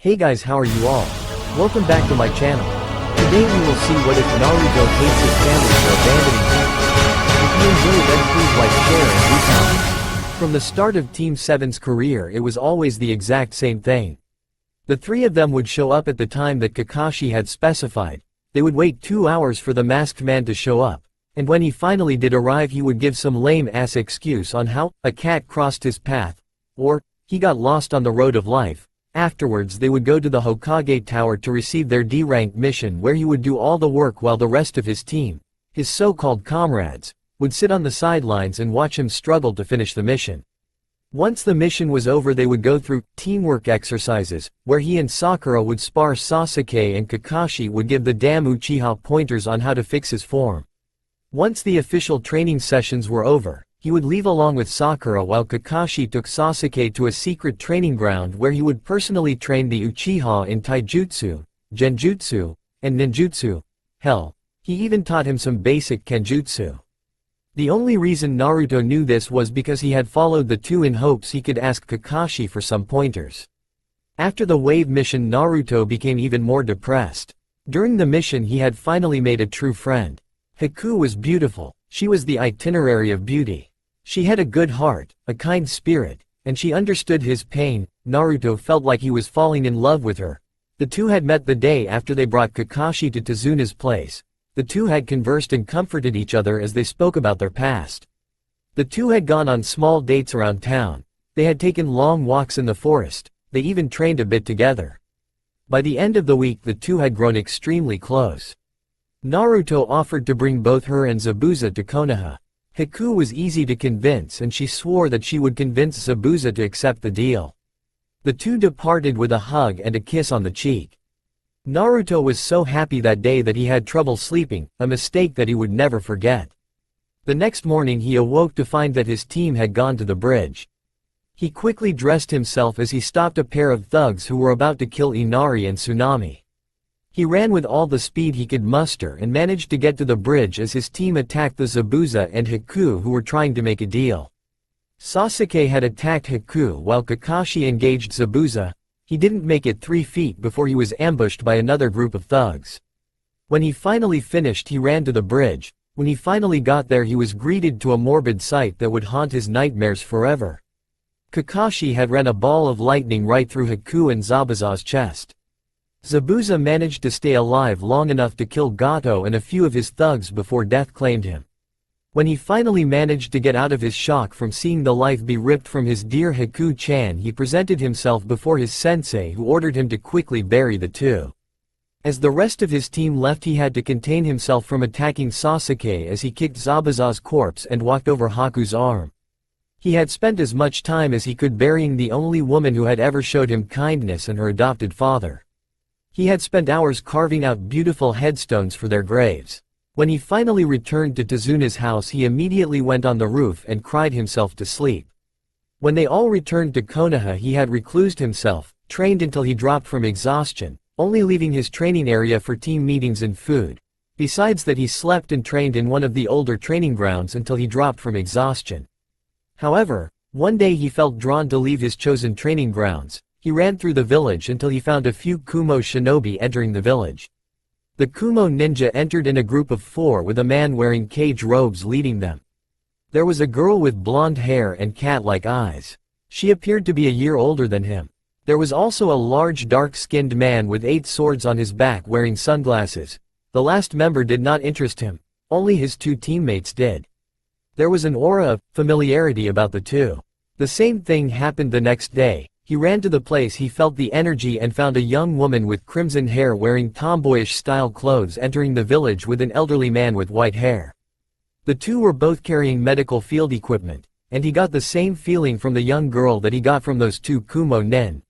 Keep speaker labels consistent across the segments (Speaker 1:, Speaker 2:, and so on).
Speaker 1: Hey guys, how are you all? Welcome back to my channel. Today we will see what if Naruto hates his family for abandoning him. If you enjoyed, then please like, share and leave comments. From the start of Team 7's career, it was always the exact same thing. The three of them would show up at the time that Kakashi had specified. They would wait 2 hours for the masked man to show up, and when he finally did arrive he would give some lame-ass excuse on how a cat crossed his path, or he got lost on the road of life. Afterwards they would go to the Hokage Tower to receive their D-rank mission, where he would do all the work while the rest of his team, his so-called comrades, would sit on the sidelines and watch him struggle to finish the mission. Once the mission was over they would go through teamwork exercises, where he and Sakura would spar Sasuke and Kakashi would give the damn Uchiha pointers on how to fix his form. Once the official training sessions were over, he would leave along with Sakura while Kakashi took Sasuke to a secret training ground where he would personally train the Uchiha in Taijutsu, Genjutsu, and Ninjutsu. Hell, he even taught him some basic Kenjutsu. The only reason Naruto knew this was because he had followed the two in hopes he could ask Kakashi for some pointers. After the wave mission, Naruto became even more depressed. During the mission he had finally made a true friend. Haku was beautiful, she was the itinerary of beauty. She had a good heart, a kind spirit, and she understood his pain. Naruto felt like he was falling in love with her. The two had met the day after they brought Kakashi to Tazuna's place. The two had conversed and comforted each other as they spoke about their past. The two had gone on small dates around town. They had taken long walks in the forest. They even trained a bit together. By the end of the week the two had grown extremely close. Naruto offered to bring both her and Zabuza to Konoha. Haku was easy to convince and she swore that she would convince Zabuza to accept the deal. The two departed with a hug and a kiss on the cheek. Naruto was so happy that day that he had trouble sleeping, a mistake that he would never forget. The next morning he awoke to find that his team had gone to the bridge. He quickly dressed himself as he stopped a pair of thugs who were about to kill Inari and Tsunami. He ran with all the speed he could muster and managed to get to the bridge as his team attacked the Zabuza and Haku who were trying to make a deal. Sasuke had attacked Haku while Kakashi engaged Zabuza. He didn't make it 3 feet before he was ambushed by another group of thugs. When he finally finished he ran to the bridge. When he finally got there he was greeted to a morbid sight that would haunt his nightmares forever. Kakashi had ran a ball of lightning right through Haku and Zabuza's chest. Zabuza managed to stay alive long enough to kill Gato and a few of his thugs before death claimed him. When he finally managed to get out of his shock from seeing the life be ripped from his dear Haku-chan, he presented himself before his sensei, who ordered him to quickly bury the two. As the rest of his team left he had to contain himself from attacking Sasuke as he kicked Zabuza's corpse and walked over Haku's arm. He had spent as much time as he could burying the only woman who had ever showed him kindness and her adopted father. He had spent hours carving out beautiful headstones for their graves. When he finally returned to Tazuna's house he immediately went on the roof and cried himself to sleep. When they all returned to Konoha he had reclused himself, trained until he dropped from exhaustion, only leaving his training area for team meetings and food. Besides that he slept and trained in one of the older training grounds until he dropped from exhaustion. However, one day he felt drawn to leave his chosen training grounds. He ran through the village until he found a few Kumo shinobi entering the village. The Kumo ninja entered in a group of 4 with a man wearing cage robes leading them. There was a girl with blonde hair and cat-like eyes. She appeared to be a year older than him. There was also a large dark-skinned man with 8 swords on his back wearing sunglasses. The last member did not interest him, only his 2 teammates did. There was an aura of familiarity about the two. The same thing happened the next day. He ran to the place he felt the energy and found a young woman with crimson hair wearing tomboyish style clothes entering the village with an elderly man with white hair. The two were both carrying medical field equipment, and he got the same feeling from the young girl that he got from those 2 Kumo nen.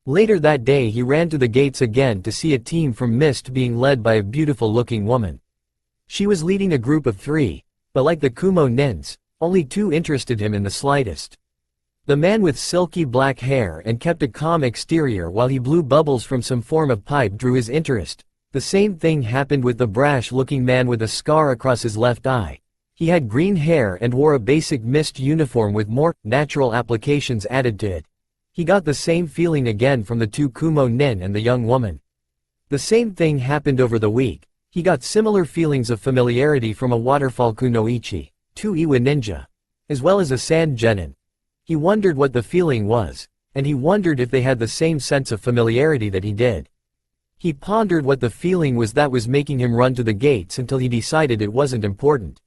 Speaker 1: Later that day he ran to the gates again to see a team from Mist being led by a beautiful looking woman. She was leading a group of 3, but like the Kumo nens, only 2 interested him in the slightest. The man with silky black hair and kept a calm exterior while he blew bubbles from some form of pipe drew his interest. The same thing happened with the brash-looking man with a scar across his left eye. He had green hair and wore a basic Mist uniform with more natural applications added to it. He got the same feeling again from the two Kumo nin and the young woman. The same thing happened over the week. He got similar feelings of familiarity from a waterfall kunoichi, two Iwa ninja, as well as a sand genin. He wondered what the feeling was, and he wondered if they had the same sense of familiarity that he did. He pondered what the feeling was that was making him run to the gates until he decided it wasn't important.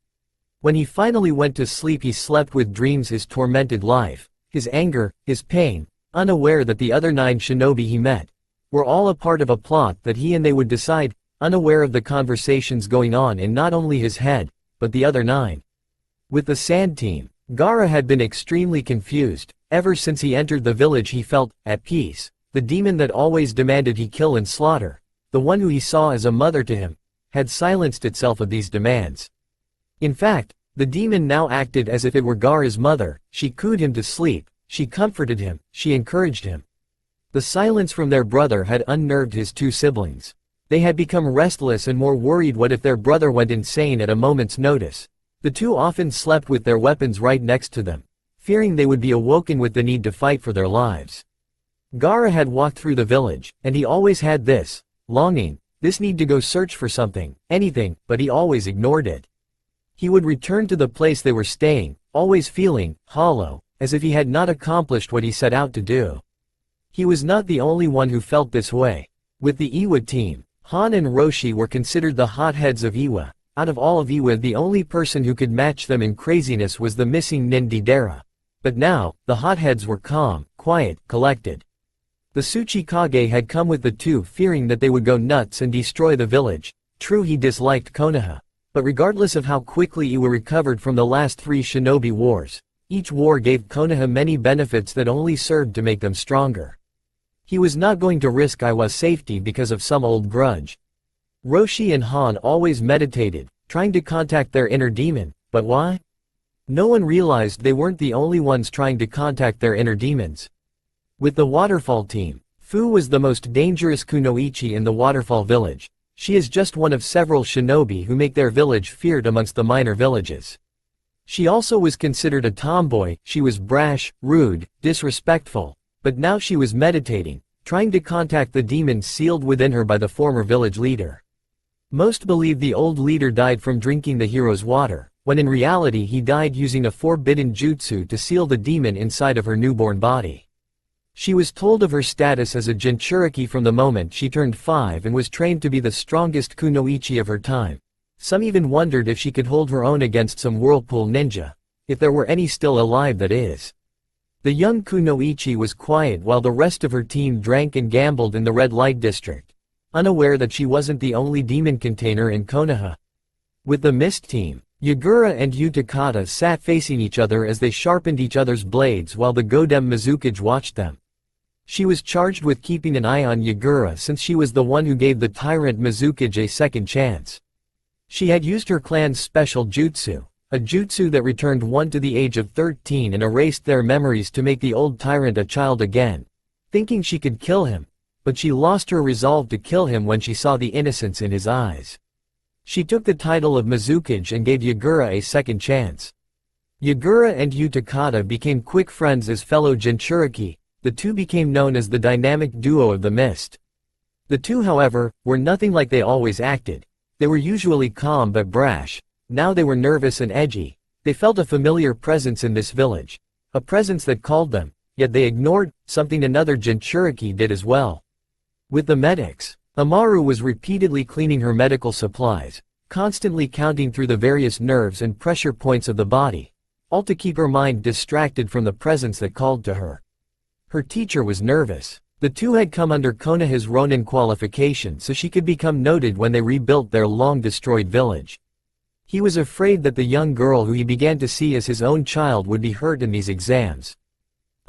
Speaker 1: When he finally went to sleep, he slept with dreams his tormented life, his anger, his pain, unaware that the other 9 shinobi he met were all a part of a plot that he and they would decide, unaware of the conversations going on in not only his head, but the other 9. With the sand team, Gaara had been extremely confused. Ever since he entered the village he felt at peace. The demon that always demanded he kill and slaughter, the one who he saw as a mother to him, had silenced itself of these demands. In fact, the demon now acted as if it were Gaara's mother. She cooed him to sleep, she comforted him, she encouraged him. The silence from their brother had unnerved his 2 siblings. They had become restless and more worried. What if their brother went insane at a moment's notice? The 2 often slept with their weapons right next to them, fearing they would be awoken with the need to fight for their lives. Gaara had walked through the village, and he always had this longing, this need to go search for something, anything, but he always ignored it. He would return to the place they were staying, always feeling hollow, as if he had not accomplished what he set out to do. He was not the only one who felt this way. With the Iwa team, Han and Roshi were considered the hotheads of Iwa. Out of all of Iwa, the only person who could match them in craziness was the missing nin Deidara. But now, the hotheads were calm, quiet, collected. The Tsuchikage had come with the 2, fearing that they would go nuts and destroy the village. True, he disliked Konoha. But regardless of how quickly Iwa recovered from the last 3 shinobi wars, each war gave Konoha many benefits that only served to make them stronger. He was not going to risk Iwa's safety because of some old grudge. Roshi and Han always meditated, trying to contact their inner demon, but why? No one realized they weren't the only ones trying to contact their inner demons. With the waterfall team, Fu was the most dangerous kunoichi in the waterfall village. She is just one of several shinobi who make their village feared amongst the minor villages. She also was considered a tomboy. She was brash, rude, disrespectful, but now she was meditating, trying to contact the demon sealed within her by the former village leader. Most believe the old leader died from drinking the hero's water, when in reality he died using a forbidden jutsu to seal the demon inside of her newborn body. She was told of her status as a Jinchuriki from the moment she turned 5 and was trained to be the strongest kunoichi of her time. Some even wondered if she could hold her own against some whirlpool ninja. If there were any still alive, that is. The young kunoichi was quiet while the rest of her team drank and gambled in the red light district, unaware that she wasn't the only demon container in Konoha. With the mist team, Yagura and Utakata sat facing each other as they sharpened each other's blades while the Godem Mizukage watched them. She was charged with keeping an eye on Yagura since she was the one who gave the tyrant Mizukage a second chance. She had used her clan's special jutsu, a jutsu that returned one to the age of 13 and erased their memories to make the old tyrant a child again, thinking she could kill him, but she lost her resolve to kill him when she saw the innocence in his eyes. She took the title of Mizukage and gave Yagura a second chance. Yagura and Utakata became quick friends as fellow Jinchuriki. The 2 became known as the dynamic duo of the mist. The 2, however, were nothing like they always acted. They were usually calm but brash. Now they were nervous and edgy. They felt a familiar presence in this village. A presence that called them, yet they ignored, something another Jinchuriki did as well. With the medics, Amaru was repeatedly cleaning her medical supplies, constantly counting through the various nerves and pressure points of the body, all to keep her mind distracted from the presence that called to her. Her teacher was nervous. The 2 had come under Konoha's Ronin qualification so she could become noted when they rebuilt their long-destroyed village. He was afraid that the young girl who he began to see as his own child would be hurt in these exams.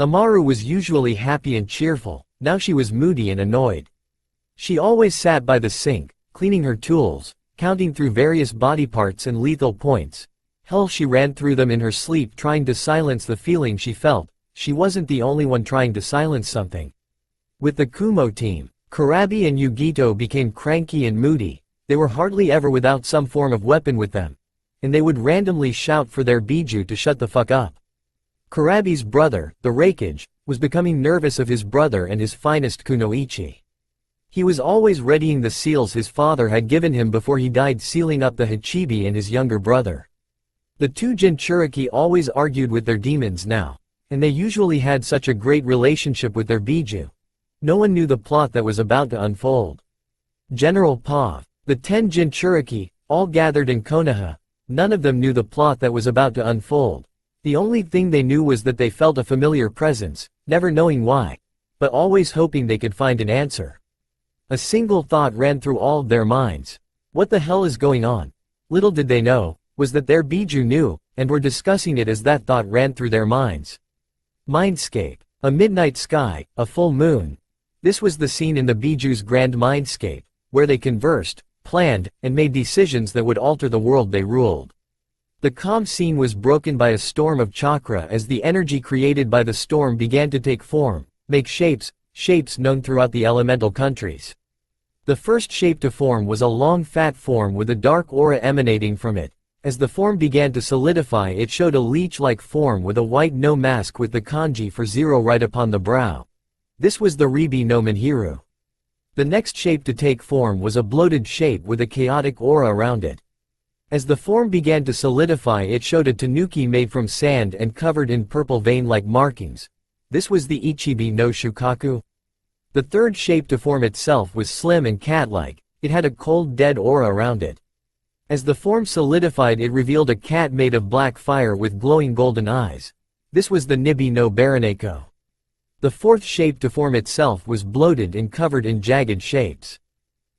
Speaker 1: Amaru was usually happy and cheerful, now she was moody and annoyed. She always sat by the sink, cleaning her tools, counting through various body parts and lethal points. Hell, she ran through them in her sleep trying to silence the feeling she felt. She wasn't the only one trying to silence something. With the Kumo team, Kurabi and Yugito became cranky and moody. They were hardly ever without some form of weapon with them, and they would randomly shout for their Biju to shut the fuck up. Kurabi's brother, the Rakage, was becoming nervous of his brother and his finest kunoichi. He was always readying the seals his father had given him before he died, sealing up the Hachibi and his younger brother. The two Jinchuriki always argued with their demons now, and they usually had such a great relationship with their Biju. No one knew the plot that was about to unfold. General Pav, the 10 Jinchuriki, all gathered in Konoha. None of them knew the plot that was about to unfold. The only thing they knew was that they felt a familiar presence, never knowing why, but always hoping they could find an answer. A single thought ran through all of their minds. What the hell is going on? Little did they know, was that their Biju knew, and were discussing it as that thought ran through their minds. Mindscape. A midnight sky, a full moon. This was the scene in the Biju's grand mindscape, where they conversed, planned, and made decisions that would alter the world they ruled. The calm scene was broken by a storm of chakra as the energy created by the storm began to take form, make shapes known throughout the elemental countries. The first shape to form was a long fat form with a dark aura emanating from it. As the form began to solidify, it showed a leech-like form with a white no mask with the kanji for 0 right upon the brow. This was the Ribi no Manhiru. The next shape to take form was a bloated shape with a chaotic aura around it. As the form began to solidify, it showed a tanuki made from sand and covered in purple vein-like markings. This was the Ichibi no Shukaku. The third shape to form itself was slim and cat-like. It had a cold dead aura around it. As the form solidified, it revealed a cat made of black fire with glowing golden eyes. This was the Nibi no Baraneko. The fourth shape to form itself was bloated and covered in jagged shapes.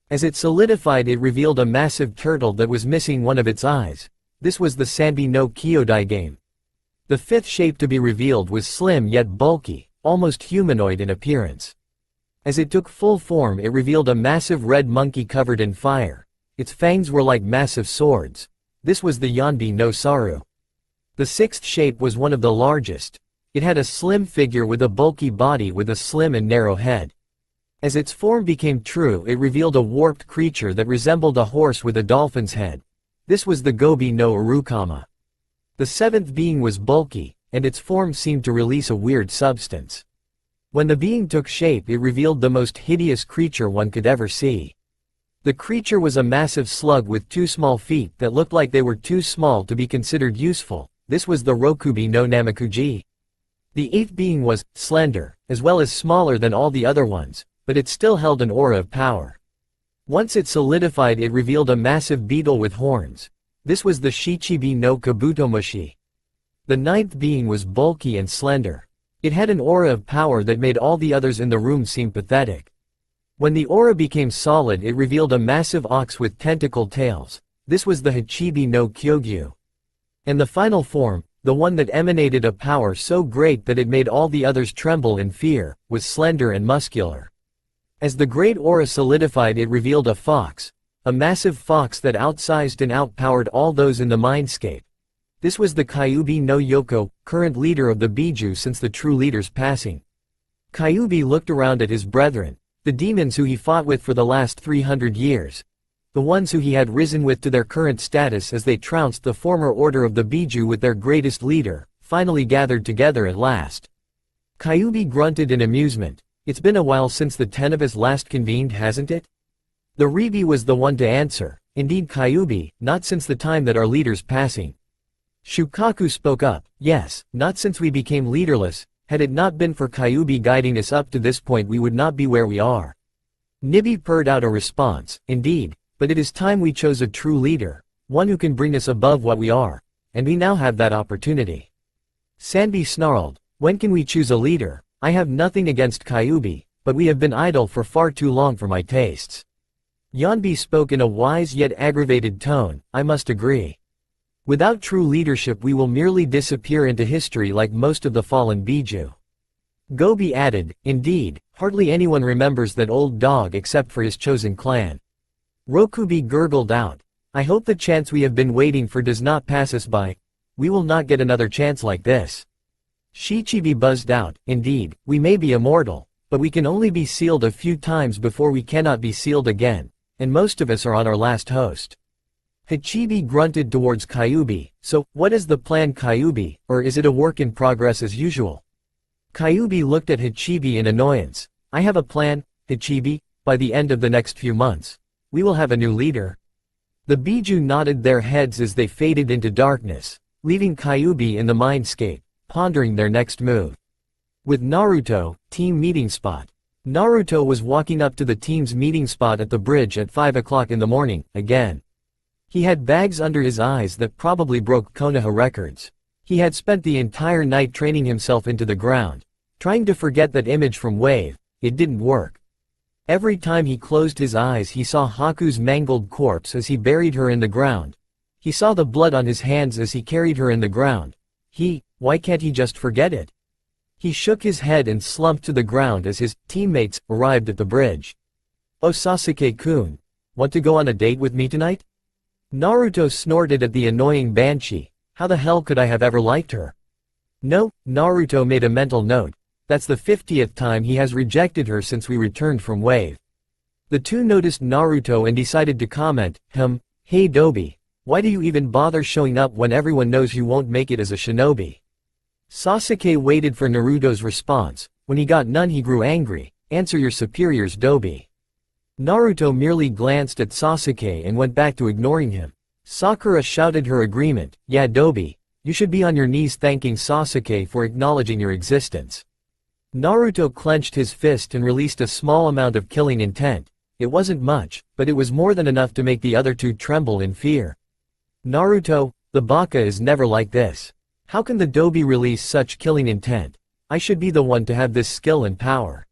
Speaker 1: As it solidified, it revealed a massive turtle that was missing one of its eyes. This was the Sanbi no Kyodai game. The fifth shape to be revealed was slim yet bulky, almost humanoid in appearance. As it took full form, it revealed a massive red monkey covered in fire. Its fangs were like massive swords. This was the Yonbi no Saru. The sixth shape was one of the largest. It had a slim figure with a bulky body with a slim and narrow head. As its form became true, it revealed a warped creature that resembled a horse with a dolphin's head. This was the Gobi no Urukama. The seventh being was bulky, and its form seemed to release a weird substance. When the being took shape, it revealed the most hideous creature one could ever see. The creature was a massive slug with 2 small feet that looked like they were too small to be considered useful. This was the Rokubi no Namakuji. The eighth being was slender, as well as smaller than all the other ones, but it still held an aura of power. Once it solidified, it revealed a massive beetle with horns. This was the Shichibi no Kabutomushi. The ninth being was bulky and slender. It had an aura of power that made all the others in the room seem pathetic. When the aura became solid, it revealed a massive ox with tentacled tails. This was the Hachibi no Kyogyu. And the final form, the one that emanated a power so great that it made all the others tremble in fear, was slender and muscular. As the great aura solidified, it revealed a fox, a massive fox that outsized and outpowered all those in the mindscape. This was the Kyubi no Yoko, current leader of the Biju since the true leader's passing. Kyubi looked around at his brethren, the demons who he fought with for the last 300 years. The ones who he had risen with to their current status as they trounced the former order of the Biju with their greatest leader, finally gathered together at last. Kyubi grunted in amusement. It's been a while since the 10 of us last convened, hasn't it? The Ribi was the one to answer. Indeed, Kyubi, not since the time that our leader's passing. Shukaku spoke up. Yes, not since we became leaderless. Had it not been for Kyubi guiding us up to this point, we would not be where we are. Nibi purred out a response. Indeed. But it is time we chose a true leader, one who can bring us above what we are, and we now have that opportunity. Sanbi snarled, when can we choose a leader? I have nothing against Kyubi, but we have been idle for far too long for my tastes. Yonbi spoke in a wise yet aggravated tone, I must agree. Without true leadership we will merely disappear into history like most of the fallen Biju. Gobi added, indeed, hardly anyone remembers that old dog except for his chosen clan. Rokubi gurgled out. I hope the chance we have been waiting for does not pass us by. We will not get another chance like this. Shichibi buzzed out. Indeed, we may be immortal, but we can only be sealed a few times before we cannot be sealed again, and most of us are on our last host. Hachibi grunted towards Kyubi. So, what is the plan, Kyubi, or is it a work in progress as usual? Kyuubi looked at Hachibi in annoyance. I have a plan, Hachibi. By the end of the next few months, we will have a new leader. The Biju nodded their heads as they faded into darkness, leaving Kyuubi in the mindscape, pondering their next move. With Naruto, team meeting spot. Naruto was walking up to the team's meeting spot at the bridge at 5 o'clock in the morning, again. He had bags under his eyes that probably broke Konoha records. He had spent the entire night training himself into the ground, trying to forget that image from Wave. It didn't work. Every time he closed his eyes he saw Haku's mangled corpse as he buried her in the ground. He saw the blood on his hands as he carried her in the ground. Why can't he just forget it? He shook his head and slumped to the ground as his teammates arrived at the bridge. Oh Sasuke-kun, want to go on a date with me tonight? Naruto snorted at the annoying banshee. How the hell could I have ever liked her? No, Naruto made a mental note. That's the 50th time he has rejected her since we returned from Wave. The two noticed Naruto and decided to comment, hey Dobi, why do you even bother showing up when everyone knows you won't make it as a shinobi? Sasuke waited for Naruto's response. When he got none he grew angry. Answer your superiors, Dobi. Naruto merely glanced at Sasuke and went back to ignoring him. Sakura shouted her agreement. Yeah Dobi, you should be on your knees thanking Sasuke for acknowledging your existence. Naruto clenched his fist and released a small amount of killing intent. It wasn't much, but it was more than enough to make the other two tremble in fear. Naruto, the baka is never like this. How can the Dobi release such killing intent? I should be the one to have this skill and power.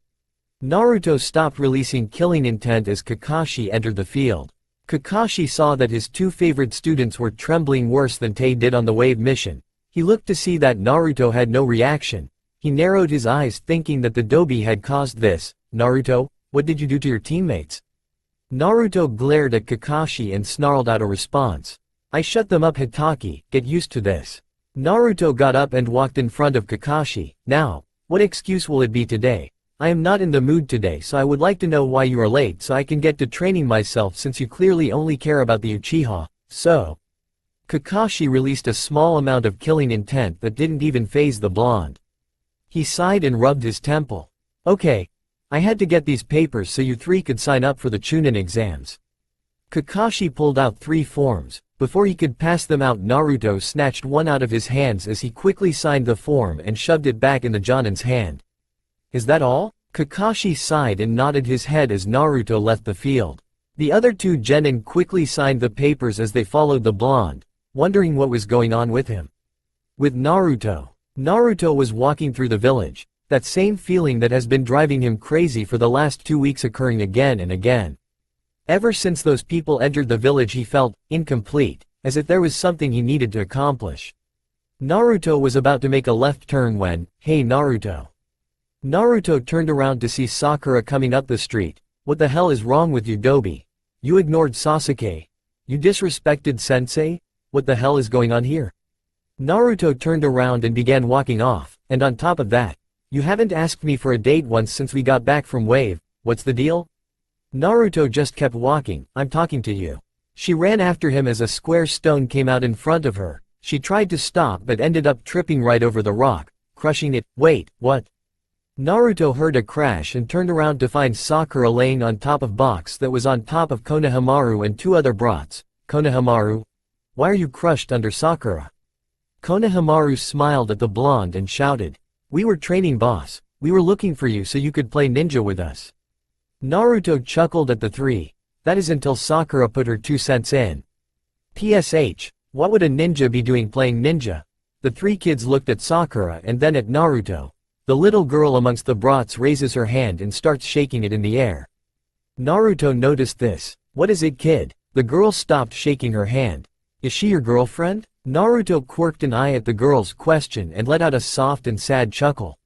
Speaker 1: Naruto stopped releasing killing intent as Kakashi entered the field. Kakashi saw that his two favorite students were trembling worse than Tei did on the Wave mission. He looked to see that Naruto had no reaction. He narrowed his eyes thinking that the Dobi had caused this. Naruto, what did you do to your teammates? Naruto glared at Kakashi and snarled out a response. I shut them up Hitaki, get used to this. Naruto got up and walked in front of Kakashi. Now, what excuse will it be today? I am not in the mood today so I would like to know why you are late so I can get to training myself since you clearly only care about the Uchiha, so. Kakashi released a small amount of killing intent that didn't even faze the blonde. He sighed and rubbed his temple. Okay. I had to get these papers so you three could sign up for the Chunin exams. Kakashi pulled out 3 forms. Before he could pass them out Naruto snatched one out of his hands as he quickly signed the form and shoved it back in the Jonin's hand. Is that all? Kakashi sighed and nodded his head as Naruto left the field. The other 2 genin quickly signed the papers as they followed the blonde, wondering what was going on with him. With Naruto was walking through the village, that same feeling that has been driving him crazy for the last 2 weeks occurring again and again. Ever since those people entered the village he felt incomplete, as if there was something he needed to accomplish. Naruto was about to make a left turn when, hey Naruto. Naruto turned around to see Sakura coming up the street. What the hell is wrong with you Dobi? You ignored Sasuke. You disrespected sensei? What the hell is going on here? Naruto turned around and began walking off, and on top of that, you haven't asked me for a date once since we got back from Wave, what's the deal? Naruto just kept walking, I'm talking to you. She ran after him as a square stone came out in front of her. She tried to stop but ended up tripping right over the rock, crushing it. Wait, what? Naruto heard a crash and turned around to find Sakura laying on top of box that was on top of Konohamaru and 2 other brats. Konohamaru? Why are you crushed under Sakura? Konohamaru smiled at the blonde and shouted. We were training boss. We were looking for you so you could play ninja with us. Naruto chuckled at the 3. That is until Sakura put her 2 cents in. PSH, what would a ninja be doing playing ninja? The 3 kids looked at Sakura and then at Naruto. The little girl amongst the brats raises her hand and starts shaking it in the air. Naruto noticed this. What is it kid? The girl stopped shaking her hand. Is she your girlfriend? Naruto quirked an eye at the girl's question and let out a soft and sad chuckle.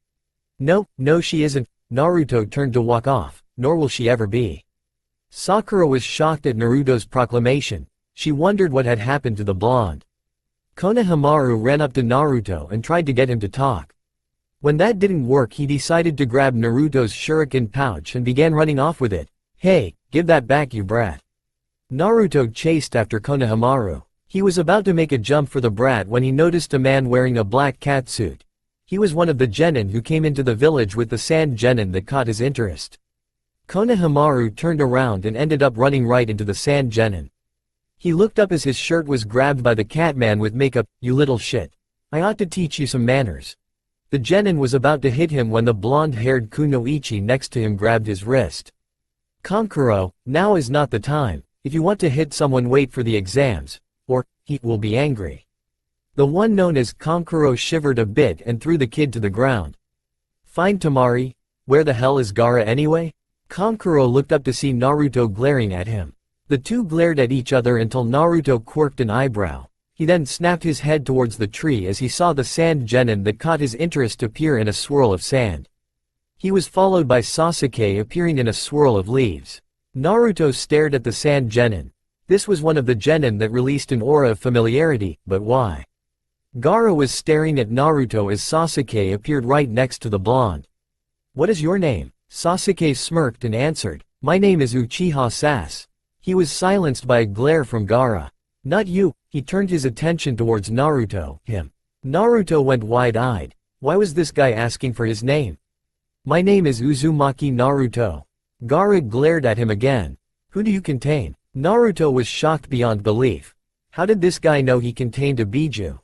Speaker 1: No she isn't. Naruto turned to walk off, nor will she ever be. Sakura was shocked at Naruto's proclamation. She wondered what had happened to the blonde. Konohamaru ran up to Naruto and tried to get him to talk. When that didn't work he decided to grab Naruto's shuriken pouch and began running off with it. Hey, give that back you brat. Naruto chased after Konohamaru. He was about to make a jump for the brat when he noticed a man wearing a black catsuit. He was one of the genin who came into the village with the sand genin that caught his interest. Konohamaru turned around and ended up running right into the sand genin. He looked up as his shirt was grabbed by the catman with makeup. "You little shit. I ought to teach you some manners." The genin was about to hit him when the blonde-haired kunoichi next to him grabbed his wrist. "Kankuro, now is not the time. If you want to hit someone, wait for the exams, or he will be angry." The one known as Kankuro shivered a bit and threw the kid to the ground. "Fine, Tamari. Where the hell is Gaara anyway?" Kankuro looked up to see Naruto glaring at him. The two glared at each other until Naruto quirked an eyebrow. He then snapped his head towards the tree as he saw the sand genin that caught his interest appear in a swirl of sand. He was followed by Sasuke appearing in a swirl of leaves. Naruto stared at the sand genin. This was one of the genin that released an aura of familiarity, but why? Gaara was staring at Naruto as Sasuke appeared right next to the blonde. "What is your name?" Sasuke smirked and answered, "My name is Uchiha Sas." He was silenced by a glare from Gaara. "Not you." He turned his attention towards Naruto. "Him." Naruto went wide-eyed. Why was this guy asking for his name? "My name is Uzumaki Naruto." Gaara glared at him again. "Who do you contain?" Naruto was shocked beyond belief. How did this guy know he contained a Biju?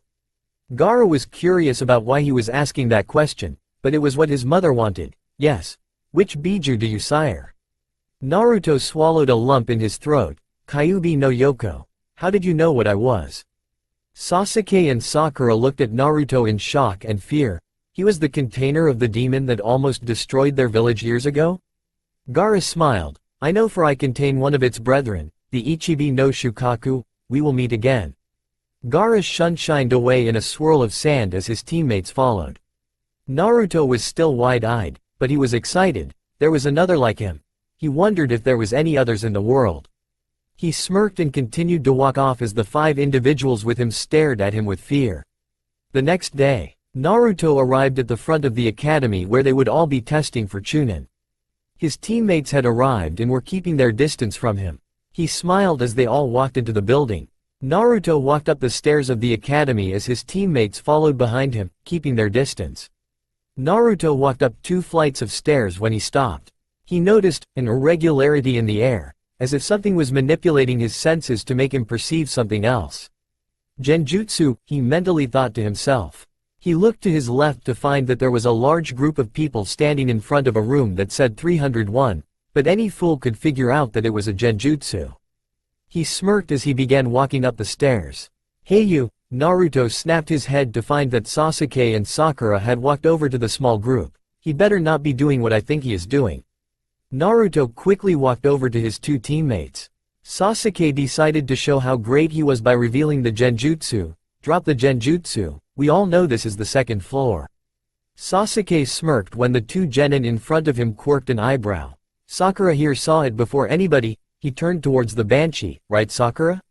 Speaker 1: Gaara was curious about why he was asking that question, but it was what his mother wanted. "Yes. Which Biju do you sire?" Naruto swallowed a lump in his throat. "Kyuubi no Yoko. How did you know what I was?" Sasuke and Sakura looked at Naruto in shock and fear. He was the container of the demon that almost destroyed their village years ago? Gaara smiled. "I know, for I contain one of its brethren, the Ichibi no Shukaku. We will meet again." Gaara shined away in a swirl of sand as his teammates followed. Naruto was still wide-eyed, but he was excited. There was another like him. He wondered if there was any others in the world. He smirked and continued to walk off as the 5 individuals with him stared at him with fear. The next day, Naruto arrived at the front of the academy where they would all be testing for Chunin. His teammates had arrived and were keeping their distance from him. He smiled as they all walked into the building. Naruto walked up the stairs of the academy as his teammates followed behind him, keeping their distance. Naruto walked up 2 flights of stairs when he stopped. He noticed an irregularity in the air, as if something was manipulating his senses to make him perceive something else. Genjutsu, he mentally thought to himself. He looked to his left to find that there was a large group of people standing in front of a room that said 301, but any fool could figure out that it was a genjutsu. He smirked as he began walking up the stairs. "Hey you!" Naruto snapped his head to find that Sasuke and Sakura had walked over to the small group. "He better not be doing what I think he is doing." Naruto quickly walked over to his 2 teammates. Sasuke decided to show how great he was by revealing the genjutsu. "Drop the genjutsu. We all know this is the 2nd floor." Sasuke smirked when the 2 genin in front of him quirked an eyebrow. Sakura here saw it before anybody. He turned towards the banshee. "Right, Sakura?"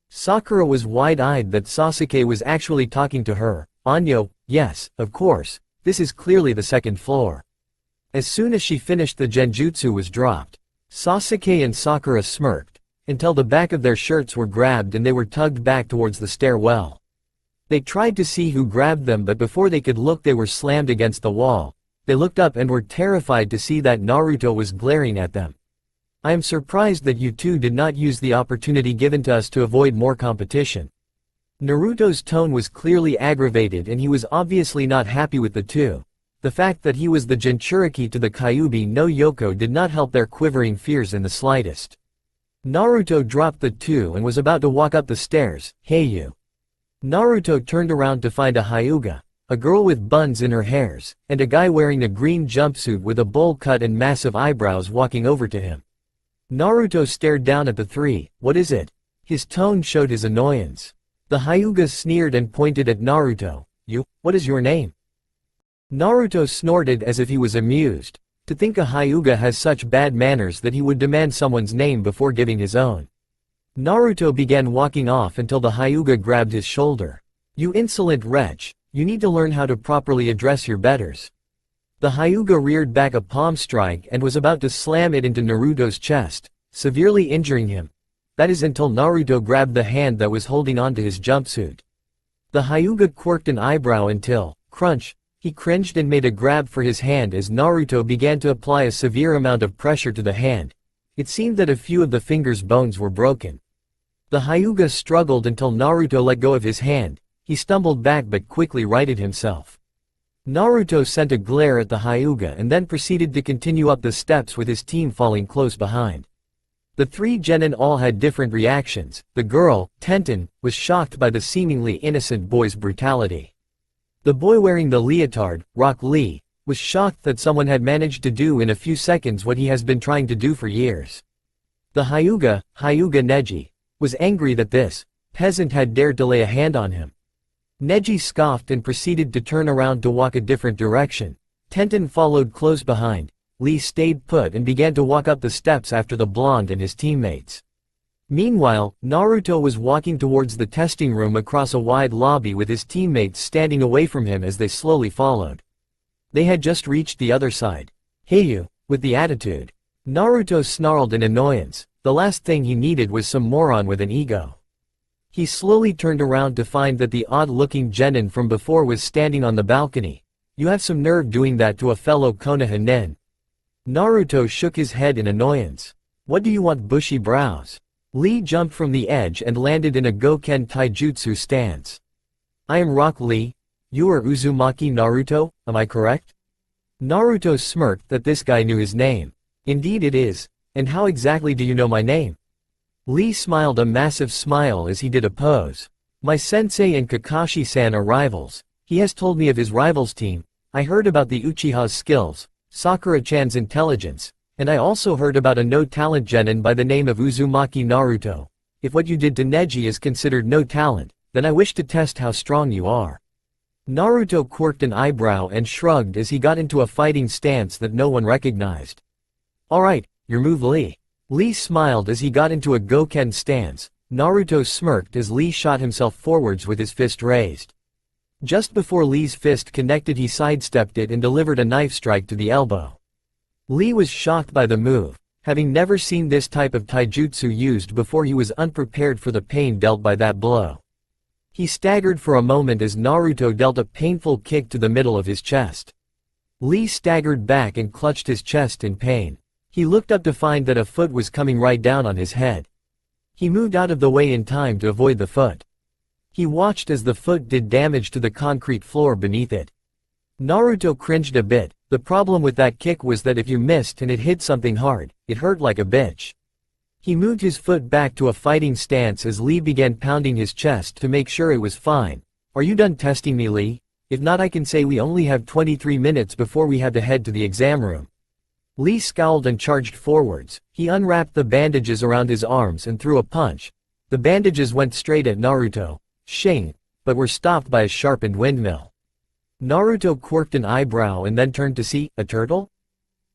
Speaker 1: Sakura was wide-eyed that Sasuke was actually talking to her. "Anyo, yes, of course. This is clearly the 2nd floor." As soon as she finished, the genjutsu was dropped. Sasuke and Sakura smirked, until the back of their shirts were grabbed and they were tugged back towards the stairwell. They tried to see who grabbed them, but before they could look they were slammed against the wall. They looked up and were terrified to see that Naruto was glaring at them. "I am surprised that you two did not use the opportunity given to us to avoid more competition." Naruto's tone was clearly aggravated and he was obviously not happy with the two. The fact that he was the Jinchuriki to the Kyuubi no Yoko did not help their quivering fears in the slightest. Naruto dropped the 2 and was about to walk up the stairs. "Hey you!" Naruto turned around to find a Hyuga, a girl with buns in her hairs, and a guy wearing a green jumpsuit with a bowl cut and massive eyebrows walking over to him. Naruto stared down at the 3. "What is it?" His tone showed his annoyance. The Hyuga sneered and pointed at Naruto. "You, what is your name?" Naruto snorted as if he was amused. To think a Hyuga has such bad manners that he would demand someone's name before giving his own. Naruto began walking off until the Hyuga grabbed his shoulder. "You insolent wretch, you need to learn how to properly address your betters." The Hyuga reared back a palm strike and was about to slam it into Naruto's chest, severely injuring him. That is until Naruto grabbed the hand that was holding onto his jumpsuit. The Hyuga quirked an eyebrow until, crunch, He cringed and made a grab for his hand as Naruto began to apply a severe amount of pressure to the hand. It seemed that a few of the finger's bones were broken. The Hyuga struggled until Naruto let go of his hand. He stumbled back but quickly righted himself. Naruto sent a glare at the Hyuga and then proceeded to continue up the steps with his team falling close behind. The three genin all had different reactions. The girl, Tenten, was shocked by the seemingly innocent boy's brutality. The boy wearing the leotard, Rock Lee, was shocked that someone had managed to do in a few seconds what he has been trying to do for years. The Hyuga Neji, was angry that this peasant had dared to lay a hand on him. Neji scoffed and proceeded to turn around to walk a different direction. Tenten followed close behind. Lee stayed put and began to walk up the steps after the blonde and his teammates. Meanwhile, Naruto was walking towards the testing room across a wide lobby with his teammates standing away from him as they slowly followed. They had just reached the other side. "Hey you," with the attitude. Naruto snarled in annoyance. The last thing he needed was some moron with an ego. He slowly turned around to find that the odd-looking genin from before was standing on the balcony. "You have some nerve doing that to a fellow Konoha nen." Naruto shook his head in annoyance. "What do you want, bushy brows?" Lee jumped from the edge and landed in a Goken Taijutsu stance. "I am Rock Lee. You are Uzumaki Naruto, am I correct?" Naruto smirked that this guy knew his name. "Indeed it is. And how exactly do you know my name?" Lee smiled a massive smile as he did a pose. "My sensei and Kakashi-san are rivals. He has told me of his rivals team. I heard about the Uchiha's skills, Sakura-chan's intelligence, and I also heard about a no-talent genin by the name of Uzumaki Naruto. If what you did to Neji is considered no talent, then I wish to test how strong you are." Naruto quirked an eyebrow and shrugged as he got into a fighting stance that no one recognized. "Alright, your move, Lee." Lee smiled as he got into a Goken stance. Naruto smirked as Lee shot himself forwards with his fist raised. Just before Lee's fist connected, he sidestepped it and delivered a knife strike to the elbow. Lee was shocked by the move. Having never seen this type of taijutsu used before, he was unprepared for the pain dealt by that blow. He staggered for a moment as Naruto dealt a painful kick to the middle of his chest. Lee staggered back and clutched his chest in pain. He looked up to find that a foot was coming right down on his head. He moved out of the way in time to avoid the foot. He watched as the foot did damage to the concrete floor beneath it. Naruto cringed a bit. The problem with that kick was that if you missed and it hit something hard, it hurt like a bitch. He moved his foot back to a fighting stance as Lee began pounding his chest to make sure it was fine. "Are you done testing me, Lee? If not, I can say we only have 23 minutes before we have to head to the exam room." Lee scowled and charged forwards. He unwrapped the bandages around his arms and threw a punch. The bandages went straight at Naruto, shing, but were stopped by a sharpened windmill. Naruto quirked an eyebrow and then turned to see a turtle.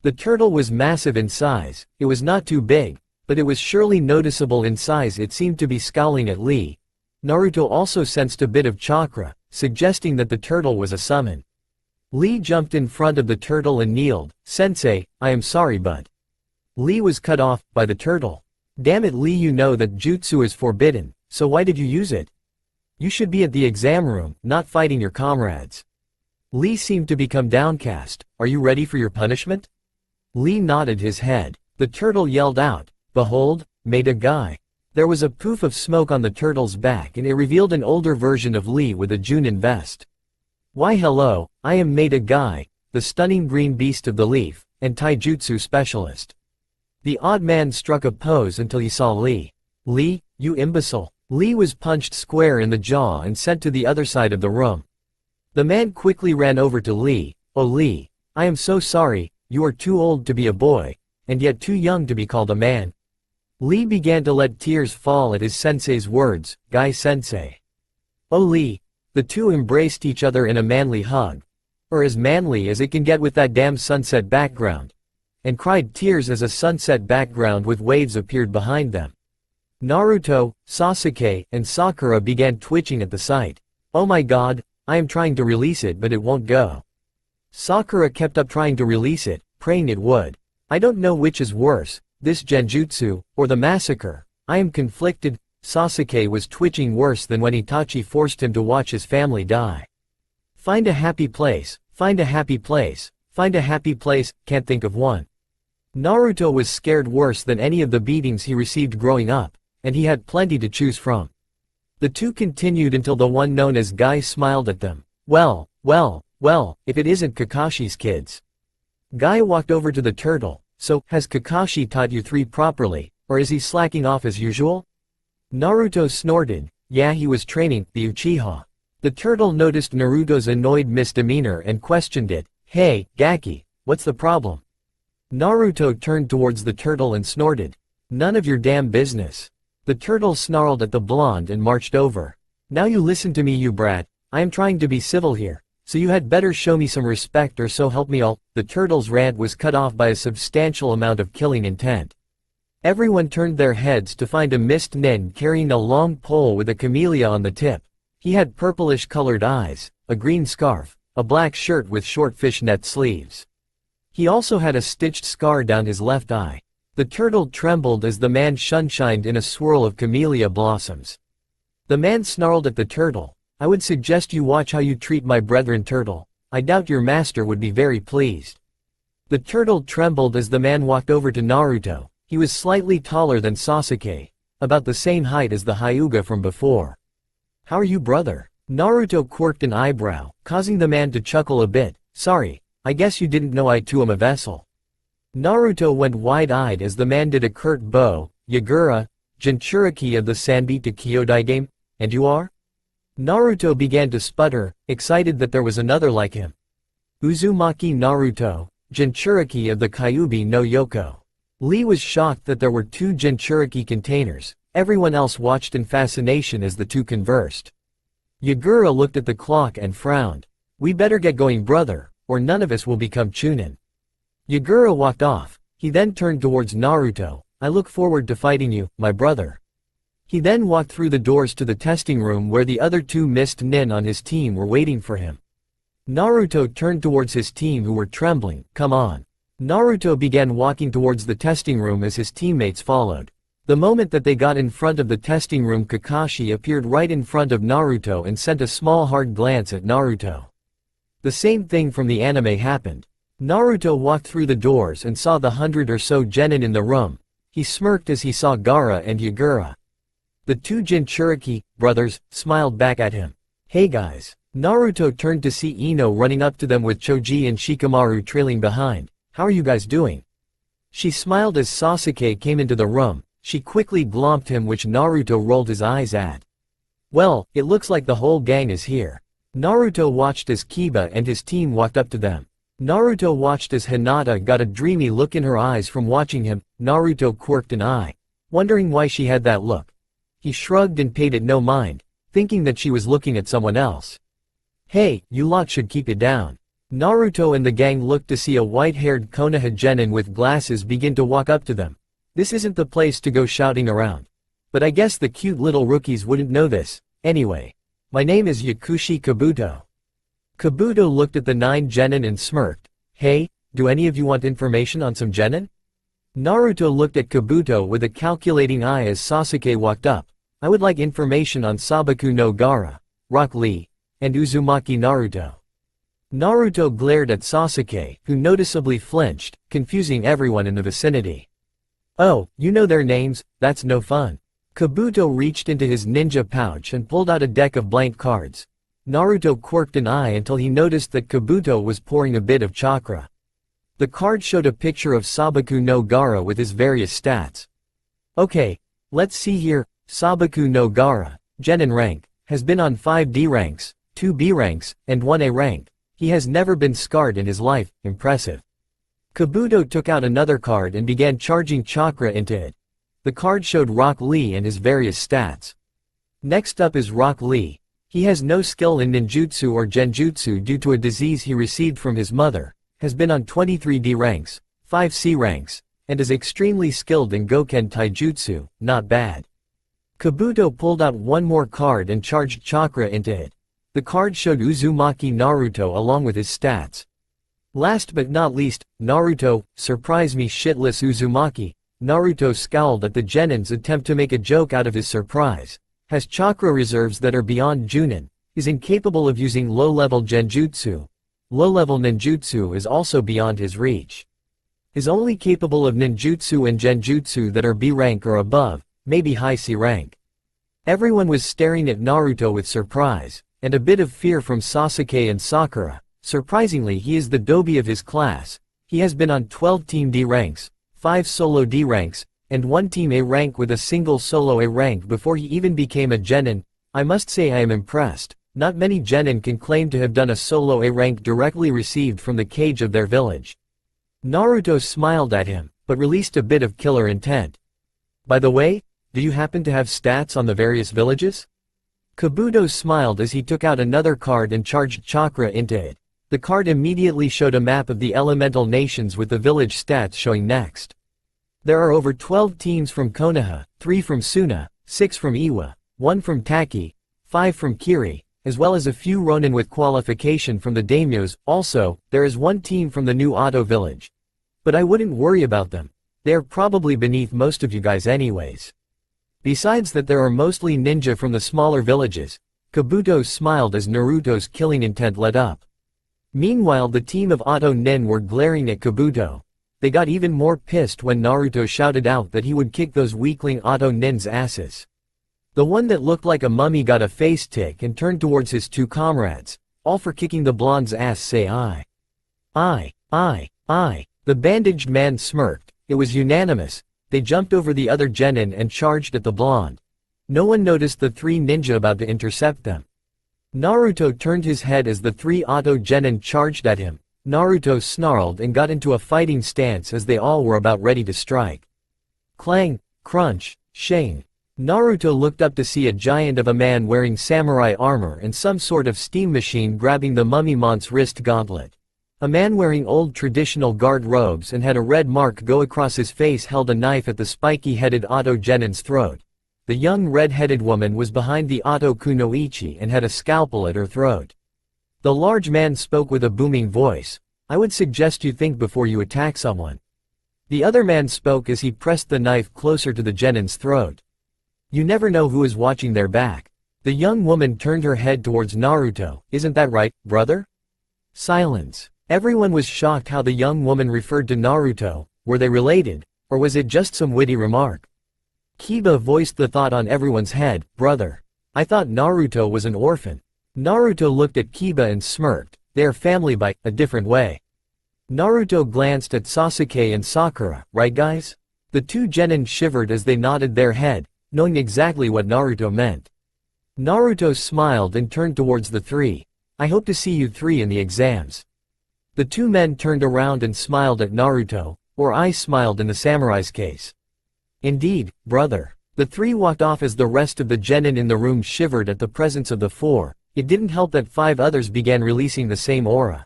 Speaker 1: The turtle was massive in size. It was not too big, but it was surely noticeable in size. It seemed to be scowling at Lee. Naruto also sensed a bit of chakra, suggesting that the turtle was a summon. Lee jumped in front of the turtle and kneeled. "Sensei, I am sorry, but..." Lee was cut off by the turtle. "Damn it, Lee, you know that jutsu is forbidden, so why did you use it? You should be at the exam room, not fighting your comrades." Lee seemed to become downcast. "Are you ready for your punishment?" Lee nodded his head. The turtle yelled out, "Behold, Maida Guy." There was a poof of smoke on the turtle's back and it revealed an older version of Lee with a Junin vest. "Why hello, I am Maida Guy, the stunning green beast of the leaf, and taijutsu specialist." The odd man struck a pose until he saw Lee. "Lee, you imbecile." Lee was punched square in the jaw and sent to the other side of the room. The man quickly ran over to Lee. "Oh Lee, I am so sorry, you are too old to be a boy, and yet too young to be called a man." Lee began to let tears fall at his sensei's words, "Guy sensei." "Oh Lee." The two embraced each other in a manly hug. Or as manly as it can get with that damn sunset background. And cried tears as a sunset background with waves appeared behind them. Naruto, Sasuke, and Sakura began twitching at the sight. "Oh my god, I am trying to release it but it won't go." Sakura kept up trying to release it, praying it would. "I don't know which is worse, this genjutsu, or the massacre. I am conflicted." Sasuke was twitching worse than when Itachi forced him to watch his family die. "Find a happy place, Find a happy place. Find a happy place, can't think of one. Naruto was scared worse than any of the beatings he received growing up, and he had plenty to choose from. The two continued until the one known as Guy smiled at them. Well, if it isn't Kakashi's kids. Guy walked over to the turtle. So, has Kakashi taught you three properly, or is he slacking off as usual? Naruto snorted. Yeah, he was training the Uchiha. The turtle noticed Naruto's annoyed misdemeanor and questioned it. Hey, Gaki, what's the problem? Naruto turned towards the turtle and snorted. None of your damn business. The turtle snarled at the blonde and marched over. Now you listen to me, you brat. I am trying to be civil here, so you had better show me some respect or so help me all. The turtle's rant was cut off by a substantial amount of killing intent. Everyone turned their heads to find a mist nin carrying a long pole with a camellia on the tip. He had purplish-colored eyes, a green scarf, a black shirt with short fishnet sleeves. He also had a stitched scar down his left eye. The turtle trembled as the man sunshined in a swirl of camellia blossoms. The man snarled at the turtle. I would suggest you watch how you treat my brethren, turtle. I doubt your master would be very pleased. The turtle trembled as the man walked over to Naruto. He was slightly taller than Sasuke, about the same height as the Hyuga from before. How are you, brother? Naruto quirked an eyebrow, causing the man to chuckle a bit. Sorry, I guess you didn't know I too am a vessel. Naruto went wide-eyed as the man did a curt bow. Yagura, Jinchuriki of the Sanbita Kyodai game, and you are? Naruto began to sputter, excited that there was another like him. Uzumaki Naruto, Jinchuriki of the Kyuubi no Yoko. Lee was shocked that there were two Jinchuriki containers. Everyone else watched in fascination as the two conversed. Yagura looked at the clock and frowned. We better get going, brother, or none of us will become Chunin. Yagura walked off. He then turned towards Naruto. I look forward to fighting you, my brother. He then walked through the doors to the testing room where the other two mist nin on his team were waiting for him. Naruto turned towards his team who were trembling. Come on. Naruto began walking towards the testing room as his teammates followed. The moment that they got in front of the testing room, Kakashi appeared right in front of Naruto and sent a small hard glance at Naruto. The same thing from the anime happened. Naruto walked through the doors and saw the 100 or so genin in the room. He smirked as he saw Gaara and Yagura. The two Jinchuriki brothers smiled back at him. Hey guys. Naruto turned to see Ino running up to them with Choji and Shikamaru trailing behind. How are you guys doing? She smiled as Sasuke came into the room. She quickly glomped him, which Naruto rolled his eyes at. Well, it looks like the whole gang is here. Naruto watched as Kiba and his team walked up to them. Naruto watched as Hinata got a dreamy look in her eyes from watching him. Naruto quirked an eye, wondering why she had that look. He shrugged and paid it no mind, thinking that she was looking at someone else. Hey, you lot should keep it down. Naruto and the gang looked to see a white-haired Konoha genin with glasses begin to walk up to them. This isn't the place to go shouting around. But I guess the cute little rookies wouldn't know this. Anyway, my name is Yakushi Kabuto. Kabuto looked at the 9 genin and smirked. Hey, do any of you want information on some genin? Naruto looked at Kabuto with a calculating eye as Sasuke walked up. I would like information on Sabaku no Gaara, Rock Lee, and Uzumaki Naruto. Naruto glared at Sasuke, who noticeably flinched, confusing everyone in the vicinity. Oh, you know their names? That's no fun. Kabuto reached into his ninja pouch and pulled out a deck of blank cards. Naruto quirked an eye until he noticed that Kabuto was pouring a bit of chakra. The card showed a picture of Sabaku no Gaara with his various stats. Okay, let's see here. Sabaku no Gaara, genin rank, has been on 5 D ranks, 2 B ranks, and 1 A rank. He has never been scarred in his life. Impressive. Kabuto took out another card and began charging chakra into it. The card showed Rock Lee and his various stats. Next up is Rock Lee. He has no skill in ninjutsu or genjutsu due to a disease he received from his mother, has been on 23 D ranks, 5 C ranks, and is extremely skilled in Goken Taijutsu. Not bad. Kabuto pulled out one more card and charged chakra into it. The card showed Uzumaki Naruto along with his stats. Last but not least, Naruto. Surprise me shitless Uzumaki. Naruto scowled at the genin's attempt to make a joke out of his surprise. Has chakra reserves that are beyond Junin, is incapable of using low-level genjutsu. low-level ninjutsu is also beyond his reach. Is only capable of ninjutsu and genjutsu that are B rank or above, maybe high C rank. Everyone was staring at Naruto with surprise, and a bit of fear from Sasuke and Sakura. Surprisingly, he is the dobi of his class. He has been on 12 Team D ranks, 5 solo D ranks, and 1 Team A rank with a single solo A rank before he even became a genin. I must say I am impressed. Not many genin can claim to have done a solo A rank directly received from the cage of their village. Naruto smiled at him, but released a bit of killer intent. By the way, do you happen to have stats on the various villages? Kabuto smiled as he took out another card and charged chakra into it. The card immediately showed a map of the elemental nations with the village stats showing next. There are over 12 teams from Konoha, 3 from Suna, 6 from Iwa, 1 from Taki, 5 from Kiri, as well as a few Ronin with qualification from the daimyos. Also, there is 1 team from the new Oto village. But I wouldn't worry about them. They are probably beneath most of you guys anyways. Besides that, there are mostly ninja from the smaller villages. Kabuto smiled as Naruto's killing intent let up. Meanwhile, the team of Oto Nin were glaring at Kabuto. They got even more pissed when Naruto shouted out that he would kick those weakling Oto Nin's asses. The one that looked like a mummy got a face tick and turned towards his 2 comrades. All for kicking the blonde's ass say I. The bandaged man smirked. It was unanimous. They jumped over the other genin and charged at the blonde. No one noticed the 3 ninja about to intercept them. Naruto turned his head as the 3 Oto genin charged at him. Naruto snarled and got into a fighting stance as they all were about ready to strike. Clang, crunch, shang. Naruto looked up to see a giant of a man wearing samurai armor and some sort of steam machine grabbing the mummy mont's wrist gauntlet. A man wearing old traditional guard robes and had a red mark go across his face held a knife at the spiky-headed Oto genin's throat. The young red-headed woman was behind the Oto kunoichi and had a scalpel at her throat. The large man spoke with a booming voice. I would suggest you think before you attack someone. The other man spoke as he pressed the knife closer to the genin's throat. You never know who is watching their back. The young woman turned her head towards Naruto. Isn't that right, brother? Silence. Everyone was shocked how the young woman referred to Naruto. Were they related? Or was it just some witty remark? Kiba voiced the thought on everyone's head. Brother. I thought Naruto was an orphan. Naruto looked at Kiba and smirked. They are family by a different way. Naruto glanced at Sasuke and Sakura. Right guys? The 2 genin shivered as they nodded their head, knowing exactly what Naruto meant. Naruto smiled and turned towards the 3. I hope to see you 3 in the exams. The 2 men turned around and smiled at Naruto, or I smiled in the samurai's case. Indeed, brother. The 3 walked off as the rest of the genin in the room shivered at the presence of the 4. It didn't help that 5 others began releasing the same aura.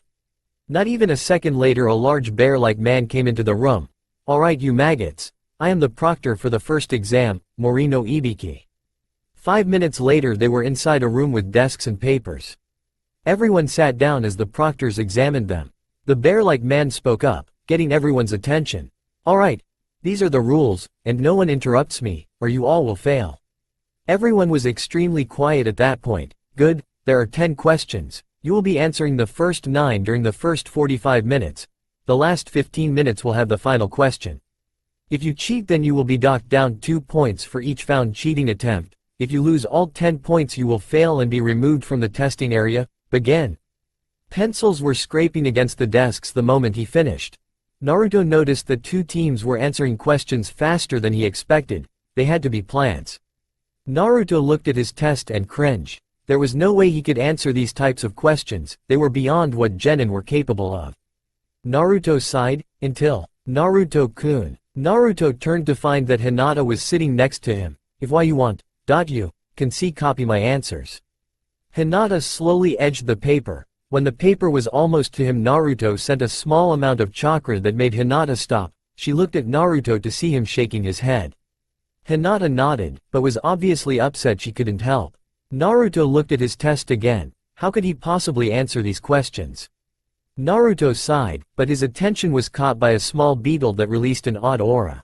Speaker 1: Not even a second later, a large bear-like man came into the room. Alright you maggots. I am the proctor for the first exam, Morino Ibiki. 5 minutes later they were inside a room with desks and papers. Everyone sat down as the proctors examined them. The bear-like man spoke up, getting everyone's attention. Alright. These are the rules, and no one interrupts me, or you all will fail. Everyone was extremely quiet at that point. Good, there are 10 questions. You will be answering the first 9 during the first 45 minutes. The last 15 minutes will have the final question. If you cheat, then you will be docked down 2 points for each found cheating attempt. If you lose all 10 points you will fail and be removed from the testing area. Begin. Pencils were scraping against the desks the moment he finished. Naruto noticed that 2 teams were answering questions faster than he expected. They had to be plants. Naruto looked at his test and cringed. There was no way he could answer these types of questions. They were beyond what genin were capable of. Naruto sighed, until, Naruto-kun. Naruto turned to find that Hinata was sitting next to him. If why you want, you can see copy my answers. Hinata slowly edged the paper. When the paper was almost to him, Naruto sent a small amount of chakra that made Hinata stop. She looked at Naruto to see him shaking his head. Hinata nodded, but was obviously upset she couldn't help. Naruto looked at his test again. How could he possibly answer these questions? Naruto sighed, but his attention was caught by a small beetle that released an odd aura.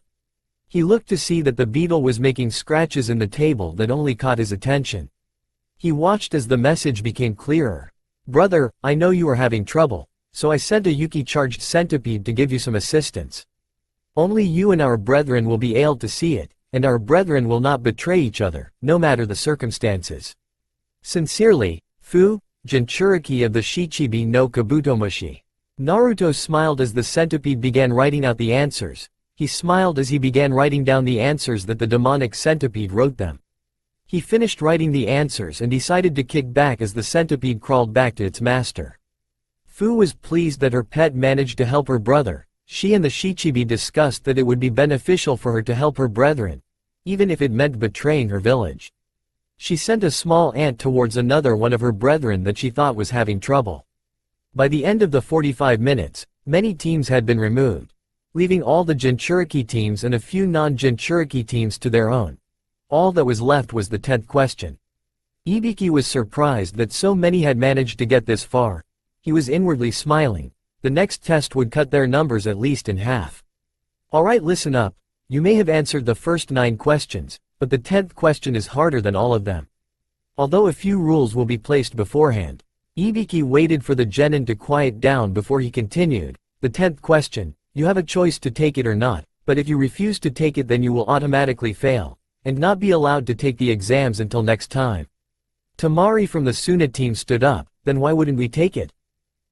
Speaker 1: He looked to see that the beetle was making scratches in the table that only caught his attention. He watched as the message became clearer. Brother, I know you are having trouble, so I sent a Yuki-charged centipede to give you some assistance. Only you and our brethren will be able to see it, and our brethren will not betray each other, no matter the circumstances. Sincerely, Fu, Jinchuriki of the Shichibi no Kabutomushi. Naruto smiled as the centipede began writing out the answers. He smiled as he began writing down the answers that the demonic centipede wrote them. He finished writing the answers and decided to kick back as the centipede crawled back to its master. Fu was pleased that her pet managed to help her brother. She and the Shichibi discussed that it would be beneficial for her to help her brethren, even if it meant betraying her village. She sent a small ant towards another one of her brethren that she thought was having trouble. By the end of the 45 minutes, many teams had been removed, leaving all the Jinchuriki teams and a few non-Jinchuriki teams to their own. All that was left was the 10th question. Ibiki was surprised that so many had managed to get this far. He was inwardly smiling. The next test would cut their numbers at least in half. Alright, listen up. You may have answered the first 9 questions, but the 10th question is harder than all of them. Although a few rules will be placed beforehand, Ibiki waited for the genin to quiet down before he continued. The 10th question, you have a choice to take it or not, but if you refuse to take it then you will automatically fail, and not be allowed to take the exams until next time. Tamari from the Suna team stood up, then why wouldn't we take it?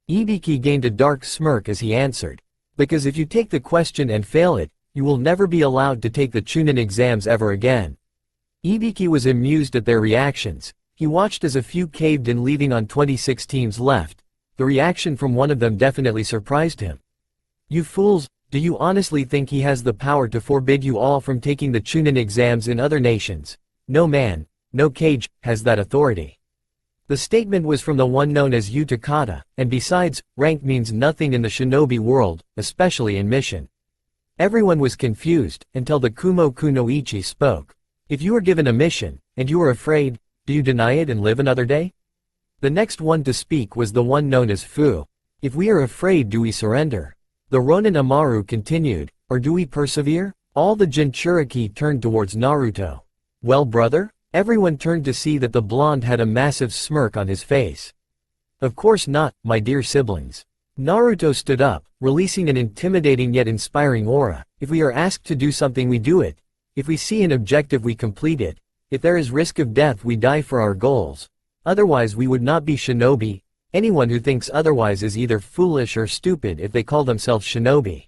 Speaker 1: Ibiki gained a dark smirk as he answered. Because if you take the question and fail it, you will never be allowed to take the Chunin exams ever again. Ibiki was amused at their reactions. He watched as a few caved in, leaving on 26 teams left. The reaction from one of them definitely surprised him. You fools, do you honestly think he has the power to forbid you all from taking the Chunin exams in other nations? No man, no cage, has that authority. The statement was from the one known as Utakata, and besides, rank means nothing in the shinobi world, especially in mission. Everyone was confused, until the Kumo Kunoichi spoke. If you are given a mission, and you are afraid, do you deny it and live another day? The next one to speak was the one known as Fu. If we are afraid, do we surrender? The Ronin Amaru continued, or do we persevere? All the Jinchuriki turned towards Naruto. Well, brother? Everyone turned to see that the blonde had a massive smirk on his face. Of course not, my dear siblings. Naruto stood up, releasing an intimidating yet inspiring aura. If we are asked to do something, we do it. If we see an objective, we complete it. If there is risk of death, we die for our goals. Otherwise we would not be shinobi. Anyone who thinks otherwise is either foolish or stupid if they call themselves shinobi.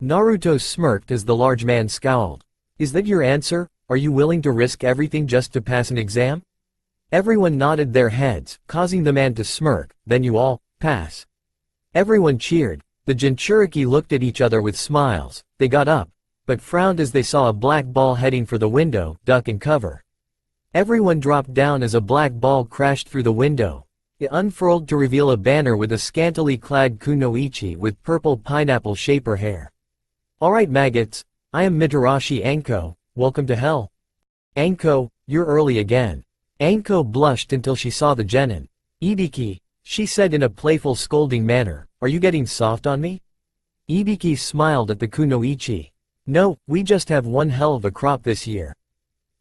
Speaker 1: Naruto smirked as the large man scowled. Is that your answer? Are you willing to risk everything just to pass an exam? Everyone nodded their heads, causing the man to smirk. Then you all pass. Everyone cheered. The Jinchuriki looked at each other with smiles. They got up, but frowned as they saw a black ball heading for the window. Duck and cover. Everyone dropped down as a black ball crashed through the window. It unfurled to reveal a banner with a scantily clad kunoichi with purple pineapple shaper hair. Alright maggots, I am Mitarashi Anko, welcome to hell. Anko, you're early again. Anko blushed until she saw the genin. Ibiki, she said in a playful scolding manner, are you getting soft on me? Ibiki smiled at the kunoichi. No, we just have one hell of a crop this year.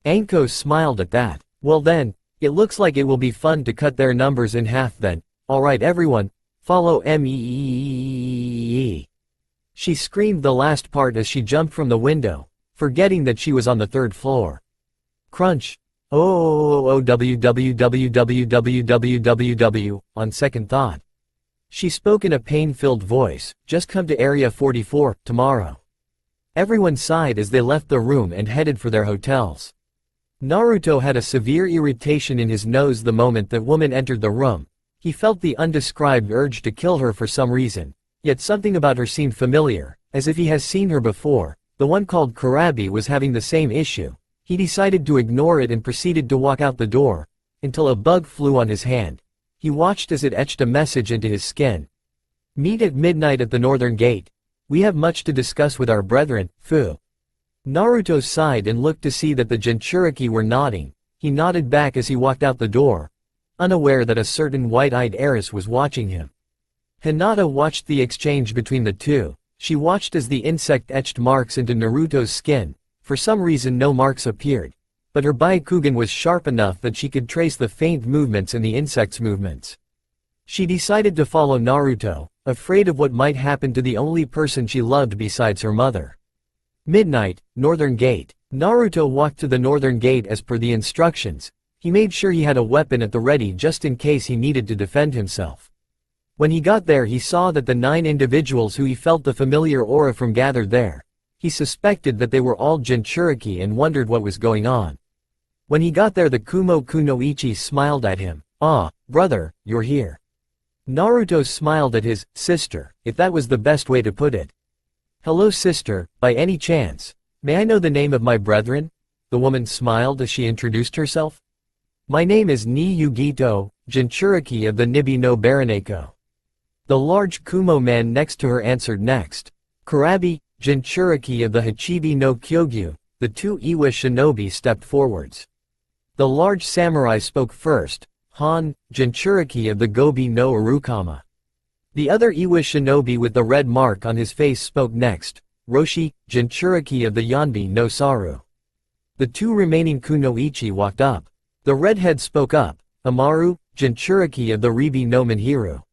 Speaker 1: Anko smiled at that. Well then, it looks like it will be fun to cut their numbers in half then. Alright everyone, follow me. She screamed the last part as she jumped from the window, forgetting that she was on the 3rd floor. Crunch. www. On second thought. She spoke in a pain-filled voice, just come to Area 44, tomorrow. Everyone sighed as they left the room and headed for their hotels. Naruto had a severe irritation in his nose the moment that woman entered the room. He felt the undescribed urge to kill her for some reason, yet something about her seemed familiar, as if he has seen her before. The one called Kurabi was having the same issue. He decided to ignore it and proceeded to walk out the door, until a bug flew on his hand. He watched as it etched a message into his skin. Meet at midnight at the northern gate. We have much to discuss with our brethren, Fu. Naruto sighed and looked to see that the Jinchuriki were nodding. He nodded back as he walked out the door, unaware that a certain white-eyed heiress was watching him. Hinata watched the exchange between the two. She watched as the insect etched marks into Naruto's skin. For some reason no marks appeared, but her Byakugan was sharp enough that she could trace the faint movements in the insect's movements. She decided to follow Naruto, afraid of what might happen to the only person she loved besides her mother. Midnight, Northern Gate. Naruto walked to the Northern Gate as per the instructions. He made sure he had a weapon at the ready just in case he needed to defend himself. When he got there he saw that the 9 individuals who he felt the familiar aura from gathered there. He suspected that they were all Jinchuriki and wondered what was going on. When he got there the Kumo Kunoichi smiled at him. "Ah, brother, you're here." Naruto smiled at his sister, if that was the best way to put it. "Hello sister, by any chance, may I know the name of my brethren?" The woman smiled as she introduced herself. "My name is Ni Yugito, Jinchuriki of the Nibi no Baraneko." The large Kumo man next to her answered next. "Kurabi, Jinchuriki of the Hachibi no Kyogyu." The 2 Iwa shinobi stepped forwards. The large samurai spoke first. "Han, Jinchuriki of the Gobi no Arukama." The other Iwa shinobi with the red mark on his face spoke next. "Roshi, Jinchuriki of the Yanbi no Saru." The 2 remaining kunoichi walked up. The redhead spoke up. "Amaru, Jinchuriki of the Ribi no Manhiru."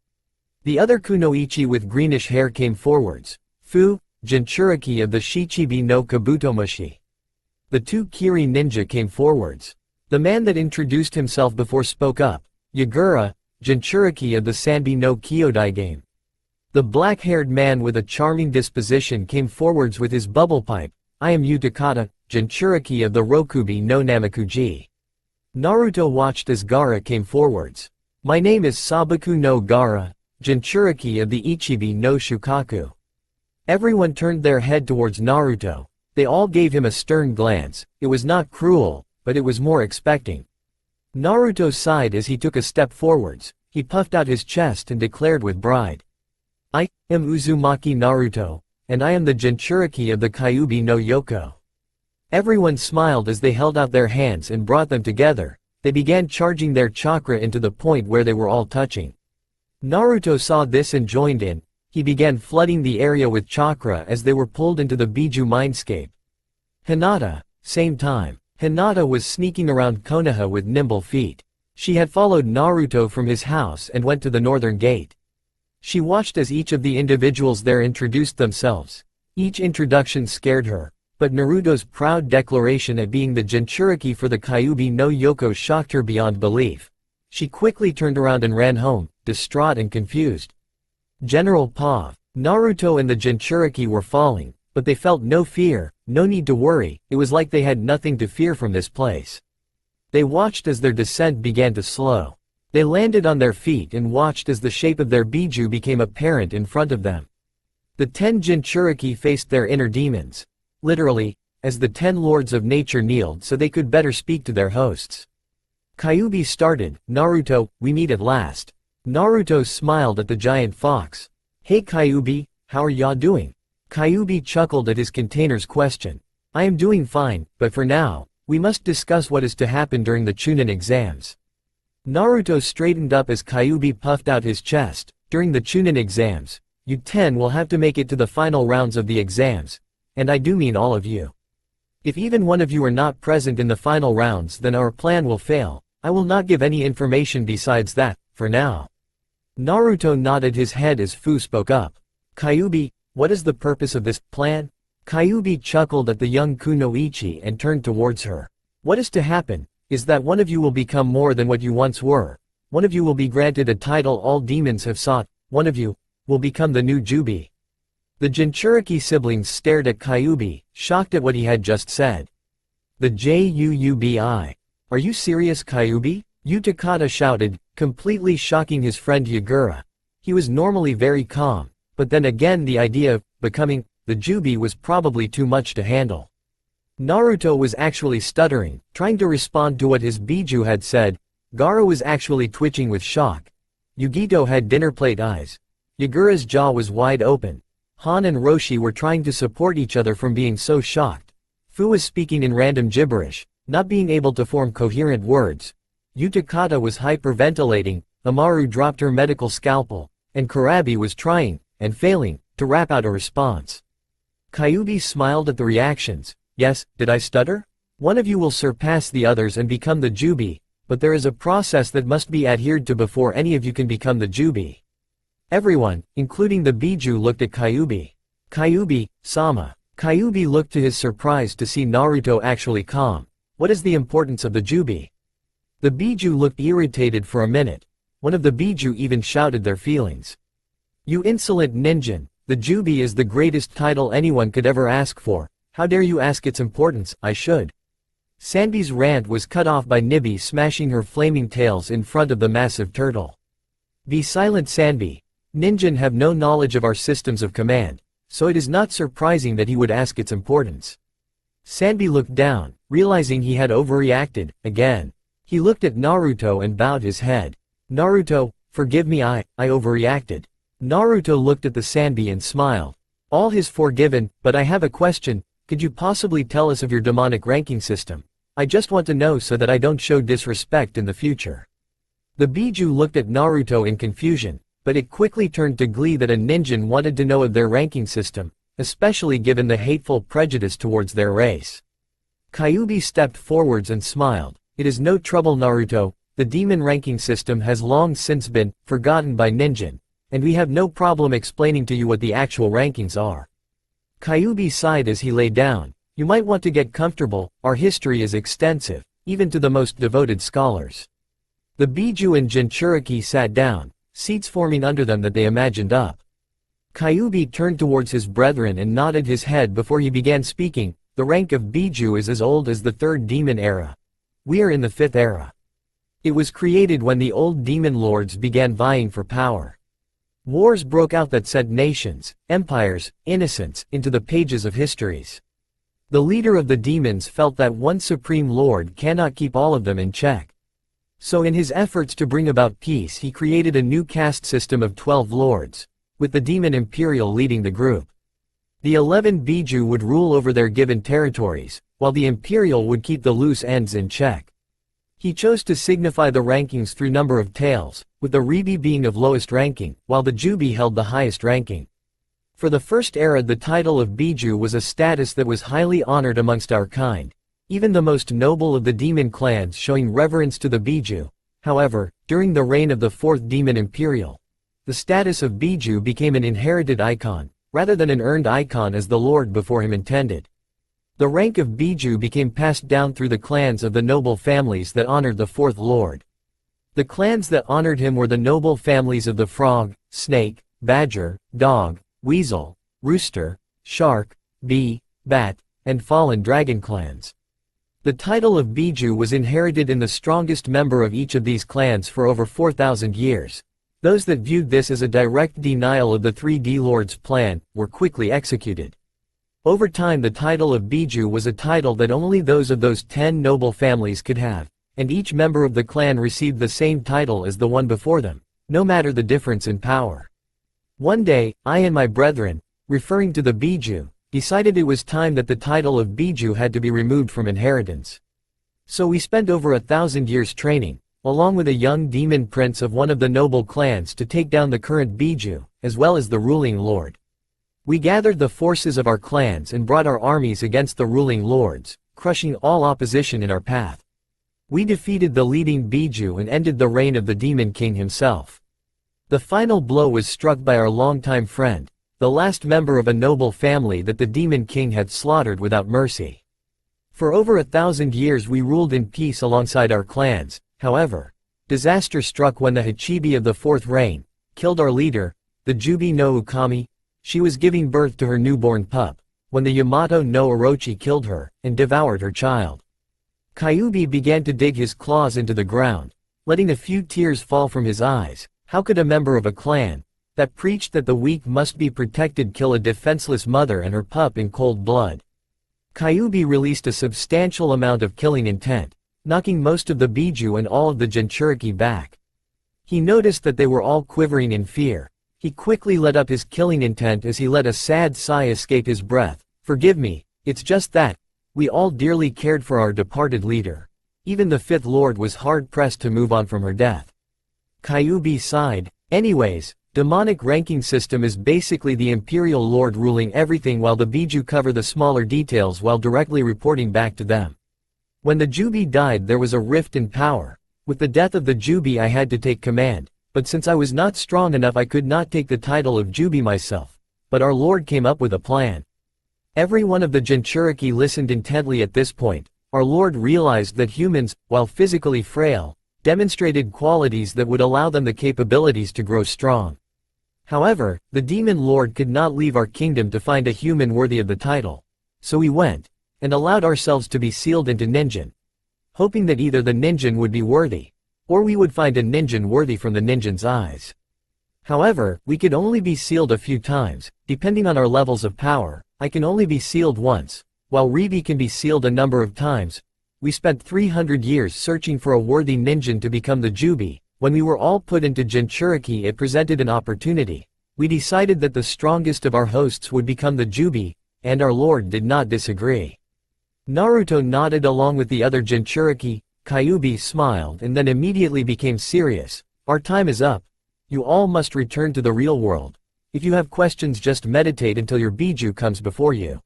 Speaker 1: The other kunoichi with greenish hair came forwards. "Fu, Jinchuriki of the Shichibi no Kabutomushi." The 2 Kiri ninja came forwards. The man that introduced himself before spoke up. "Yagura, Jinchuriki of the Sanbi no Kyodai game." The black-haired man with a charming disposition came forwards with his bubble pipe. "I am Utakata, Jinchuriki of the Rokubi no Namakuji." Naruto watched as Gaara came forwards. "My name is Sabaku no Gaara, Jinchuriki of the Ichibi no Shukaku." Everyone turned their head towards Naruto. They all gave him a stern glance. It was not cruel, but it was more expecting. Naruto sighed as he took a step forwards. He puffed out his chest and declared with pride. "I am Uzumaki Naruto, and I am the Jinchuriki of the Kyuubi no Yoko." Everyone smiled as they held out their hands and brought them together. They began charging their chakra into the point where they were all touching. Naruto saw this and joined in. He began flooding the area with chakra as they were pulled into the Biju mindscape. Hinata, same time. Hinata was sneaking around Konoha with nimble feet. She had followed Naruto from his house and went to the northern gate. She watched as each of the individuals there introduced themselves. Each introduction scared her, but Naruto's proud declaration at being the Jinchuriki for the Kyuubi no Yoko shocked her beyond belief. She quickly turned around and ran home, distraught and confused. General Pav. Naruto and the Jinchuriki were falling, but they felt no fear, no need to worry. It was like they had nothing to fear from this place. They watched as their descent began to slow. They landed on their feet and watched as the shape of their Biju became apparent in front of them. The 10 Jinchuriki faced their inner demons. Literally, as the 10 lords of nature kneeled so they could better speak to their hosts. Kyuubi started. "Naruto, we meet at last." Naruto smiled at the giant fox. "Hey Kyuubi, how are ya doing?" Kyuubi chuckled at his container's question. "I am doing fine, but for now, we must discuss what is to happen during the Chunin exams." Naruto straightened up as Kyuubi puffed out his chest. "During the Chunin exams, you 10 will have to make it to the final rounds of the exams, and I do mean all of you. If even one of you are not present in the final rounds then our plan will fail. I will not give any information besides that, for now." Naruto nodded his head as Fu spoke up. "Kyuubi, what is the purpose of this plan?" Kyuubi chuckled at the young kunoichi and turned towards her. "What is to happen, is that one of you will become more than what you once were. One of you will be granted a title all demons have sought. One of you will become the new Jubi." The Jinchuriki siblings stared at Kyuubi, shocked at what he had just said. "The Juubi. Are you serious Kyuubi?" Utakata shouted, completely shocking his friend Yagura. He was normally very calm, but then again the idea of becoming the Jubi was probably too much to handle. Naruto was actually stuttering, trying to respond to what his Biju had said. Gaara was actually twitching with shock. Yugito had dinner plate eyes. Yagura's jaw was wide open. Han and Roshi were trying to support each other from being so shocked. Fu was speaking in random gibberish, not being able to form coherent words. Utakata was hyperventilating, Amaru dropped her medical scalpel, and Kurabi was trying, and failing, to rap out a response. Kyuubi smiled at the reactions. "Yes, did I stutter? One of you will surpass the others and become the Jubi, but there is a process that must be adhered to before any of you can become the Jubi. Everyone, including the Biju, looked at Kyuubi. Kyuubi-sama. Kyuubi looked to his surprise to see Naruto actually calm. What is the importance of the Jubi? The Biju looked irritated for a minute. One of the Biju even shouted their feelings. You insolent ninjin, the Jubi is the greatest title anyone could ever ask for. How dare you ask its importance? I should. Sanbi's rant was cut off by Nibby smashing her flaming tails in front of the massive turtle. Be silent, Sanbi. Ninjin have no knowledge of our systems of command, so it is not surprising that he would ask its importance. Sanbi looked down, realizing he had overreacted, again. He looked at Naruto and bowed his head. Naruto, forgive me, I overreacted. Naruto looked at the Sanbi and smiled. All is forgiven, but I have a question. Could you possibly tell us of your demonic ranking system? I just want to know so that I don't show disrespect in the future. The Biju looked at Naruto in confusion, but it quickly turned to glee that a ninjin wanted to know of their ranking system, especially given the hateful prejudice towards their race. Kyuubi stepped forwards and smiled. It is no trouble, Naruto, the demon ranking system has long since been forgotten by ninjin, and we have no problem explaining to you what the actual rankings are. Kyuubi sighed as he lay down. You might want to get comfortable, our history is extensive, even to the most devoted scholars. The Biju and Jinchuriki sat down, seats forming under them that they imagined up. Kyuubi turned towards his brethren and nodded his head before he began speaking. The rank of Biju is as old as the third demon era. We are in the fifth era. It was created when the old demon lords began vying for power. Wars broke out that sent nations, empires, innocents, into the pages of histories. The leader of the demons felt that one supreme lord cannot keep all of them in check. So in his efforts to bring about peace, he created a new caste system of 12 lords, with the demon Imperial leading the group. The 11 Biju would rule over their given territories, while the Imperial would keep the loose ends in check. He chose to signify the rankings through number of tails, with the Ribi being of lowest ranking, while the Jubi held the highest ranking. For the first era, the title of Biju was a status that was highly honored amongst our kind, even the most noble of the demon clans showing reverence to the Biju. However, during the reign of the fourth demon Imperial, the status of Biju became an inherited icon, rather than an earned icon as the lord before him intended. The rank of Biju became passed down through the clans of the noble families that honored the fourth lord. The clans that honored him were the noble families of the frog, snake, badger, dog, weasel, rooster, shark, bee, bat, and fallen dragon clans. The title of Biju was inherited in the strongest member of each of these clans for over 4,000 years. Those that viewed this as a direct denial of the 3D Lord's plan were quickly executed. Over time, the title of Biju was a title that only those of those 10 noble families could have, and each member of the clan received the same title as the one before them, no matter the difference in power. One day, I and my brethren, referring to the Biju, decided it was time that the title of Biju had to be removed from inheritance. So we spent over 1,000 years training, along with a young demon prince of one of the noble clans, to take down the current Biju, as well as the ruling lord. We gathered the forces of our clans and brought our armies against the ruling lords, crushing all opposition in our path. We defeated the leading Biju and ended the reign of the demon king himself. The final blow was struck by our longtime friend, the last member of a noble family that the demon king had slaughtered without mercy. For over 1,000 years we ruled in peace alongside our clans. However, disaster struck when the Hachibi of the fourth reign killed our leader, the Jubi no Ukami. She was giving birth to her newborn pup, when the Yamato no Orochi killed her, and devoured her child. Kyuubi began to dig his claws into the ground, letting a few tears fall from his eyes. How could a member of a clan that preached that the weak must be protected kill a defenseless mother and her pup in cold blood? Kyuubi released a substantial amount of killing intent, knocking most of the Biju and all of the Jinchuriki back. He noticed that they were all quivering in fear. He quickly let up his killing intent as he let a sad sigh escape his breath. Forgive me, it's just that we all dearly cared for our departed leader. Even the fifth lord was hard-pressed to move on from her death. Kyuubi sighed. Anyways, demonic ranking system is basically the imperial lord ruling everything while the Biju cover the smaller details while directly reporting back to them. When the Jubi died, there was a rift in power, With the death of the Jubi I had to take command, but since I was not strong enough I could not take the title of Jubi myself. But our Lord came up with a plan. Every one of the Jinchuriki listened intently at this point. Our Lord realized that humans, while physically frail, demonstrated qualities that would allow them the capabilities to grow strong. However, the Demon Lord could not leave our kingdom to find a human worthy of the title. So we went, and allowed ourselves to be sealed into Ninjin, hoping that either the Ninjin would be worthy, or we would find a Ninjin worthy from the Ninjin's eyes. However, we could only be sealed a few times, depending on our levels of power. I can only be sealed once, while Ribi can be sealed a number of times. We spent 300 years searching for a worthy Ninjin to become the Jubi. When we were all put into Jinchuriki it presented an opportunity. We decided that the strongest of our hosts would become the Jubi, and our Lord did not disagree. Naruto nodded along with the other Jinchuriki. Kyuubi smiled and then immediately became serious. Our time is up. You all must return to the real world. If you have questions just meditate until your Biju comes before you.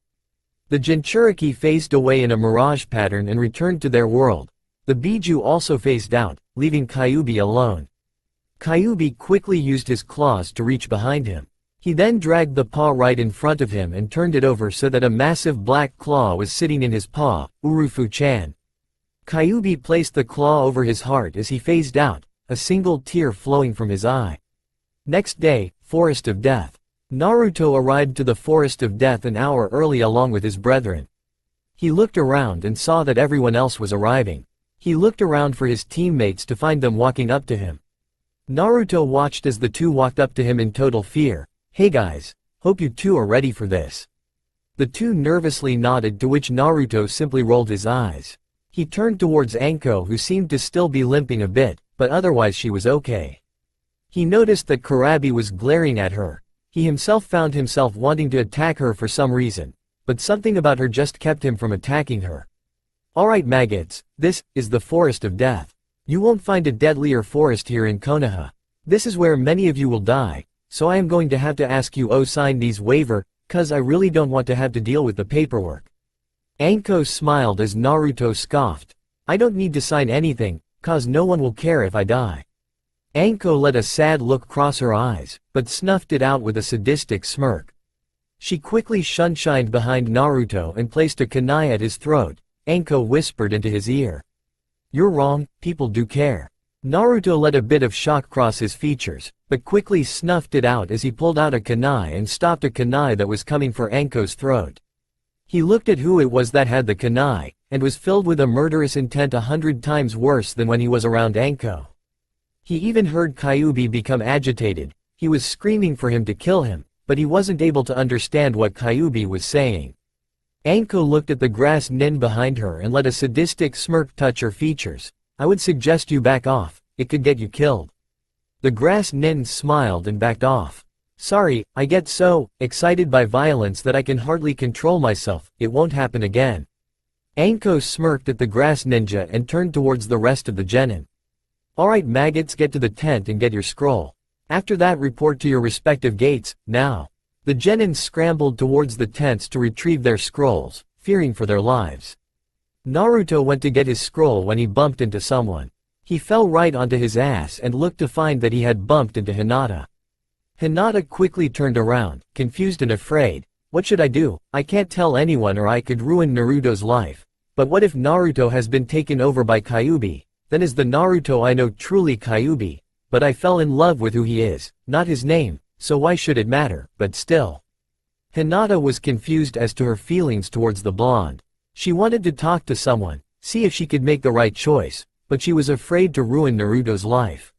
Speaker 1: The Jinchuriki phased away in a mirage pattern and returned to their world. The Biju also phased out, leaving Kyuubi alone. Kyuubi quickly used his claws to reach behind him. He then dragged the paw right in front of him and turned it over so that a massive black claw was sitting in his paw, Urufu-chan. Kyuubi placed the claw over his heart as he phased out, a single tear flowing from his eye. Next day, Forest of Death. Naruto arrived to the Forest of Death an hour early along with his brethren. He looked around and saw that everyone else was arriving. He looked around for his teammates to find them walking up to him. Naruto watched as the two walked up to him in total fear. Hey guys, hope you two are ready for this. The two nervously nodded, to which Naruto simply rolled his eyes. He turned towards Anko, who seemed to still be limping a bit, but otherwise she was okay. He noticed that Kurabi was glaring at her. He himself found himself wanting to attack her for some reason, but something about her just kept him from attacking her. Alright maggots, this is the Forest of Death. You won't find a deadlier forest here in Konoha. This is where many of you will die. So I am going to have to ask you sign these waiver, cause I really don't want to have to deal with the paperwork. Anko smiled as Naruto scoffed. I don't need to sign anything, cause no one will care if I die. Anko let a sad look cross her eyes, but snuffed it out with a sadistic smirk. She quickly shunshined behind Naruto and placed a kunai at his throat. Anko whispered into his ear. You're wrong, people do care. Naruto let a bit of shock cross his features, but quickly snuffed it out as he pulled out a kunai and stopped a kunai that was coming for Anko's throat. He looked at who it was that had the kunai, and was filled with a murderous intent 100 times worse than when he was around Anko. He even heard Kyuubi become agitated. He was screaming for him to kill him, but he wasn't able to understand what Kyuubi was saying. Anko looked at the grass nin behind her and let a sadistic smirk touch her features. I would suggest you back off, it could get you killed. The grass nin smiled and backed off. Sorry, I get so excited by violence that I can hardly control myself, it won't happen again. Anko smirked at the grass ninja and turned towards the rest of the genin. Alright maggots, get to the tent and get your scroll. After that report to your respective gates, now. The genin scrambled towards the tents to retrieve their scrolls, fearing for their lives. Naruto went to get his scroll when he bumped into someone. He fell right onto his ass and looked to find that he had bumped into Hinata. Hinata quickly turned around, confused and afraid. What should I do? I can't tell anyone or I could ruin Naruto's life. But what if Naruto has been taken over by Kyuubi? Then is the Naruto I know truly Kyuubi? But I fell in love with who he is, not his name, so why should it matter? But still. Hinata was confused as to her feelings towards the blonde. She wanted to talk to someone, see if she could make the right choice, but she was afraid to ruin Naruto's life.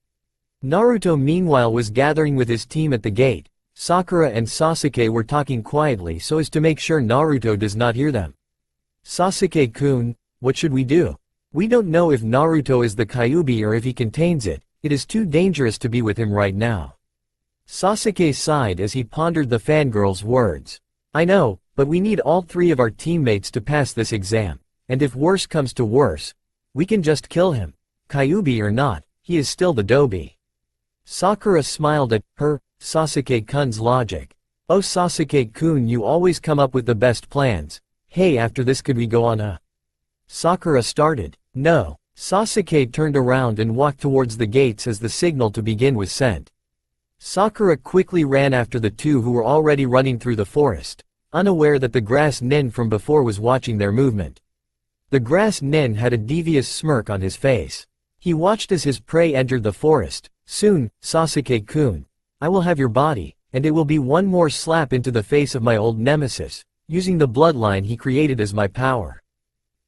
Speaker 1: Naruto meanwhile was gathering with his team at the gate. Sakura and Sasuke were talking quietly so as to make sure Naruto does not hear them. Sasuke-kun, what should we do? We don't know if Naruto is the Kyuubi or if he contains it. It is too dangerous to be with him right now. Sasuke sighed as he pondered the fangirl's words. I know, but we need all three of our teammates to pass this exam, and if worse comes to worse, we can just kill him. Kyuubi or not, he is still the Dobi. Sakura smiled at her, Sasuke-kun's logic. Oh Sasuke-kun, you always come up with the best plans. Hey, after this could we go on a... Sakura started. No. Sasuke turned around and walked towards the gates as the signal to begin was sent. Sakura quickly ran after the two who were already running through the forest, unaware that the grass nin from before was watching their movement. The grass nin had a devious smirk on his face. He watched as his prey entered the forest. Soon, Sasuke-kun, I will have your body, and it will be one more slap into the face of my old nemesis, using the bloodline he created as my power.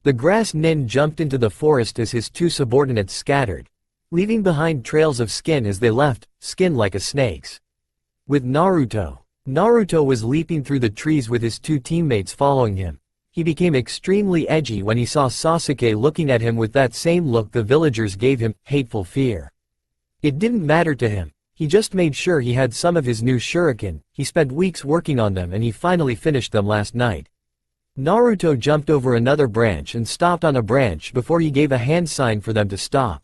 Speaker 1: The grass nin jumped into the forest as his two subordinates scattered, leaving behind trails of skin as they left, skin like a snake's. With Naruto was leaping through the trees with his two teammates following him. He became extremely edgy when he saw Sasuke looking at him with that same look the villagers gave him, hateful fear. It didn't matter to him. He just made sure he had some of his new shuriken. He spent weeks working on them and he finally finished them last night. Naruto jumped over another branch and stopped on a branch before he gave a hand sign for them to stop.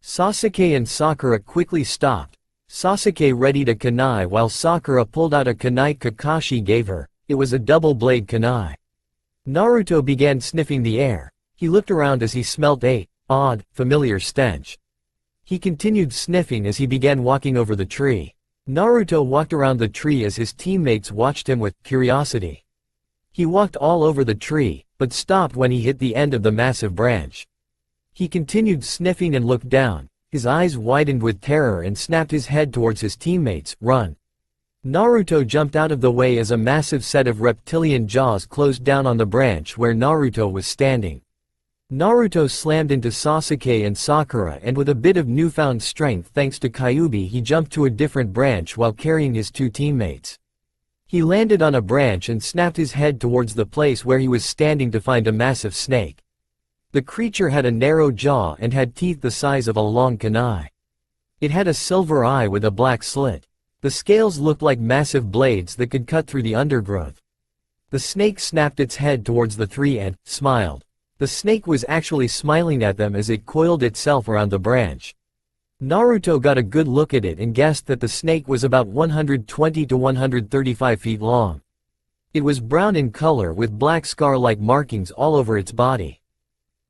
Speaker 1: Sasuke and Sakura quickly stopped. Sasuke readied a kunai while Sakura pulled out a kunai Kakashi gave her. It was a double-blade kunai. Naruto began sniffing the air. He looked around as he smelt a odd, familiar stench. He continued sniffing as he began walking over the tree. Naruto walked around the tree as his teammates watched him with curiosity. He walked all over the tree, but stopped when he hit the end of the massive branch. He continued sniffing and looked down. His eyes widened with terror and snapped his head towards his teammates. Run! Naruto jumped out of the way as a massive set of reptilian jaws closed down on the branch where Naruto was standing. Naruto slammed into Sasuke and Sakura and with a bit of newfound strength thanks to Kyuubi he jumped to a different branch while carrying his two teammates. He landed on a branch and snapped his head towards the place where he was standing to find a massive snake. The creature had a narrow jaw and had teeth the size of a long kunai. It had a silver eye with a black slit. The scales looked like massive blades that could cut through the undergrowth. The snake snapped its head towards the three and smiled. The snake was actually smiling at them as it coiled itself around the branch. Naruto got a good look at it and guessed that the snake was about 120 to 135 feet long. It was brown in color with black scar-like markings all over its body.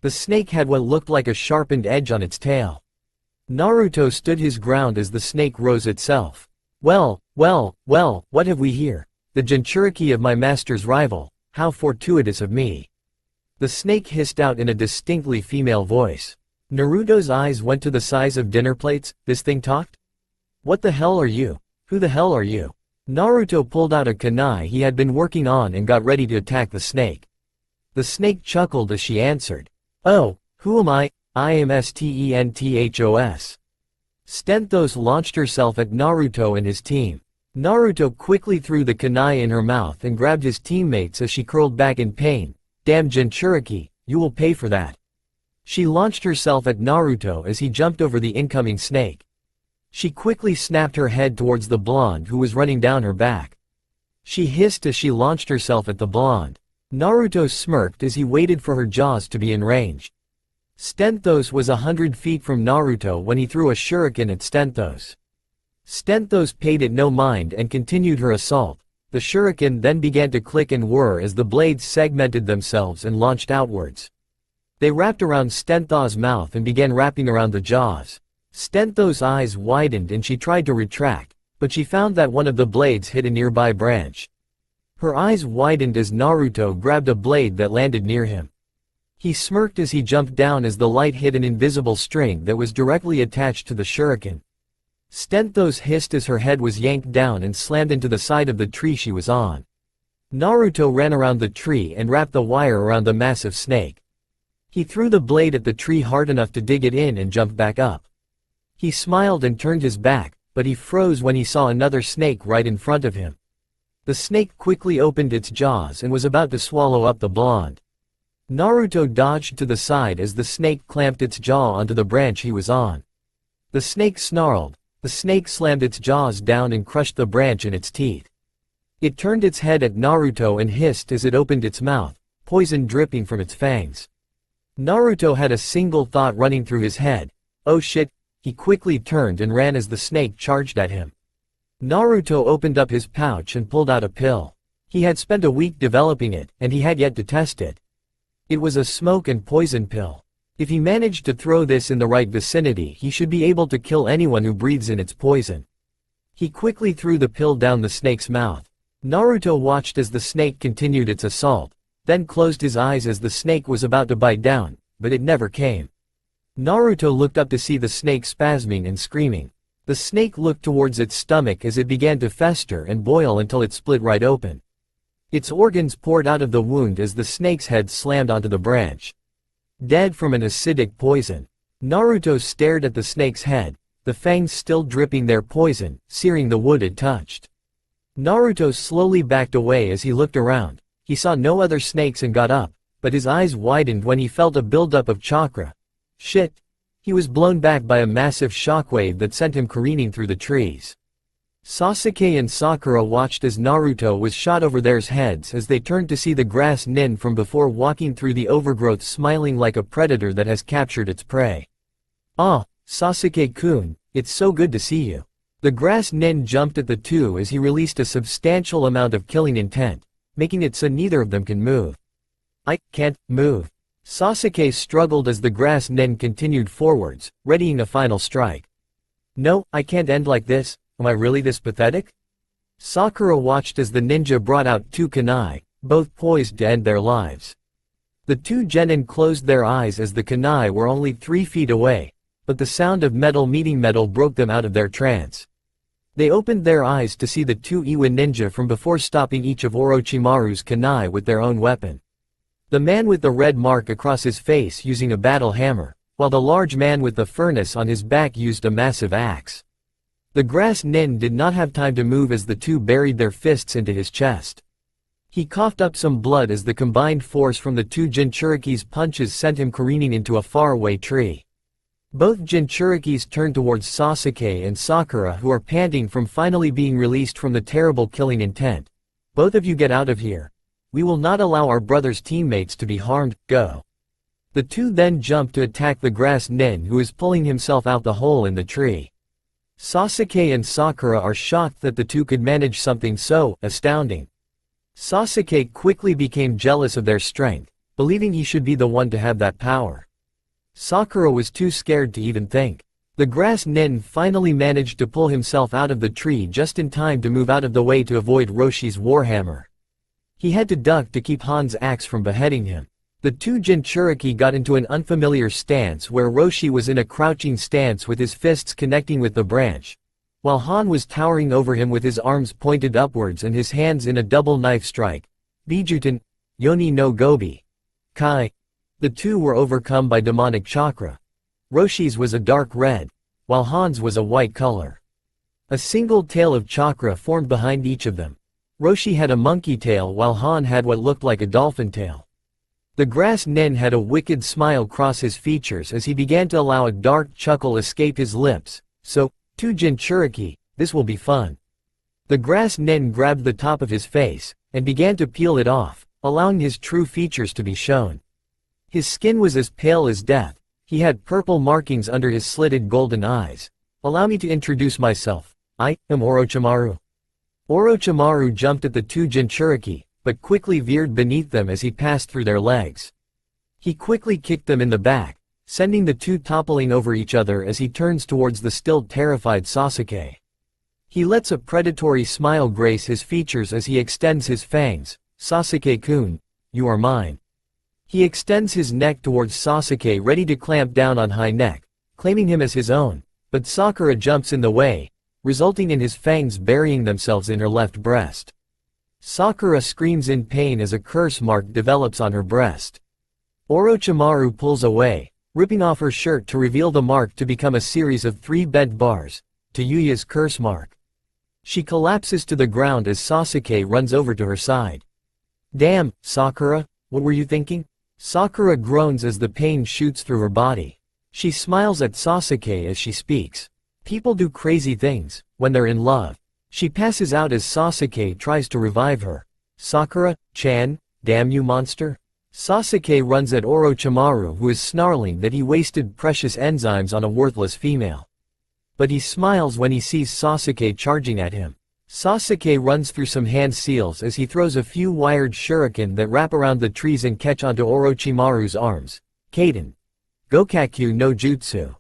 Speaker 1: The snake had what looked like a sharpened edge on its tail. Naruto stood his ground as the snake rose itself. Well, what have we here? The Jinchuriki of my master's rival, how fortuitous of me. The snake hissed out in a distinctly female voice. Naruto's eyes went to the size of dinner plates. This thing talked? What the hell are you? Who the hell are you? Naruto pulled out a kunai he had been working on and got ready to attack the snake. The snake chuckled as she answered. Oh, who am I? I am Stenthos. Stenthos launched herself at Naruto and his team. Naruto quickly threw the kunai in her mouth and grabbed his teammates as she curled back in pain. Damn Jinchuriki, you will pay for that. She launched herself at Naruto as he jumped over the incoming snake. She quickly snapped her head towards the blonde who was running down her back. She hissed as she launched herself at the blonde. Naruto smirked as he waited for her jaws to be in range. Stenthos was 100 feet from Naruto when he threw a shuriken at Stenthos. Stenthos paid it no mind and continued her assault. The shuriken then began to click and whir as the blades segmented themselves and launched outwards. They wrapped around Stenthos' mouth and began wrapping around the jaws. Stenthos' eyes widened and she tried to retract, but she found that one of the blades hit a nearby branch. Her eyes widened as Naruto grabbed a blade that landed near him. He smirked as he jumped down as the light hit an invisible string that was directly attached to the shuriken. Stenthos hissed as her head was yanked down and slammed into the side of the tree she was on. Naruto ran around the tree and wrapped the wire around the massive snake. He threw the blade at the tree hard enough to dig it in and jumped back up. He smiled and turned his back, but he froze when he saw another snake right in front of him. The snake quickly opened its jaws and was about to swallow up the blonde. Naruto dodged to the side as the snake clamped its jaw onto the branch he was on. The snake snarled. The snake slammed its jaws down and crushed the branch in its teeth. It turned its head at Naruto and hissed as it opened its mouth, poison dripping from its fangs. Naruto had a single thought running through his head. Oh shit, he quickly turned and ran as the snake charged at him. Naruto opened up his pouch and pulled out a pill. He had spent a week developing it, and he had yet to test it. It was a smoke and poison pill. If he managed to throw this in the right vicinity, he should be able to kill anyone who breathes in its poison. He quickly threw the pill down the snake's mouth. Naruto watched as the snake continued its assault, then closed his eyes as the snake was about to bite down, but it never came. Naruto looked up to see the snake spasming and screaming. The snake looked towards its stomach as it began to fester and boil until it split right open. Its organs poured out of the wound as the snake's head slammed onto the branch. Dead from an acidic poison. Naruto stared at the snake's head, the fangs still dripping their poison, searing the wood it touched. Naruto slowly backed away as he looked around. He saw no other snakes and got up, but his eyes widened when he felt a buildup of chakra. Shit! He was blown back by a massive shockwave that sent him careening through the trees. Sasuke and Sakura watched as Naruto was shot over their heads as they turned to see the grass nin from before walking through the overgrowth smiling like a predator that has captured its prey. "Ah, Sasuke-kun, it's so good to see you." The grass nin jumped at the two as he released a substantial amount of killing intent, making it so neither of them can move. "I can't move." Sasuke struggled as the grass nin continued forwards, readying a final strike. "No, I can't end like this. Am I really this pathetic?" Sakura watched as the ninja brought out two kunai, both poised to end their lives. The two genin closed their eyes as the kunai were only 3 feet away, but the sound of metal meeting metal broke them out of their trance. They opened their eyes to see the two Iwa ninja from before stopping each of Orochimaru's kunai with their own weapon. The man with the red mark across his face using a battle hammer, while the large man with the furnace on his back used a massive axe. The grass nin did not have time to move as the two buried their fists into his chest. He coughed up some blood as the combined force from the two Jinchuriki's punches sent him careening into a faraway tree. Both Jinchurikis turned towards Sasuke and Sakura, who are panting from finally being released from the terrible killing intent. "Both of you get out of here. We will not allow our brother's teammates to be harmed, go." The two then jumped to attack the grass nin who is pulling himself out the hole in the tree. Sasuke and Sakura are shocked that the two could manage something so astounding. Sasuke quickly became jealous of their strength, believing he should be the one to have that power. Sakura was too scared to even think. The grass nin finally managed to pull himself out of the tree just in time to move out of the way to avoid Roshi's warhammer. He had to duck to keep Han's axe from beheading him. The two Jinchuriki got into an unfamiliar stance where Roshi was in a crouching stance with his fists connecting with the branch, while Han was towering over him with his arms pointed upwards and his hands in a double knife strike. Bijutan, Yoni no Gobi. Kai. The two were overcome by demonic chakra. Roshi's was a dark red, while Han's was a white color. A single tail of chakra formed behind each of them. Roshi had a monkey tail while Han had what looked like a dolphin tail. The grass nin had a wicked smile cross his features as he began to allow a dark chuckle escape his lips. "So, two Jinchuriki, this will be fun." The grass nin grabbed the top of his face, and began to peel it off, allowing his true features to be shown. His skin was as pale as death, he had purple markings under his slitted golden eyes. "Allow me to introduce myself. I am Orochimaru." Orochimaru jumped at the two Jinchuriki, but quickly veered beneath them as he passed through their legs. He quickly kicked them in the back, sending the two toppling over each other as he turns towards the still terrified Sasuke. He lets a predatory smile grace his features as he extends his fangs. "Sasuke-kun, you are mine." He extends his neck towards Sasuke, ready to clamp down on high neck, claiming him as his own, but Sakura jumps in the way, resulting in his fangs burying themselves in her left breast. Sakura screams in pain as a curse mark develops on her breast. Orochimaru pulls away, ripping off her shirt to reveal the mark to become a series of 3 bent bars, to Yuya's curse mark. She collapses to the ground as Sasuke runs over to her side. "Damn, Sakura, what were you thinking?" Sakura groans as the pain shoots through her body. She smiles at Sasuke as she speaks. People do crazy things when they're in love. She passes out as Sasuke tries to revive her. "Sakura-chan, damn you monster." Sasuke runs at Orochimaru, who is snarling that he wasted precious enzymes on a worthless female. But he smiles when he sees Sasuke charging at him. Sasuke runs through some hand seals as he throws a few wired shuriken that wrap around the trees and catch onto Orochimaru's arms. "Kaden. Gokakyu no Jutsu.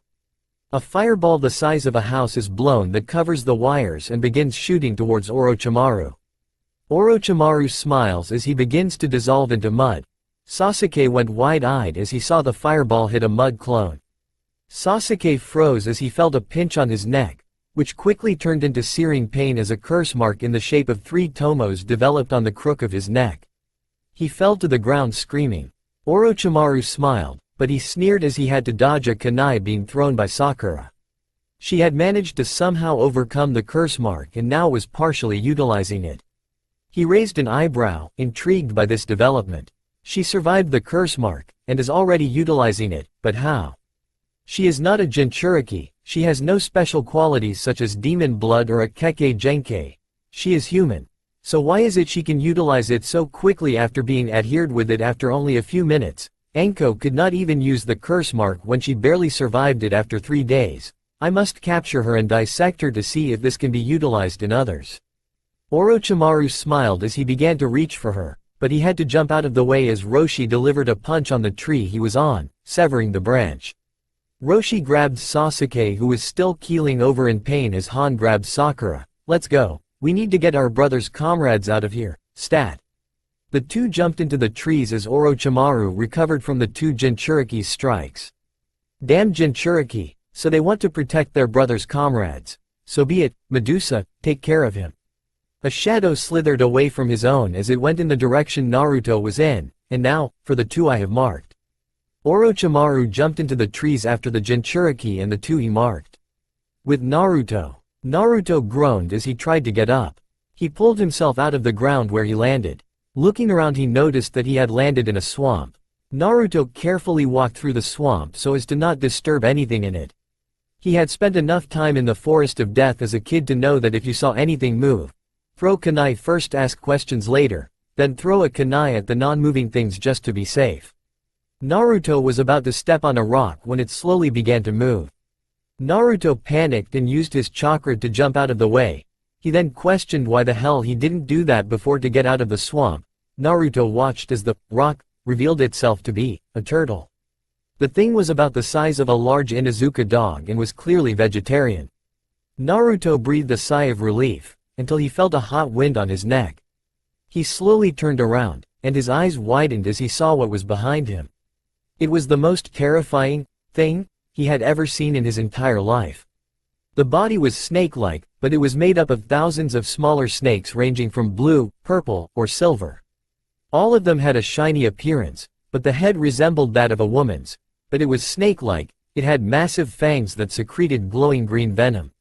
Speaker 1: A fireball the size of a house is blown that covers the wires and begins shooting towards Orochimaru. Orochimaru smiles as he begins to dissolve into mud. Sasuke went wide-eyed as he saw the fireball hit a mud clone. Sasuke froze as he felt a pinch on his neck, which quickly turned into searing pain as a curse mark in the shape of 3 tomos developed on the crook of his neck. He fell to the ground screaming. Orochimaru smiled, but he sneered as he had to dodge a kunai being thrown by Sakura. She had managed to somehow overcome the curse mark and now was partially utilizing it. He raised an eyebrow, intrigued by this development. She survived the curse mark, and is already utilizing it, but how? She is not a Jinchuriki, she has no special qualities such as demon blood or a Kekkei Genkei. She is human. So why is it she can utilize it so quickly after being adhered with it after only a few minutes? Anko could not even use the curse mark when she barely survived it after 3 days. I must capture her and dissect her to see if this can be utilized in others. Orochimaru smiled as he began to reach for her, but he had to jump out of the way as Roshi delivered a punch on the tree he was on, severing the branch. Roshi grabbed Sasuke, who was still keeling over in pain, as Han grabbed Sakura. Let's go. We need to get our brother's comrades out of here. Stat. The two jumped into the trees as Orochimaru recovered from the 2 Jinchuriki's strikes. Damn Jinchuriki, so they want to protect their brother's comrades. So be it, Medusa, take care of him. A shadow slithered away from his own as it went in the direction Naruto was in, and now, for the 2 I have marked. Orochimaru jumped into the trees after the Jinchuriki and the 2 he marked. With Naruto. Naruto groaned as he tried to get up. He pulled himself out of the ground where he landed. Looking around, he noticed that he had landed in a swamp. Naruto carefully walked through the swamp so as to not disturb anything in it. He had spent enough time in the Forest of Death as a kid to know that if you saw anything move, throw kunai first, ask questions later, then throw a kunai at the non-moving things just to be safe. Naruto was about to step on a rock when it slowly began to move. Naruto panicked and used his chakra to jump out of the way. He then questioned why the hell he didn't do that before to get out of the swamp. Naruto watched as the rock revealed itself to be a turtle. The thing was about the size of a large Inuzuka dog and was clearly vegetarian. Naruto breathed a sigh of relief, until he felt a hot wind on his neck. He slowly turned around, and his eyes widened as he saw what was behind him. It was the most terrifying thing he had ever seen in his entire life. The body was snake-like, but it was made up of thousands of smaller snakes ranging from blue, purple, or silver. All of them had a shiny appearance, but the head resembled that of a woman's, but it was snake-like. It had massive fangs that secreted glowing green venom.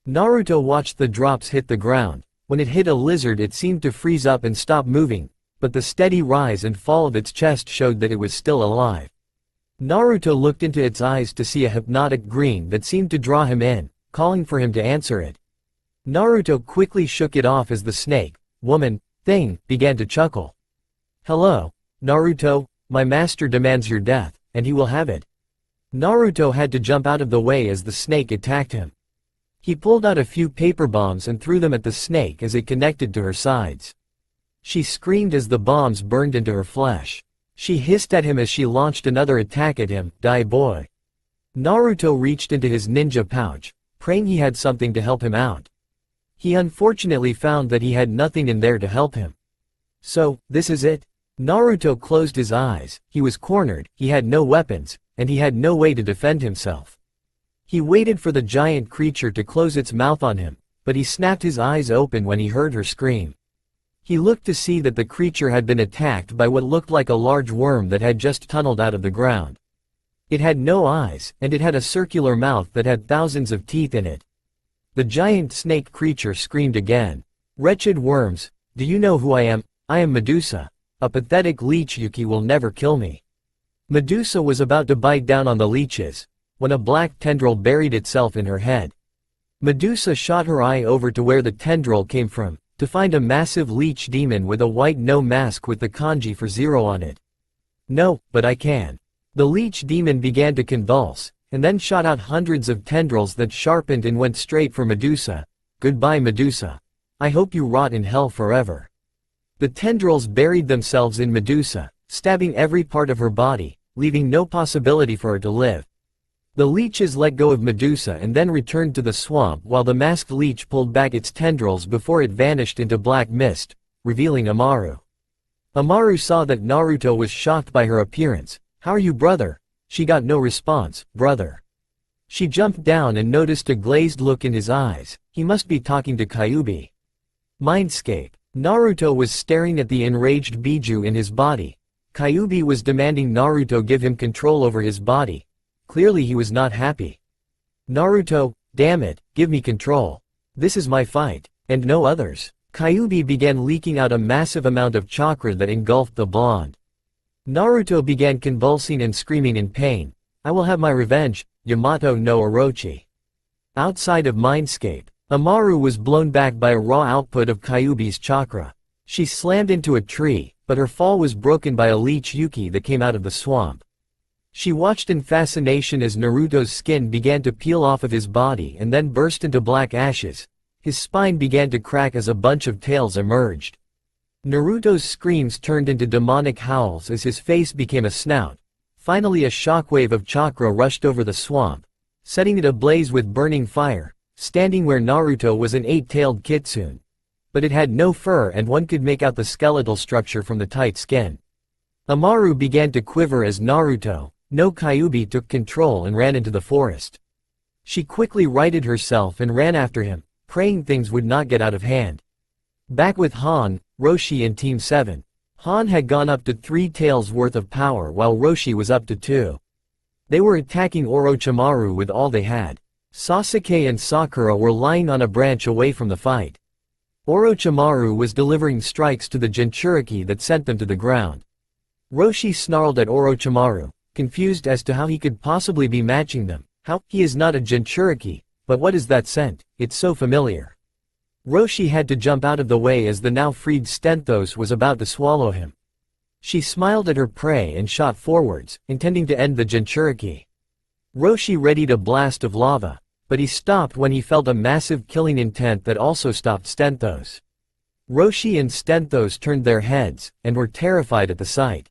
Speaker 1: Naruto watched the drops hit the ground. When it hit a lizard, it seemed to freeze up and stop moving, but the steady rise and fall of its chest showed that it was still alive. Naruto looked into its eyes to see a hypnotic green that seemed to draw him in, calling for him to answer it. Naruto quickly shook it off as the snake, woman, thing, began to chuckle. Hello, Naruto, my master demands your death, and he will have it. Naruto had to jump out of the way as the snake attacked him. He pulled out a few paper bombs and threw them at the snake as it connected to her sides. She screamed as the bombs burned into her flesh. She hissed at him as she launched another attack at him. Die, boy. Naruto reached into his ninja pouch, praying he had something to help him out. He unfortunately found that he had nothing in there to help him. So, this is it? Naruto closed his eyes. He was cornered, he had no weapons, and he had no way to defend himself. He waited for the giant creature to close its mouth on him, but he snapped his eyes open when he heard her scream. He looked to see that the creature had been attacked by what looked like a large worm that had just tunneled out of the ground. It had no eyes, and it had a circular mouth that had thousands of teeth in it. The giant snake creature screamed again. Wretched worms, do you know who I am? I am Medusa. A pathetic leech. Yuki will never kill me. Medusa was about to bite down on the leeches, when a black tendril buried itself in her head. Medusa shot her eye over to where the tendril came from, to find a massive leech demon with a white no mask with the kanji for 0 on it. No, but I can. The leech demon began to convulse, and then shot out hundreds of tendrils that sharpened and went straight for Medusa. Goodbye, Medusa. I hope you rot in hell forever. The tendrils buried themselves in Medusa, stabbing every part of her body, leaving no possibility for her to live. The leeches let go of Medusa and then returned to the swamp while the masked leech pulled back its tendrils before it vanished into black mist, revealing Amaru. Amaru saw that Naruto was shocked by her appearance. "How are you, brother?" She got no response. "Brother." She jumped down and noticed a glazed look in his eyes. He must be talking to Kyuubi. Mindscape. Naruto was staring at the enraged Biju in his body. Kyuubi was demanding Naruto give him control over his body. Clearly he was not happy. "Naruto, damn it, give me control. This is my fight, and no others." Kyuubi began leaking out a massive amount of chakra that engulfed the blonde. Naruto began convulsing and screaming in pain. "I will have my revenge, Yamato no Orochi." Outside of Mindscape, Amaru was blown back by a raw output of Kyuubi's chakra. She slammed into a tree, but her fall was broken by a leech Yuki that came out of the swamp. She watched in fascination as Naruto's skin began to peel off of his body and then burst into black ashes. His spine began to crack as a bunch of tails emerged. Naruto's screams turned into demonic howls as his face became a snout. Finally a shockwave of chakra rushed over the swamp, setting it ablaze with burning fire. Standing where Naruto was an 8-tailed kitsune. But it had no fur and one could make out the skeletal structure from the tight skin. Amaru began to quiver as Naruto no Kyuubi took control and ran into the forest. She quickly righted herself and ran after him, praying things would not get out of hand. Back with Han, Roshi and Team 7. Han had gone up to 3 tails worth of power while Roshi was up to 2. They were attacking Orochimaru with all they had. Sasuke and Sakura were lying on a branch away from the fight. Orochimaru was delivering strikes to the Jinchuriki that sent them to the ground. Roshi snarled at Orochimaru, confused as to how he could possibly be matching them. "How? He is not a Jinchuriki, but what is that scent? It's so familiar." Roshi had to jump out of the way as the now freed Stenthos was about to swallow him. She smiled at her prey and shot forwards, intending to end the Jinchuriki. Roshi readied a blast of lava, but he stopped when he felt a massive killing intent that also stopped Stenthos. Roshi and Stenthos turned their heads, and were terrified at the sight.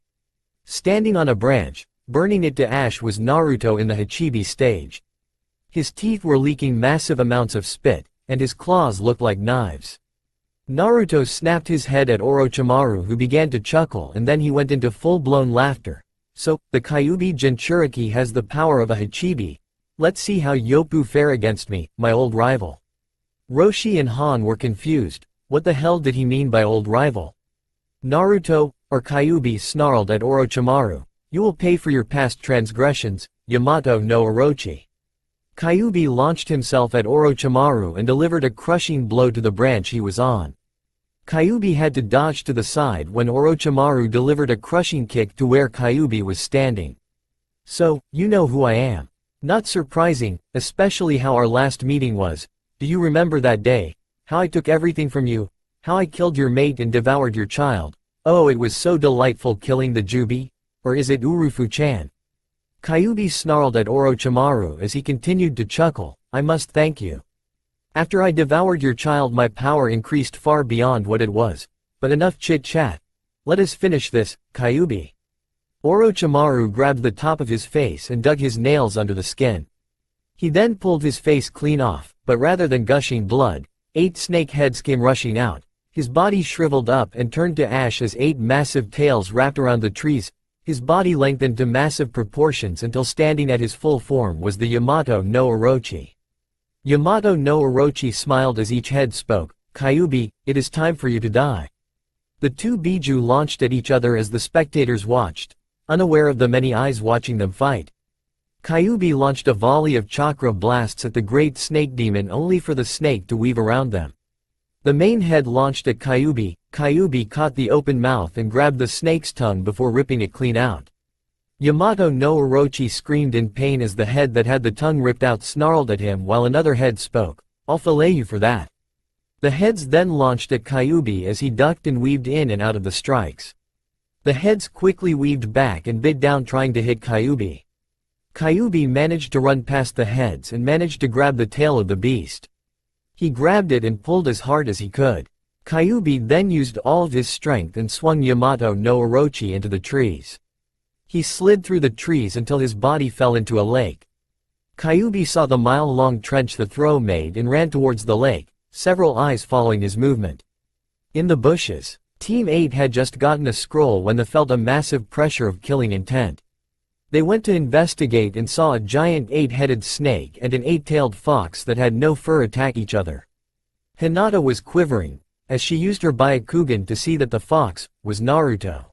Speaker 1: Standing on a branch, burning it to ash was Naruto in the Hachibi stage. His teeth were leaking massive amounts of spit, and his claws looked like knives. Naruto snapped his head at Orochimaru who began to chuckle and then he went into full-blown laughter. "So, the Kyuubi Jinchuriki has the power of a Hachibi. Let's see how Yopu fare against me, my old rival." Roshi and Han were confused. What the hell did he mean by old rival? Naruto, or Kyuubi snarled at Orochimaru. "You will pay for your past transgressions, Yamato no Orochi." Kyuubi launched himself at Orochimaru and delivered a crushing blow to the branch he was on. Kyuubi had to dodge to the side when Orochimaru delivered a crushing kick to where Kyuubi was standing. "So, you know who I am. Not surprising, especially how our last meeting was. Do you remember that day? How I took everything from you? How I killed your mate and devoured your child? Oh, it was so delightful killing the Jubi? Or is it Urufu-chan?" Kyuubi snarled at Orochimaru as he continued to chuckle. "I must thank you. After I devoured your child my power increased far beyond what it was. But enough chit-chat. Let us finish this, Kyuubi." Orochimaru grabbed the top of his face and dug his nails under the skin. He then pulled his face clean off, but rather than gushing blood, 8 snake heads came rushing out. His body shriveled up and turned to ash as 8 massive tails wrapped around the trees. His body lengthened to massive proportions until standing at his full form was the Yamato no Orochi. Yamato no Orochi smiled as each head spoke. "Kyuubi, it is time for you to die." The 2 Biju launched at each other as the spectators watched, unaware of the many eyes watching them fight. Kyuubi launched a volley of chakra blasts at the great snake demon only for the snake to weave around them. The main head launched at Kyuubi. Kyuubi caught the open mouth and grabbed the snake's tongue before ripping it clean out. Yamato no Orochi screamed in pain as the head that had the tongue ripped out snarled at him while another head spoke. "I'll fillet you for that." The heads then launched at Kyuubi as he ducked and weaved in and out of the strikes. The heads quickly weaved back and bit down trying to hit Kyuubi. Kyuubi managed to run past the heads and managed to grab the tail of the beast. He grabbed it and pulled as hard as he could. Kyuubi then used all of his strength and swung Yamato no Orochi into the trees. He slid through the trees until his body fell into a lake. Kyuubi saw the mile-long trench the throw made and ran towards the lake, several eyes following his movement. In the bushes, Team 8 had just gotten a scroll when they felt a massive pressure of killing intent. They went to investigate and saw a giant 8-headed snake and an 8-tailed fox that had no fur attack each other. Hinata was quivering, as she used her Byakugan to see that the fox was Naruto.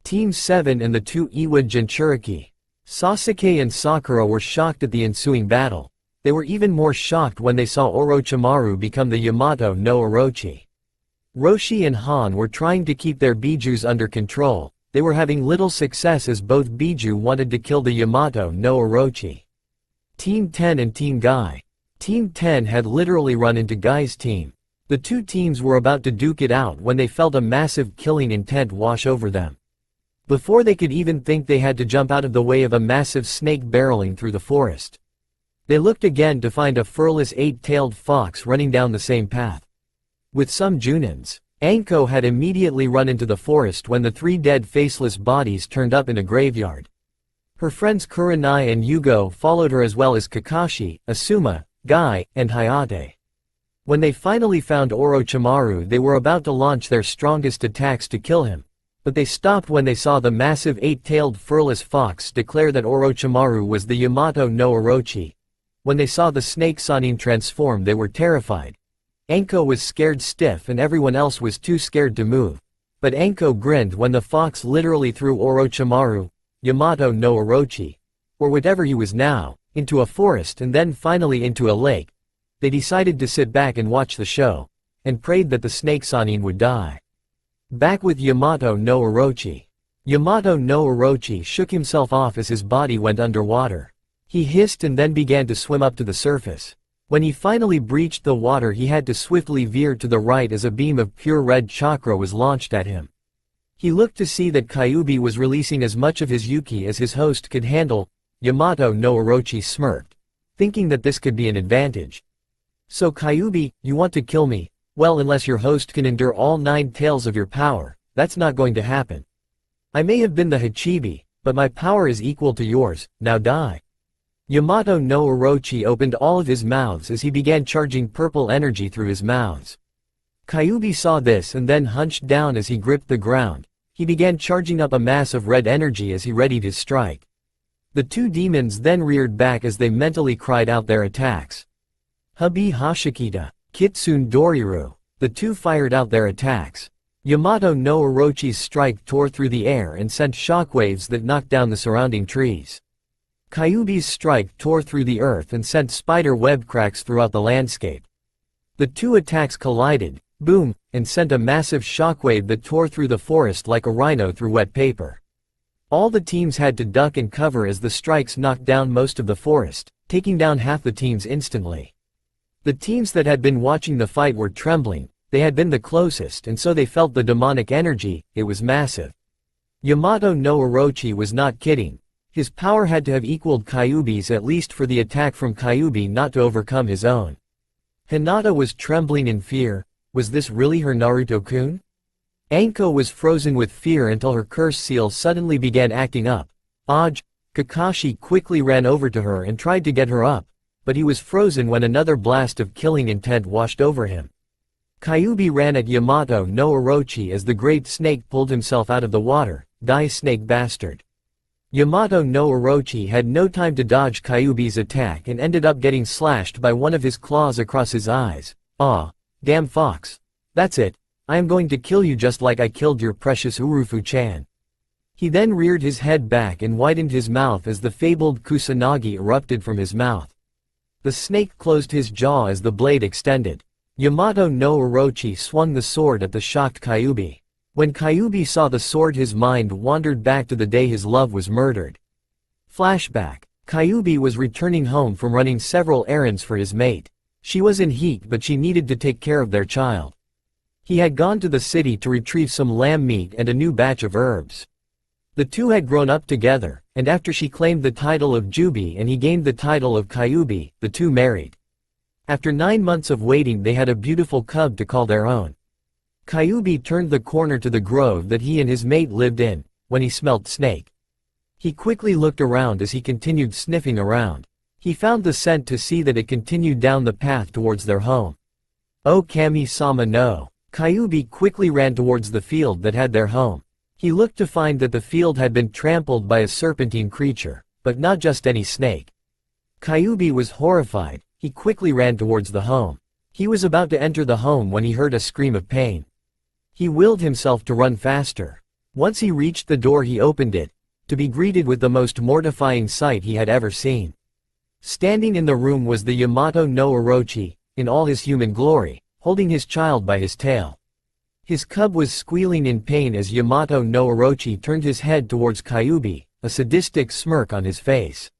Speaker 1: Team 7 and the two Iwa Jinchuriki, Sasuke and Sakura, were shocked at the ensuing battle. They were even more shocked when they saw Orochimaru become the Yamato no Orochi. Roshi and Han were trying to keep their Bijus under control. They were having little success as both Biju wanted to kill the Yamato no Orochi. Team 10 and Team Guy. Team 10 had literally run into Guy's team. The two teams were about to duke it out when they felt a massive killing intent wash over them. Before they could even think, they had to jump out of the way of a massive snake barreling through the forest. They looked again to find a furless 8-tailed fox running down the same path. With some Junins, Anko had immediately run into the forest when the three dead faceless bodies turned up in a graveyard. Her friends Kurenai and Yugo followed her, as well as Kakashi, Asuma, Guy, and Hayate. When they finally found Orochimaru, they were about to launch their strongest attacks to kill him, but they stopped when they saw the massive 8-tailed furless fox declare that Orochimaru was the Yamato no Orochi. When they saw the snake Sannin transform, they were terrified. Anko was scared stiff and everyone else was too scared to move. But Anko grinned when the fox literally threw Orochimaru, Yamato no Orochi, or whatever he was now, into a forest and then finally into a lake. They decided to sit back and watch the show, and prayed that the snake Sannin would die. Back with Yamato no Orochi. Yamato no Orochi shook himself off as his body went underwater. He hissed and then began to swim up to the surface. When he finally breached the water, he had to swiftly veer to the right as a beam of pure red chakra was launched at him. He looked to see that Kyuubi was releasing as much of his Yuki as his host could handle. Yamato no Orochi smirked, thinking that this could be an advantage. "So Kyuubi, you want to kill me? Well, unless your host can endure all 9 tails of your power, that's not going to happen. I may have been the Hachibi, but my power is equal to yours, now die." Yamato no Orochi opened all of his mouths as he began charging purple energy through his mouths. Kyuubi saw this and then hunched down as he gripped the ground. He began charging up a mass of red energy as he readied his strike. The two demons then reared back as they mentally cried out their attacks. Habi Hashikita, Kitsune Doriru. The two fired out their attacks. Yamato no Orochi's strike tore through the air and sent shockwaves that knocked down the surrounding trees. Kyuubi's strike tore through the earth and sent spider web cracks throughout the landscape. The two attacks collided, boom, and sent a massive shockwave that tore through the forest like a rhino through wet paper. All the teams had to duck and cover as the strikes knocked down most of the forest, taking down half the teams instantly. The teams that had been watching the fight were trembling. They had been the closest and so they felt the demonic energy. It was massive. Yamato no Orochi was not kidding. His power had to have equaled Kyuubi's, at least for the attack from Kyuubi not to overcome his own. Hinata was trembling in fear. Was this really her Naruto-kun? Anko was frozen with fear until her curse seal suddenly began acting up. Kakashi quickly ran over to her and tried to get her up, but he was frozen when another blast of killing intent washed over him. Kyuubi ran at Yamato no Orochi as the great snake pulled himself out of the water. Die, snake bastard. Yamato no Orochi had no time to dodge Kyuubi's attack and ended up getting slashed by one of his claws across his eyes. "Ah, damn fox. That's it. I am going to kill you just like I killed your precious Urufu-chan." He then reared his head back and widened his mouth as the fabled Kusanagi erupted from his mouth. The snake closed his jaw as the blade extended. Yamato no Orochi swung the sword at the shocked Kyuubi. When Kyuubi saw the sword, his mind wandered back to the day his love was murdered. Flashback. Kyuubi was returning home from running several errands for his mate. She was in heat but she needed to take care of their child. He had gone to the city to retrieve some lamb meat and a new batch of herbs. The two had grown up together, and after she claimed the title of Jubi and he gained the title of Kyuubi, the two married. After 9 months of waiting, they had a beautiful cub to call their own. Kyuubi turned the corner to the grove that he and his mate lived in, when he smelt snake. He quickly looked around as he continued sniffing around. He found the scent to see that it continued down the path towards their home. Oh Kami-sama no! Kyuubi quickly ran towards the field that had their home. He looked to find that the field had been trampled by a serpentine creature, but not just any snake. Kyuubi was horrified. He quickly ran towards the home. He was about to enter the home when he heard a scream of pain. He willed himself to run faster. Once he reached the door he opened it, to be greeted with the most mortifying sight he had ever seen. Standing in the room was the Yamato no Orochi, in all his human glory, holding his child by his tail. His cub was squealing in pain as Yamato no Orochi turned his head towards Kyuubi, a sadistic smirk on his face.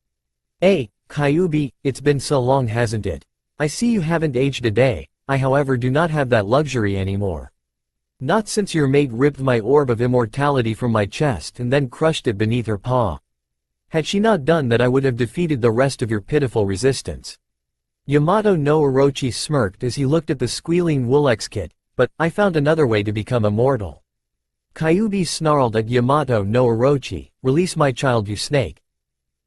Speaker 1: "Hey, Kyuubi, it's been so long hasn't it? I see you haven't aged a day. I however do not have that luxury anymore. Not since your mate ripped my orb of immortality from my chest and then crushed it beneath her paw. Had she not done that I would have defeated the rest of your pitiful resistance." Yamato no Orochi smirked as he looked at the squealing Wulex kit, "But, I found another way to become immortal." Kyuubi snarled at Yamato no Orochi, "Release my child you snake."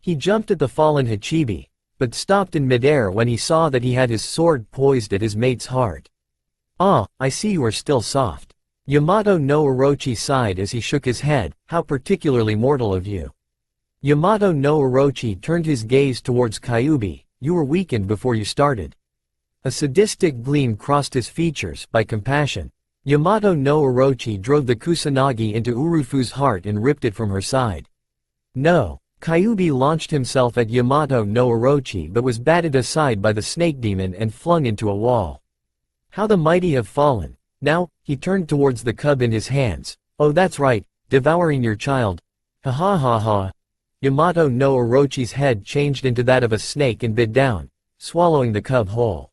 Speaker 1: He jumped at the fallen Hachibi, but stopped in midair when he saw that he had his sword poised at his mate's heart. "Ah, I see you are still soft." Yamato no Orochi sighed as he shook his head, "How particularly mortal of you." Yamato no Orochi turned his gaze towards Kyuubi, "You were weakened before you started." A sadistic gleam crossed his features, by compassion. Yamato no Orochi drove the kusanagi into Urufu's heart and ripped it from her side. "No." Kyuubi launched himself at Yamato no Orochi but was batted aside by the snake demon and flung into a wall. How the mighty have fallen. Now, he turned towards the cub in his hands. "Oh that's right, devouring your child. Ha ha ha ha." Yamato no Orochi's head changed into that of a snake and bit down, swallowing the cub whole.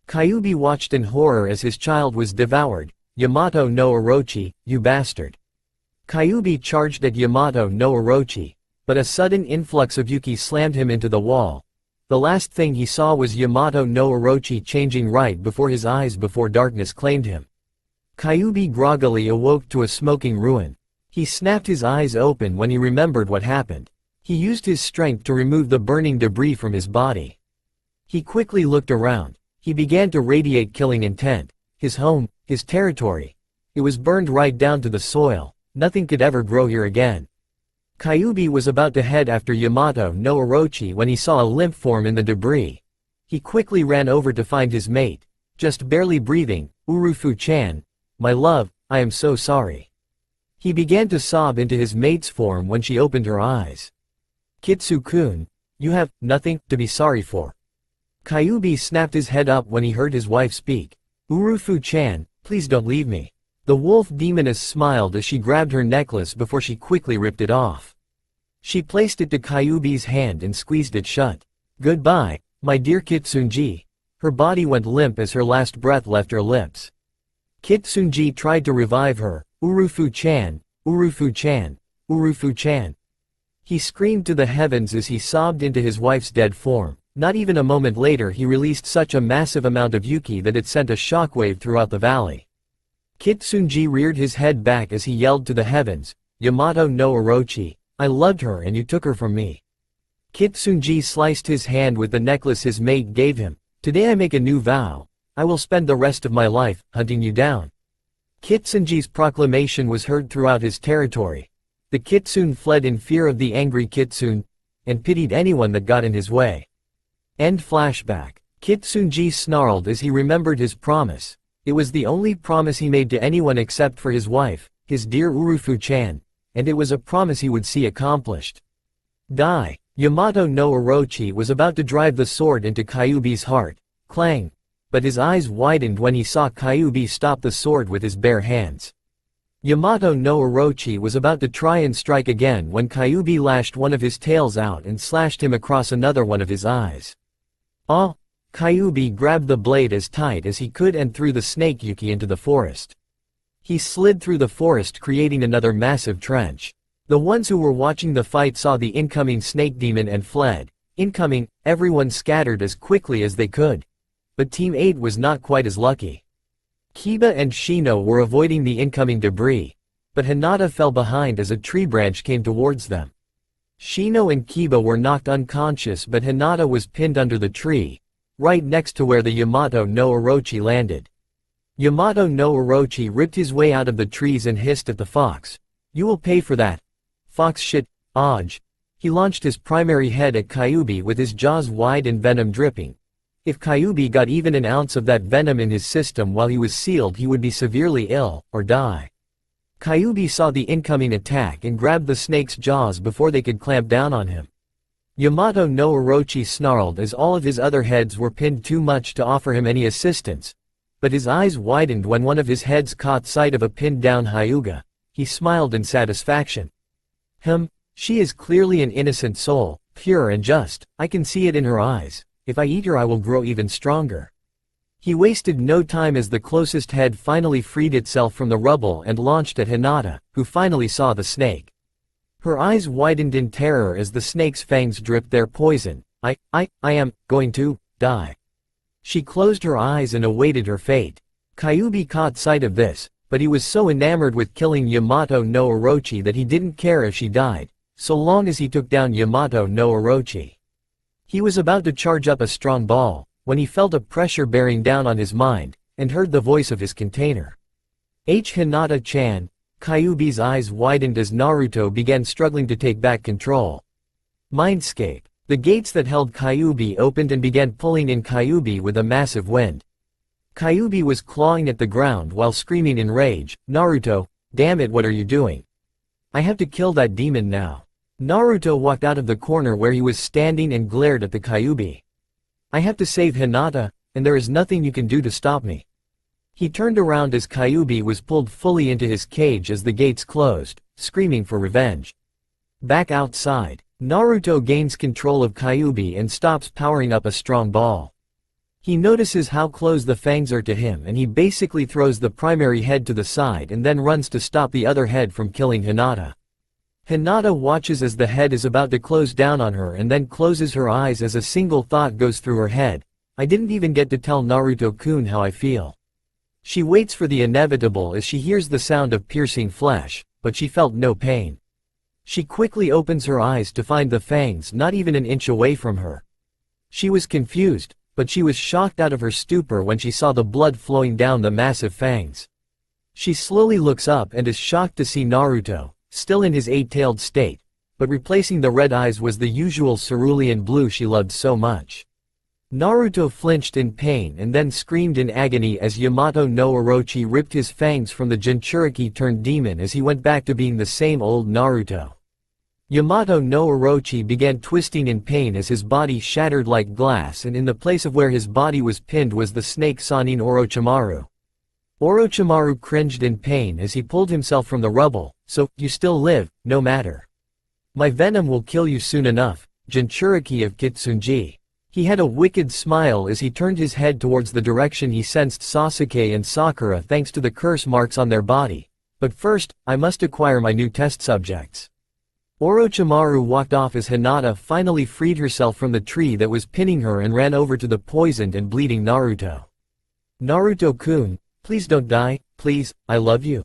Speaker 1: Kyuubi watched in horror as his child was devoured. "Yamato no Orochi, you bastard." Kyuubi charged at Yamato no Orochi, but a sudden influx of Yuki slammed him into the wall. The last thing he saw was Yamato no Orochi changing right before his eyes before darkness claimed him. Kyuubi groggily awoke to a smoking ruin. He snapped his eyes open when he remembered what happened. He used his strength to remove the burning debris from his body. He quickly looked around. He began to radiate killing intent. His home, his territory. It was burned right down to the soil. Nothing could ever grow here again. Kyuubi was about to head after Yamato no Orochi when he saw a limp form in the debris. He quickly ran over to find his mate, just barely breathing. "Urufu-chan, my love, I am so sorry." He began to sob into his mate's form when she opened her eyes. "Kitsu-kun, you have nothing to be sorry for." Kyuubi snapped his head up when he heard his wife speak. "Urufu-chan, please don't leave me." The wolf demoness smiled as she grabbed her necklace before she quickly ripped it off. She placed it to Kyuubi's hand and squeezed it shut. "Goodbye, my dear Kitsunji." Her body went limp as her last breath left her lips. Kitsunji tried to revive her. "Urufu-chan, Urufu-chan, Urufu-chan." He screamed to the heavens as he sobbed into his wife's dead form. Not even a moment later he released such a massive amount of Yuki that it sent a shockwave throughout the valley. Kitsunji reared his head back as he yelled to the heavens, "Yamato no Orochi, I loved her and you took her from me." Kitsunji sliced his hand with the necklace his mate gave him. "Today I make a new vow. I will spend the rest of my life hunting you down." Kitsunji's proclamation was heard throughout his territory. The kitsune fled in fear of the angry kitsune, and pitied anyone that got in his way. End flashback. Kitsunji snarled as he remembered his promise. It was the only promise he made to anyone except for his wife, his dear Urufu-chan, and it was a promise he would see accomplished. Die. Yamato no Orochi was about to drive the sword into Kyuubi's heart. Clang. But his eyes widened when he saw Kyuubi stop the sword with his bare hands. Yamato no Orochi was about to try and strike again when Kyuubi lashed one of his tails out and slashed him across another one of his eyes. Ah! Kyuubi grabbed the blade as tight as he could and threw the snake Yuki into the forest. He slid through the forest creating another massive trench. The ones who were watching the fight saw the incoming snake demon and fled. Incoming, everyone scattered as quickly as they could. But Team 8 was not quite as lucky. Kiba and Shino were avoiding the incoming debris, but Hinata fell behind as a tree branch came towards them. Shino and Kiba were knocked unconscious, but Hinata was pinned under the tree, right next to where the Yamato no Orochi landed. Yamato no Orochi ripped his way out of the trees and hissed at the fox. "You will pay for that. Fox shit, Oj." He launched his primary head at Kyuubi with his jaws wide and venom dripping. If Kyuubi got even an ounce of that venom in his system while he was sealed, he would be severely ill, or die. Kyuubi saw the incoming attack and grabbed the snake's jaws before they could clamp down on him. Yamato no Orochi snarled as all of his other heads were pinned too much to offer him any assistance, but his eyes widened when one of his heads caught sight of a pinned-down Hyuga. He smiled in satisfaction. She is clearly an innocent soul, pure and just. I can see it in her eyes. If I eat her, I will grow even stronger." He wasted no time as the closest head finally freed itself from the rubble and launched at Hinata, who finally saw the snake. Her eyes widened in terror as the snake's fangs dripped their poison. I am going to die." She closed her eyes and awaited her fate. Kyuubi caught sight of this, but he was so enamored with killing Yamato no Orochi that he didn't care if she died, so long as he took down Yamato no Orochi. He was about to charge up a strong ball, when he felt a pressure bearing down on his mind, and heard the voice of his container. Hinata-chan." Kyuubi's eyes widened as Naruto began struggling to take back control. Mindscape. The gates that held Kyuubi opened and began pulling in Kyuubi with a massive wind. Kyuubi was clawing at the ground while screaming in rage, "Naruto, damn it, what are you doing? I have to kill that demon now." Naruto walked out of the corner where he was standing and glared at the Kyuubi. "I have to save Hinata, and there is nothing you can do to stop me." He turned around as Kyuubi was pulled fully into his cage as the gates closed, screaming for revenge. Back outside, Naruto gains control of Kyuubi and stops powering up a strong ball. He notices how close the fangs are to him, and he basically throws the primary head to the side and then runs to stop the other head from killing Hinata. Hinata watches as the head is about to close down on her and then closes her eyes as a single thought goes through her head: "I didn't even get to tell Naruto-kun how I feel." She waits for the inevitable as she hears the sound of piercing flesh, but she felt no pain. She quickly opens her eyes to find the fangs not even an inch away from her. She was confused, but she was shocked out of her stupor when she saw the blood flowing down the massive fangs. She slowly looks up and is shocked to see Naruto, still in his eight-tailed state, but replacing the red eyes was the usual cerulean blue she loved so much. Naruto flinched in pain and then screamed in agony as Yamato no Orochi ripped his fangs from the Jinchuriki-turned-demon as he went back to being the same old Naruto. Yamato no Orochi began twisting in pain as his body shattered like glass, and in the place of where his body was pinned was the snake Sannin Orochimaru. Orochimaru cringed in pain as he pulled himself from the rubble. "So, you still live, no matter. My venom will kill you soon enough, Jinchuriki of Kitsunji." He had a wicked smile as he turned his head towards the direction he sensed Sasuke and Sakura thanks to the curse marks on their body. "But first, I must acquire my new test subjects." Orochimaru walked off as Hinata finally freed herself from the tree that was pinning her and ran over to the poisoned and bleeding Naruto. "Naruto-kun, please don't die, please, I love you."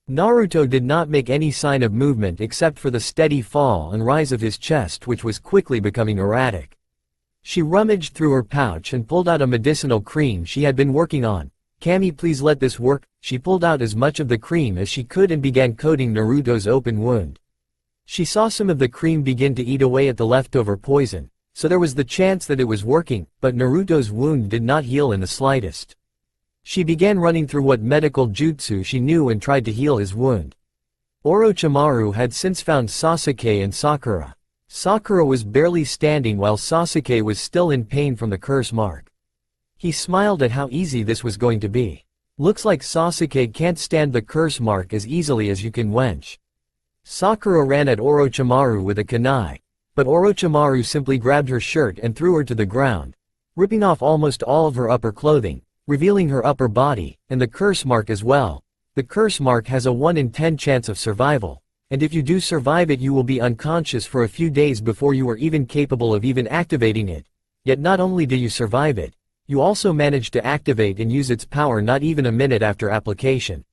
Speaker 1: Naruto did not make any sign of movement except for the steady fall and rise of his chest, which was quickly becoming erratic. She rummaged through her pouch and pulled out a medicinal cream she had been working on. "Kami, please let this work." She pulled out as much of the cream as she could and began coating Naruto's open wound. She saw some of the cream begin to eat away at the leftover poison, so there was the chance that it was working, but Naruto's wound did not heal in the slightest. She began running through what medical jutsu she knew and tried to heal his wound. Orochimaru had since found Sasuke and Sakura. Sakura was barely standing while Sasuke was still in pain from the curse mark. He smiled at how easy this was going to be. "Looks like Sasuke can't stand the curse mark as easily as you can, wench." Sakura ran at Orochimaru with a kunai, but Orochimaru simply grabbed her shirt and threw her to the ground, ripping off almost all of her upper clothing, revealing her upper body, and the curse mark as well. The curse mark has a 1 in 10 chance of survival, and if you do survive it, you will be unconscious for a few days before you are even capable of even activating it. Yet not only do you survive it, you also manage to activate and use its power not even a minute after application.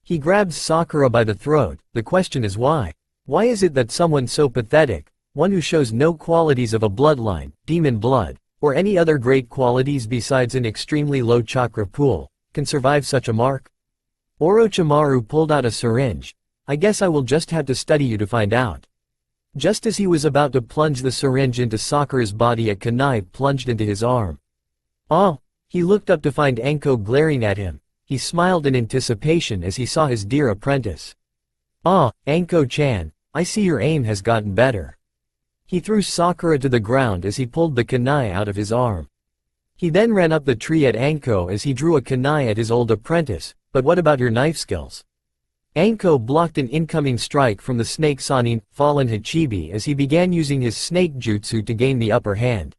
Speaker 1: He grabs Sakura by the throat. "The question is why? Why is it that someone so pathetic, one who shows no qualities of a bloodline, demon blood, or any other great qualities besides an extremely low chakra pool, can survive such a mark? Orochimaru pulled out a syringe. I guess I will just have to study you to find out. Just as he was about to plunge the syringe into Sakura's body, a kunai plunged into his arm. Oh! He looked up to find Anko glaring at him. He smiled in anticipation as he saw his dear apprentice. Ah, Anko-chan, I see your aim has gotten better. He threw Sakura to the ground as he pulled the kunai out of his arm. He then ran up the tree at Anko as he drew a kunai at his old apprentice. But what about your knife skills? Anko blocked an incoming strike from the snake Sanin, fallen Hachibi, as he began using his snake jutsu to gain the upper hand.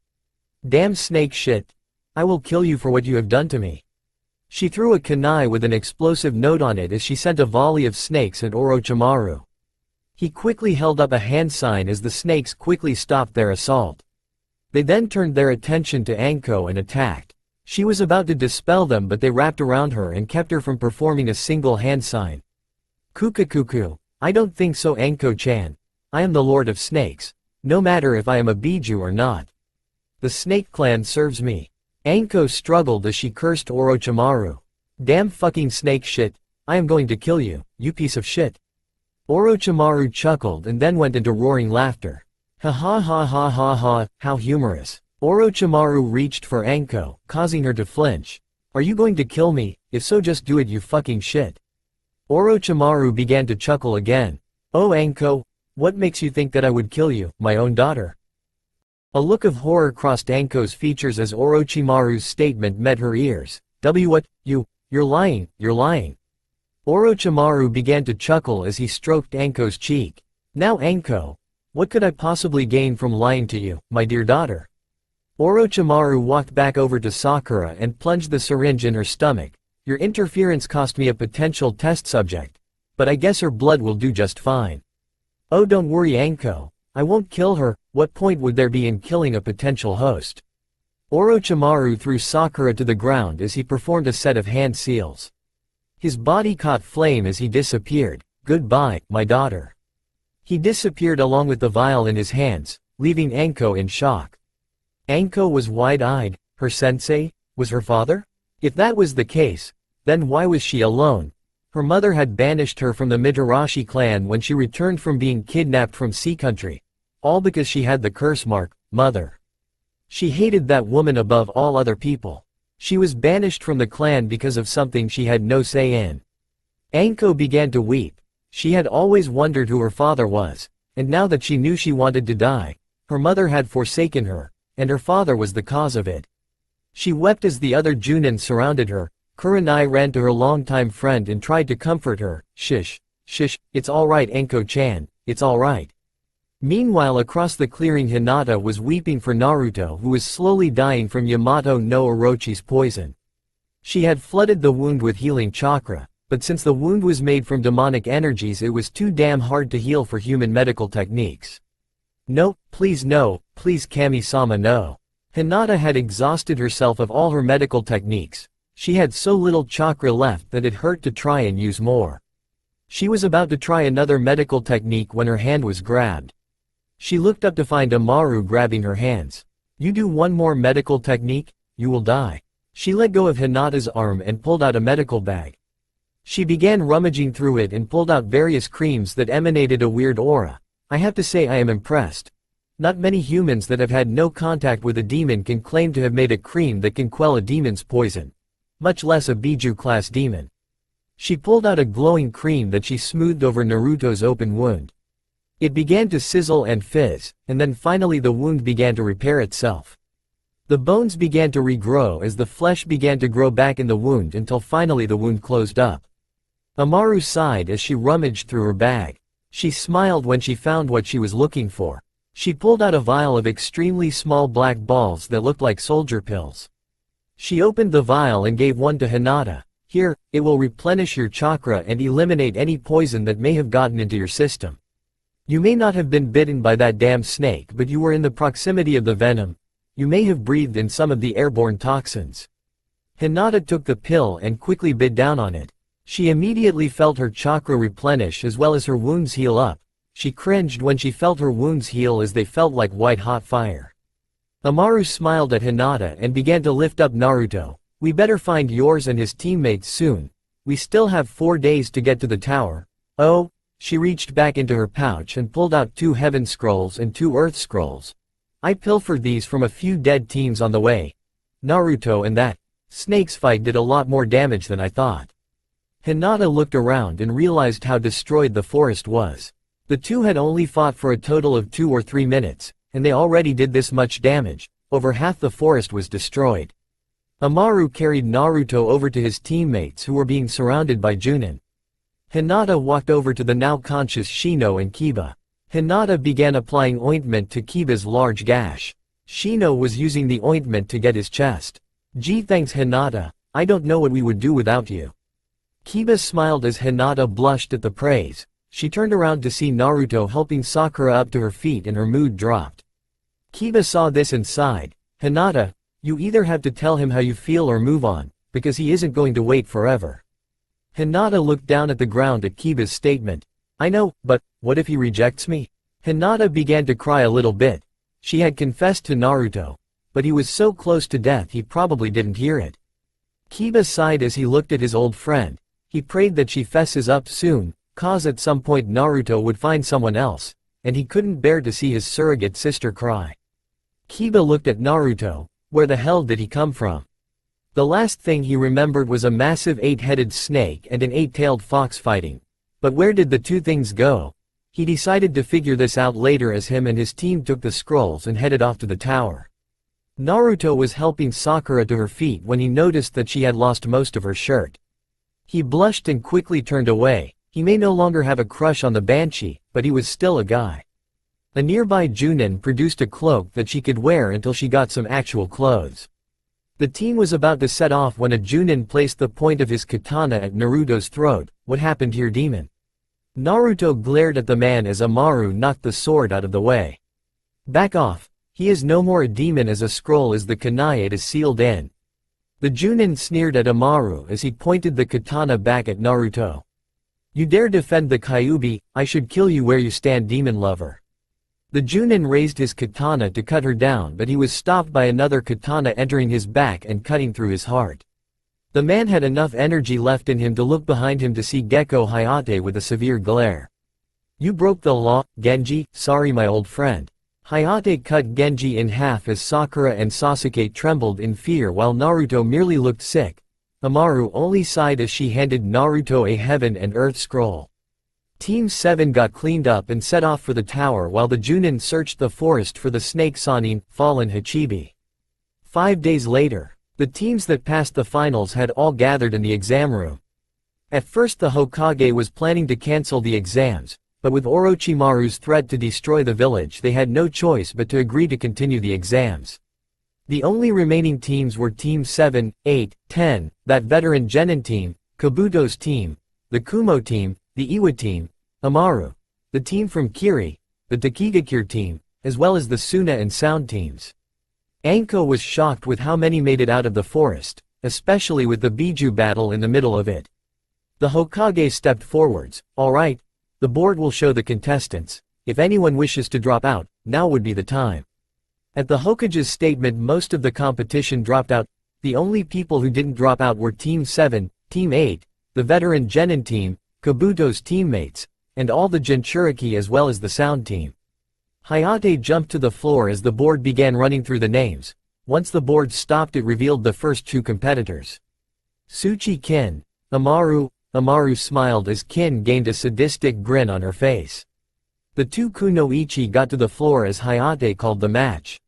Speaker 1: Damn snake shit. I will kill you for what you have done to me. She threw a kunai with an explosive note on it as she sent a volley of snakes at Orochimaru. He quickly held up a hand sign as the snakes quickly stopped their assault. They then turned their attention to Anko and attacked. She was about to dispel them, but they wrapped around her and kept her from performing a single hand sign. Kukakuku, I don't think so, Anko-chan. I am the Lord of Snakes. No matter if I am a Biju or not. The Snake Clan serves me. Anko struggled as she cursed Orochimaru. Damn fucking snake shit, I am going to kill you, you piece of shit. Orochimaru chuckled and then went into roaring laughter. Ha ha ha ha ha ha, how humorous. Orochimaru reached for Anko, causing her to flinch. Are you going to kill me? If so, just do it, you fucking shit. Orochimaru began to chuckle again. Oh Anko, what makes you think that I would kill you, my own daughter? A look of horror crossed Anko's features as Orochimaru's statement met her ears. What? You're lying, you're lying. Orochimaru began to chuckle as he stroked Anko's cheek. Now Anko, what could I possibly gain from lying to you, my dear daughter? Orochimaru walked back over to Sakura and plunged the syringe in her stomach. Your interference cost me a potential test subject. But I guess her blood will do just fine. Oh, don't worry Anko. I won't kill her. What point would there be in killing a potential host? Orochimaru threw Sakura to the ground as he performed a set of hand seals. His body caught flame as he disappeared. Goodbye, my daughter. He disappeared along with the vial in his hands, leaving Anko in shock. Anko was wide-eyed. Her sensei was her father? If that was the case, then why was she alone? Her mother had banished her from the Mitarashi clan when she returned from being kidnapped from Sea Country. All because she had the curse mark, mother. She hated that woman above all other people. She was banished from the clan because of something she had no say in. Anko began to weep. She had always wondered who her father was, and now that she knew she wanted to die, her mother had forsaken her, and her father was the cause of it. She wept as the other Junin surrounded her. Kurenai ran to her longtime friend and tried to comfort her. Shish, it's alright Anko-chan, it's alright. Meanwhile across the clearing Hinata was weeping for Naruto, who was slowly dying from Yamato no Orochi's poison. She had flooded the wound with healing chakra, but since the wound was made from demonic energies, it was too damn hard to heal for human medical techniques. No, please Kami-sama no. Hinata had exhausted herself of all her medical techniques. She had so little chakra left that it hurt to try and use more. She was about to try another medical technique when her hand was grabbed. She looked up to find Amaru grabbing her hands. You do one more medical technique, you will die. She let go of Hinata's arm and pulled out a medical bag. She began rummaging through it and pulled out various creams that emanated a weird aura. I have to say I am impressed. Not many humans that have had no contact with a demon can claim to have made a cream that can quell a demon's poison. Much less a Biju-class demon. She pulled out a glowing cream that she smoothed over Naruto's open wound. It began to sizzle and fizz, and then finally the wound began to repair itself. The bones began to regrow as the flesh began to grow back in the wound until finally the wound closed up. Amaru sighed as she rummaged through her bag. She smiled when she found what she was looking for. She pulled out a vial of extremely small black balls that looked like soldier pills. She opened the vial and gave one to Hinata. Here, it will replenish your chakra and eliminate any poison that may have gotten into your system. You may not have been bitten by that damn snake, but you were in the proximity of the venom. You may have breathed in some of the airborne toxins. Hinata took the pill and quickly bit down on it. She immediately felt her chakra replenish as well as her wounds heal up. She cringed when she felt her wounds heal as they felt like white-hot fire. Amaru smiled at Hinata and began to lift up Naruto. "We better find yours and his teammates soon. We still have 4 days to get to the tower." "Oh?" She reached back into her pouch and pulled out 2 heaven scrolls and 2 earth scrolls. "I pilfered these from a few dead teams on the way. Naruto and that snake's fight did a lot more damage than I thought." Hinata looked around and realized how destroyed the forest was. The two had only fought for a total of 2 or 3 minutes, and they already did this much damage. Over half the forest was destroyed. Amaru carried Naruto over to his teammates who were being surrounded by Junin. Hinata walked over to the now conscious Shino and Kiba. Hinata began applying ointment to Kiba's large gash. Shino was using the ointment to get his chest. "Gee, thanks Hinata, I don't know what we would do without you." Kiba smiled as Hinata blushed at the praise. She turned around to see Naruto helping Sakura up to her feet and her mood dropped. Kiba saw this and sighed. "Hinata, you either have to tell him how you feel or move on, because he isn't going to wait forever." Hinata looked down at the ground at Kiba's statement. "I know, but what if he rejects me?" Hinata began to cry a little bit. She had confessed to Naruto, but he was so close to death he probably didn't hear it. Kiba sighed as he looked at his old friend. He prayed that she fesses up soon, cause at some point Naruto would find someone else, and he couldn't bear to see his surrogate sister cry. Kiba looked at Naruto. Where the hell did he come from? The last thing he remembered was a massive 8-headed snake and an 8-tailed fox fighting. But where did the two things go? He decided to figure this out later as him and his team took the scrolls and headed off to the tower. Naruto was helping Sakura to her feet when he noticed that she had lost most of her shirt. He blushed and quickly turned away. He may no longer have a crush on the Banshee, but he was still a guy. A nearby Junin produced a cloak that she could wear until she got some actual clothes. The team was about to set off when a Junin placed the point of his katana at Naruto's throat. "What happened here, demon?" Naruto glared at the man as Amaru knocked the sword out of the way. "Back off. He is no more a demon as a scroll as the kunai is sealed in." The Junin sneered at Amaru as he pointed the katana back at Naruto. "You dare defend the Kyuubi, I should kill you where you stand, demon lover." The Junin raised his katana to cut her down, but he was stopped by another katana entering his back and cutting through his heart. The man had enough energy left in him to look behind him to see Gecko Hayate with a severe glare. "You broke the law, Genji, sorry my old friend." Hayate cut Genji in half as Sakura and Sasuke trembled in fear while Naruto merely looked sick. Amaru only sighed as she handed Naruto a heaven and earth scroll. Team 7 got cleaned up and set off for the tower while the Junin searched the forest for the snake Sanin, fallen Hachibi. 5 days later, the teams that passed the finals had all gathered in the exam room. At first the Hokage was planning to cancel the exams, but with Orochimaru's threat to destroy the village they had no choice but to agree to continue the exams. The only remaining teams were Team 7, 8, 10, that veteran Genin team, Kabuto's team, the Kumo team, the Iwa team, Amaru, the team from Kiri, the Takigakure team, as well as the Suna and Sound teams. Anko was shocked with how many made it out of the forest, especially with the Biju battle in the middle of it. The Hokage stepped forwards. "Alright, the board will show the contestants. If anyone wishes to drop out, now would be the time." At the Hokage's statement most of the competition dropped out. The only people who didn't drop out were Team 7, Team 8, the veteran Genin team, Kabuto's teammates, and all the Jinchuriki as well as the Sound team. Hayate jumped to the floor as the board began running through the names. Once the board stopped it revealed the first 2 competitors. Tsuchi Kin. Amaru smiled as Kin gained a sadistic grin on her face. The 2 Kunoichi got to the floor as Hayate called the match.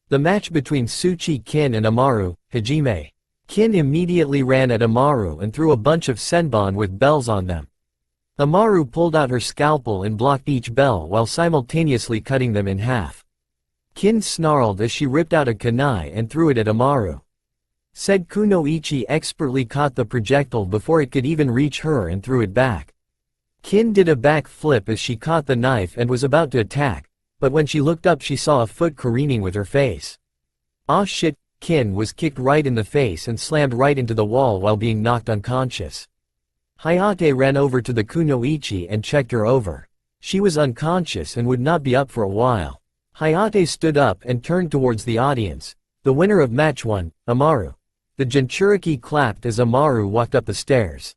Speaker 1: The match between Tsuchi Kin and Amaru, Hajime. Kin immediately ran at Amaru and threw a bunch of senbon with bells on them. Amaru pulled out her scalpel and blocked each bell while simultaneously cutting them in half. Kin snarled as she ripped out a kunai and threw it at Amaru. Said Kunoichi expertly caught the projectile before it could even reach her and threw it back. Kin did a back flip as she caught the knife and was about to attack, but when she looked up she saw a foot careening with her face. "Ah shit," Kin was kicked right in the face and slammed right into the wall while being knocked unconscious. Hayate ran over to the Kunoichi and checked her over. She was unconscious and would not be up for a while. Hayate stood up and turned towards the audience. The winner of match 1, Amaru. The Jinchuriki clapped as Amaru walked up the stairs.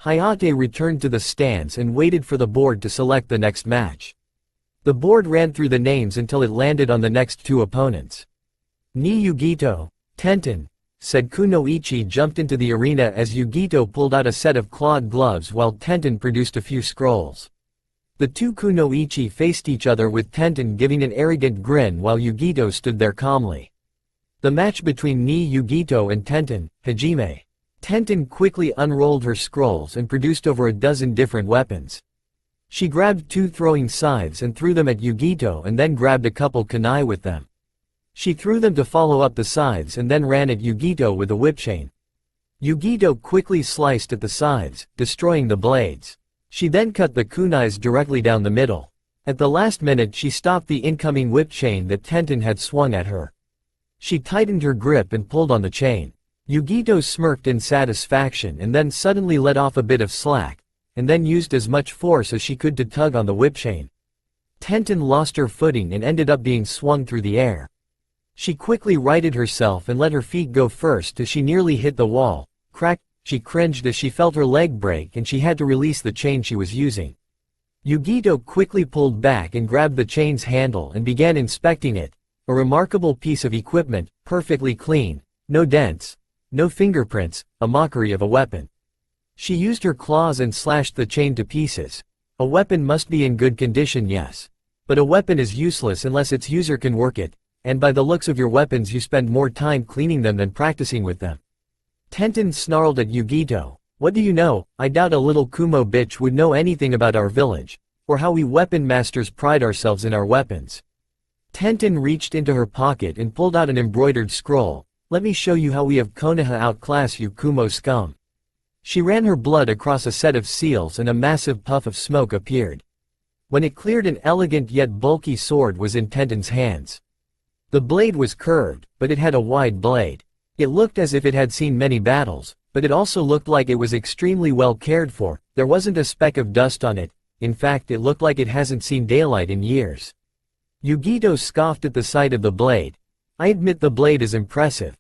Speaker 1: Hayate returned to the stands and waited for the board to select the next match. The board ran through the names until it landed on the next 2 opponents. Ni Yugito, Tenten, said Kunoichi jumped into the arena as Yugito pulled out a set of clawed gloves while Tenten produced a few scrolls. The 2 Kunoichi faced each other with Tenten giving an arrogant grin while Yugito stood there calmly. The match between Ni Yugito and Tenten, Hajime. Tenten quickly unrolled her scrolls and produced over a dozen different weapons. She grabbed 2 throwing scythes and threw them at Yugito and then grabbed a couple kunai with them. She threw them to follow up the scythes and then ran at Yugito with a whip chain. Yugito quickly sliced at the scythes, destroying the blades. She then cut the kunais directly down the middle. At the last minute she stopped the incoming whip chain that Tenten had swung at her. She tightened her grip and pulled on the chain. Yugito smirked in satisfaction and then suddenly let off a bit of slack, and then used as much force as she could to tug on the whip chain. Tenten lost her footing and ended up being swung through the air. She quickly righted herself and let her feet go first as she nearly hit the wall. Crack! She cringed as she felt her leg break and she had to release the chain she was using. Yugito quickly pulled back and grabbed the chain's handle and began inspecting it. A remarkable piece of equipment, perfectly clean, no dents, no fingerprints, a mockery of a weapon. She used her claws and slashed the chain to pieces. A weapon must be in good condition, yes. But a weapon is useless unless its user can work it, and by the looks of your weapons you spend more time cleaning them than practicing with them. Tenten snarled at Yugito. What do you know? I doubt a little Kumo bitch would know anything about our village, or how we weapon masters pride ourselves in our weapons. Tenten reached into her pocket and pulled out an embroidered scroll. Let me show you how we of Konoha outclass you Kumo scum. She ran her blood across a set of seals and a massive puff of smoke appeared. When it cleared, an elegant yet bulky sword was in Tenten's hands. The blade was curved, but it had a wide blade. It looked as if it had seen many battles, but it also looked like it was extremely well cared for. There wasn't a speck of dust on it. In fact, it looked like it hasn't seen daylight in years. Yugito scoffed at the sight of the blade. I admit the blade is impressive.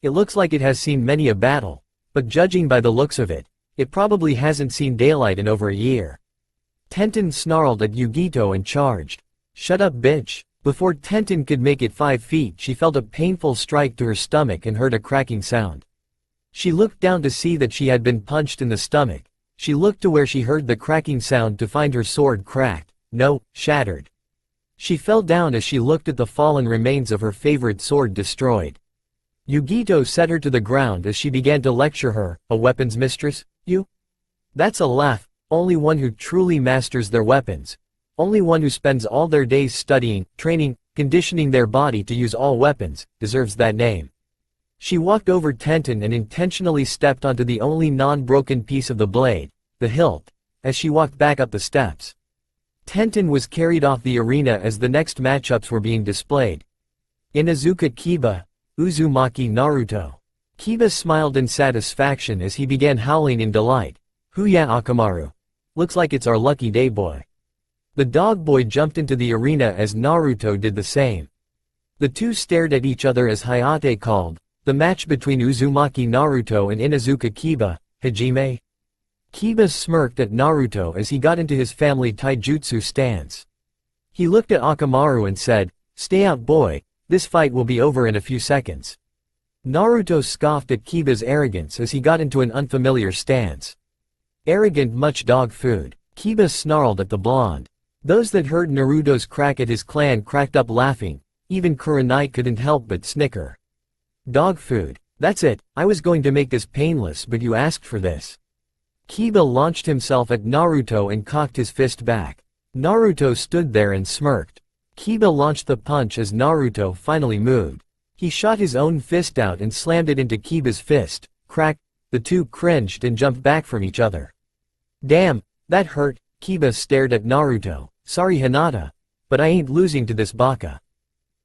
Speaker 1: It looks like it has seen many a battle, but judging by the looks of it, it probably hasn't seen daylight in over a year. Tenten snarled at Yugito and charged. Shut up, bitch. Before Tenten could make it 5 feet, she felt a painful strike to her stomach and heard a cracking sound. She looked down to see that she had been punched in the stomach. She looked to where she heard the cracking sound to find her sword cracked. No, shattered. She fell down as she looked at the fallen remains of her favorite sword destroyed. Yugito set her to the ground as she began to lecture her. A weapons mistress, you? That's a laugh. Only one who truly masters their weapons. Only one who spends all their days studying, training, conditioning their body to use all weapons, deserves that name. She walked over Tenten and intentionally stepped onto the only non-broken piece of the blade, the hilt, as she walked back up the steps. Tenten was carried off the arena as the next matchups were being displayed. Inazuka Kiba, Uzumaki Naruto. Kiba smiled in satisfaction as he began howling in delight. Huya Akamaru. Looks like it's our lucky day, boy. The dog boy jumped into the arena as Naruto did the same. The two stared at each other as Hayate called, the match between Uzumaki Naruto and Inazuka Kiba, Hajime. Kiba smirked at Naruto as he got into his family taijutsu stance. He looked at Akamaru and said, "Stay out, boy, this fight will be over in a few seconds." Naruto scoffed at Kiba's arrogance as he got into an unfamiliar stance. Arrogant much dog food. Kiba snarled at the blonde. Those that heard Naruto's crack at his clan cracked up laughing. Even Kurenai couldn't help but snicker. Dog food. That's it, I was going to make this painless but you asked for this. Kiba launched himself at Naruto and cocked his fist back. Naruto stood there and smirked. Kiba launched the punch as Naruto finally moved. He shot his own fist out and slammed it into Kiba's fist. Crack! The two cringed and jumped back from each other. Damn, that hurt. Kiba stared at Naruto. Sorry Hinata, but I ain't losing to this baka.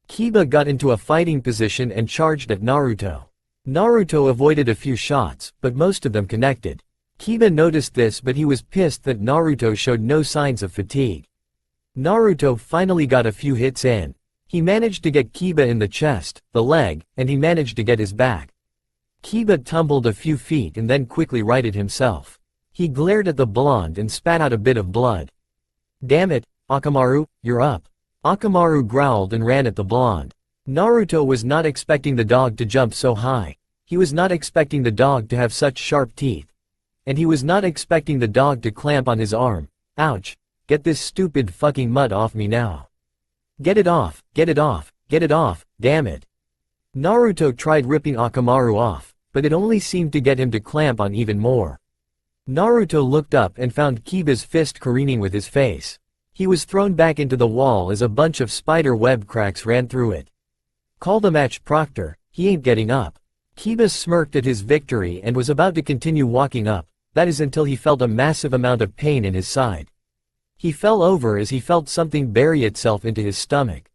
Speaker 1: Kiba got into a fighting position and charged at Naruto. Naruto avoided a few shots, but most of them connected. Kiba noticed this but he was pissed that Naruto showed no signs of fatigue. Naruto finally got a few hits in. He managed to get Kiba in the chest, the leg, and he managed to get his back. Kiba tumbled a few feet and then quickly righted himself. He glared at the blonde and spat out a bit of blood. "Damn it, Akamaru, you're up." Akamaru growled and ran at the blonde. Naruto was not expecting the dog to jump so high. He was not expecting the dog to have such sharp teeth. And he was not expecting the dog to clamp on his arm. Ouch. Get this stupid fucking mutt off me now. Get it off, get it off, get it off, damn it. Naruto tried ripping Akamaru off, but it only seemed to get him to clamp on even more. Naruto looked up and found Kiba's fist careening with his face. He was thrown back into the wall as a bunch of spider web cracks ran through it. "Call the match, Proctor, he ain't getting up." Kiba smirked at his victory and was about to continue walking up, that is until he felt a massive amount of pain in his side. He fell over as he felt something bury itself into his stomach.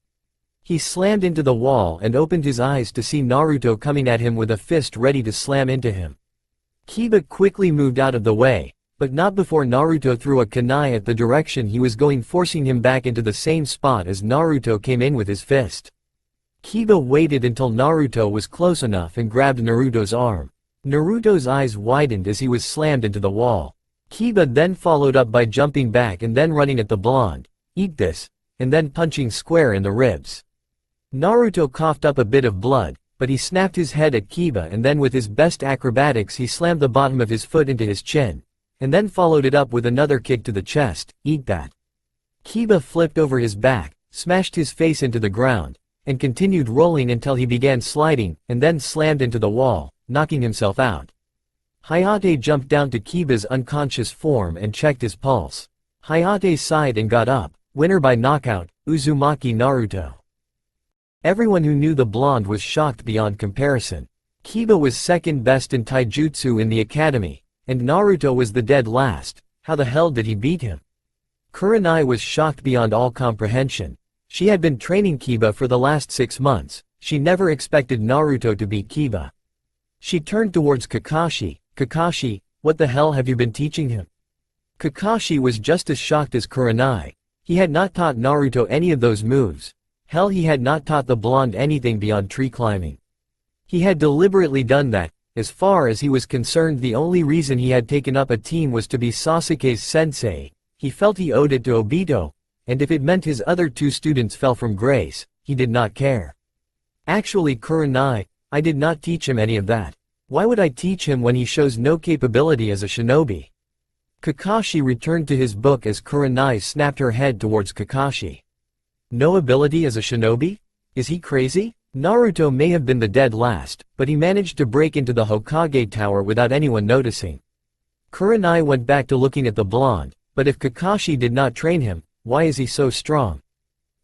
Speaker 1: He slammed into the wall and opened his eyes to see Naruto coming at him with a fist ready to slam into him. Kiba quickly moved out of the way, but not before Naruto threw a kunai at the direction he was going, forcing him back into the same spot as Naruto came in with his fist. Kiba waited until Naruto was close enough and grabbed Naruto's arm. Naruto's eyes widened as he was slammed into the wall. Kiba then followed up by jumping back and then running at the blonde, "Eat this," and then punching square in the ribs. Naruto coughed up a bit of blood, but he snapped his head at Kiba and then with his best acrobatics he slammed the bottom of his foot into his chin, and then followed it up with another kick to the chest, "Eat that." Kiba flipped over his back, smashed his face into the ground, and continued rolling until he began sliding, and then slammed into the wall, knocking himself out. Hayate jumped down to Kiba's unconscious form and checked his pulse. Hayate sighed and got up. Winner by knockout, Uzumaki Naruto. Everyone who knew the blonde was shocked beyond comparison. Kiba was second best in taijutsu in the academy, and Naruto was the dead last. How the hell did he beat him? Kurenai was shocked beyond all comprehension. She had been training Kiba for the last 6 months. She never expected Naruto to beat Kiba. She turned towards Kakashi. "Kakashi, what the hell have you been teaching him?" Kakashi was just as shocked as Kurenai. He had not taught Naruto any of those moves. Hell, he had not taught the blonde anything beyond tree climbing. He had deliberately done that. As far as he was concerned, the only reason he had taken up a team was to be Sasuke's sensei. He felt he owed it to Obito, and if it meant his other 2 students fell from grace, he did not care. "Actually, Kurenai, I did not teach him any of that. Why would I teach him when he shows no capability as a shinobi?" Kakashi returned to his book as Kurenai snapped her head towards Kakashi. "No ability as a shinobi? Is he crazy?" Naruto may have been the dead last, but he managed to break into the Hokage tower without anyone noticing. Kurenai went back to looking at the blonde, but if Kakashi did not train him, why is he so strong?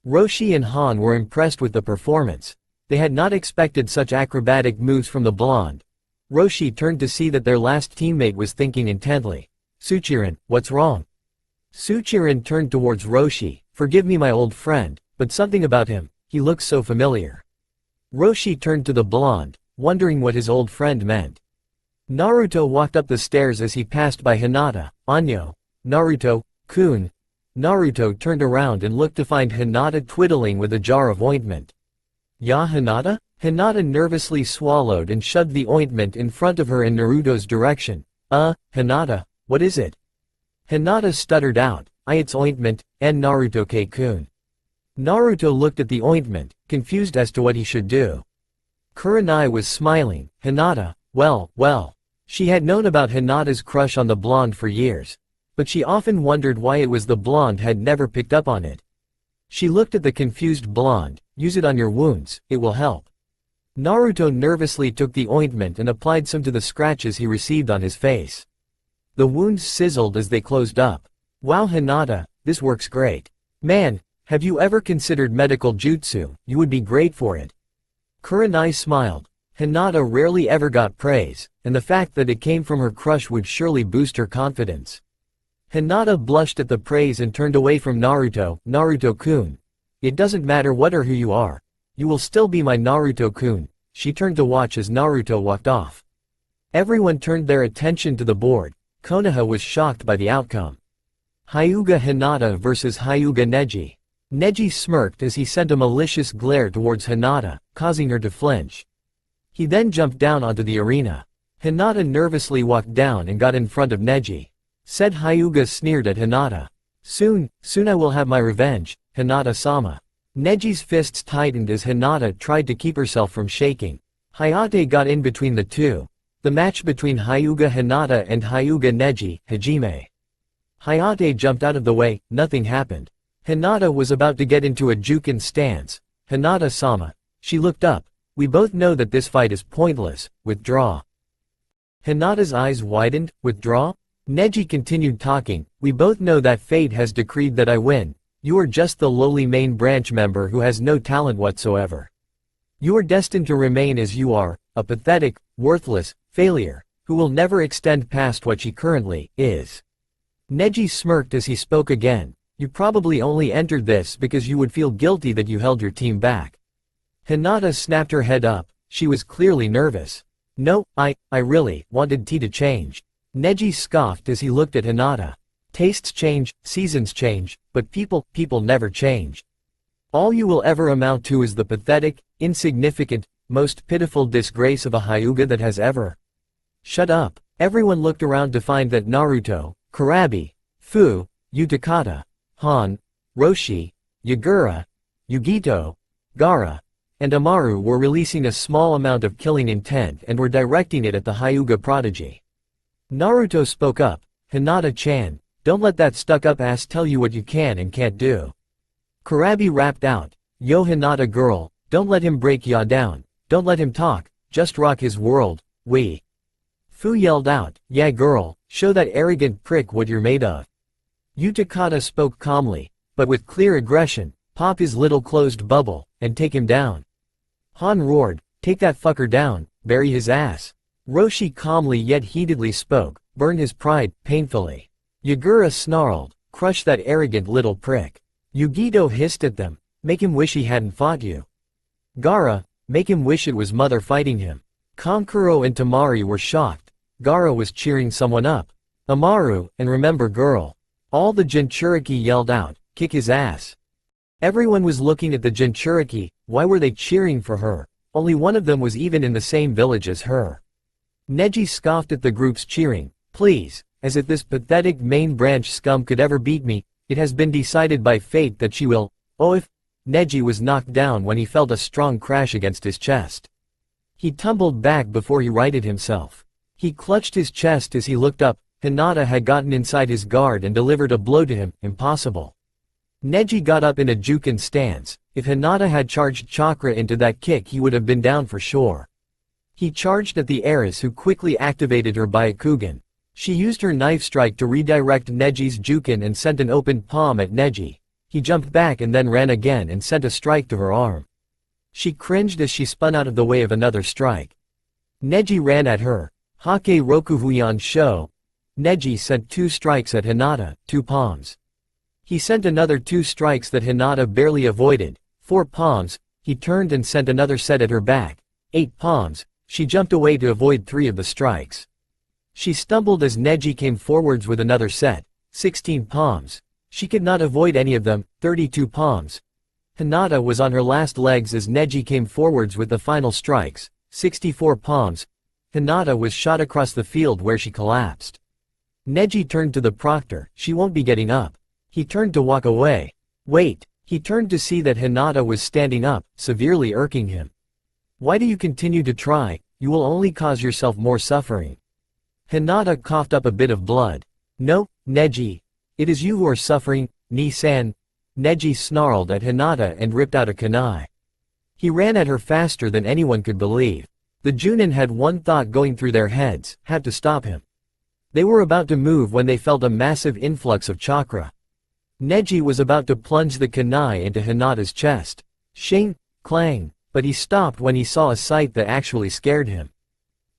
Speaker 1: Roshi and Han were impressed with the performance. They had not expected such acrobatic moves from the blonde. Roshi turned to see that their last teammate was thinking intently. "Suchirin, what's wrong?" Suchirin turned towards Roshi. "Forgive me, my old friend, but something about him, he looks so familiar." Roshi turned to the blonde, wondering what his old friend meant. Naruto walked up the stairs as he passed by Hinata. "Anyo, Naruto-kun." Naruto turned around and looked to find Hinata twiddling with a jar of ointment. "Ya, Hinata?" Hinata nervously swallowed and shoved the ointment in front of her in Naruto's direction. Hinata, what is it?" Hinata stuttered out, "It's ointment, and Naruto-kun." Naruto looked at the ointment, confused as to what he should do. Kurenai was smiling. Hinata, well. She had known about Hinata's crush on the blonde for years, but she often wondered why it was the blonde had never picked up on it. She looked at the confused blonde. "Use it on your wounds, it will help." Naruto nervously took the ointment and applied some to the scratches he received on his face. The wounds sizzled as they closed up. "Wow, Hinata, this works great. Man, have you ever considered medical jutsu? You would be great for it." Kurenai smiled. Hinata rarely ever got praise, and the fact that it came from her crush would surely boost her confidence. Hinata blushed at the praise and turned away from Naruto. "Naruto-kun. It doesn't matter what or who you are. You will still be my Naruto-kun." She turned to watch as Naruto walked off. Everyone turned their attention to the board. Konoha was shocked by the outcome. Hyuga Hinata vs Hyuga Neji. Neji smirked as he sent a malicious glare towards Hinata, causing her to flinch. He then jumped down onto the arena. Hinata nervously walked down and got in front of Neji. Said Hyuga sneered at Hinata. Soon I will have my revenge, Hinata-sama. Neji's fists tightened as Hinata tried to keep herself from shaking. Hayate got in between the two. The match between Hyuga Hinata and Hyuga Neji, Hajime. Hayate jumped out of the way, nothing happened. Hinata was about to get into a Jukin stance. Hinata-sama. She looked up. We both know that this fight is pointless, withdraw. Hinata's eyes widened, withdraw? Neji continued talking, we both know that fate has decreed that I win. You are just the lowly main branch member who has no talent whatsoever. You are destined to remain as you are, a pathetic, worthless, failure, who will never extend past what she currently is. Neji smirked as he spoke again. You probably only entered this because you would feel guilty that you held your team back. Hinata snapped her head up, she was clearly nervous. No, I really wanted tea to change. Neji scoffed as he looked at Hinata. Tastes change, seasons change, but people never change. All you will ever amount to is the pathetic, insignificant, most pitiful disgrace of a Hyuga that has ever. Shut up. Everyone looked around to find that Naruto, Kurabi, Fu, Utakata, Han, Roshi, Yagura, Yugito, Gaara, and Amaru were releasing a small amount of killing intent and were directing it at the Hyuga prodigy. Naruto spoke up, Hinata-chan, don't let that stuck-up ass tell you what you can and can't do. Kurabi rapped out, yo Hinata girl, don't let him break ya down, don't let him talk, just rock his world, we. Fu yelled out, yeah girl, show that arrogant prick what you're made of. Utakata spoke calmly, but with clear aggression, pop his little closed bubble, and take him down. Han roared, take that fucker down, bury his ass. Roshi calmly yet heatedly spoke, burn his pride, painfully. Yagura snarled, crush that arrogant little prick. Yugito hissed at them, make him wish he hadn't fought you. Gaara, make him wish it was mother fighting him. Kankuro and Tamari were shocked. Gaara was cheering someone up. Amaru, and remember girl. All the Jinchuriki yelled out, kick his ass. Everyone was looking at the Jinchuriki, why were they cheering for her? Only one of them was even in the same village as her. Neji scoffed at the group's cheering, please, as if this pathetic main branch scum could ever beat me, it has been decided by fate that she will, oh if. Neji was knocked down when he felt a strong crash against his chest. He tumbled back before he righted himself. He clutched his chest as he looked up, Hinata had gotten inside his guard and delivered a blow to him, impossible. Neji got up in a Jukin stance, if Hinata had charged chakra into that kick he would have been down for sure. He charged at the heiress who quickly activated her Byakugan. She used her knife strike to redirect Neji's Jukin and sent an open palm at Neji. He jumped back and then ran again and sent a strike to her arm. She cringed as she spun out of the way of another strike. Neji ran at her. Hake Rokuhuyan Sho. Neji sent 2 strikes at Hinata, 2 palms. He sent another 2 strikes that Hinata barely avoided, 4 palms, he turned and sent another set at her back, 8 palms, she jumped away to avoid 3 of the strikes. She stumbled as Neji came forwards with another set, 16 palms. She could not avoid any of them, 32 palms. Hinata was on her last legs as Neji came forwards with the final strikes, 64 palms. Hinata was shot across the field where she collapsed. Neji turned to the proctor, she won't be getting up. He turned to walk away. Wait, he turned to see that Hinata was standing up, severely irking him. Why do you continue to try? You will only cause yourself more suffering. Hinata coughed up a bit of blood. No, Neji. It is you who are suffering, Ni-san. Neji snarled at Hinata and ripped out a kunai. He ran at her faster than anyone could believe. The Junin had one thought going through their heads, had to stop him. They were about to move when they felt a massive influx of chakra. Neji was about to plunge the kunai into Hinata's chest. Shing, clang, but he stopped when he saw a sight that actually scared him.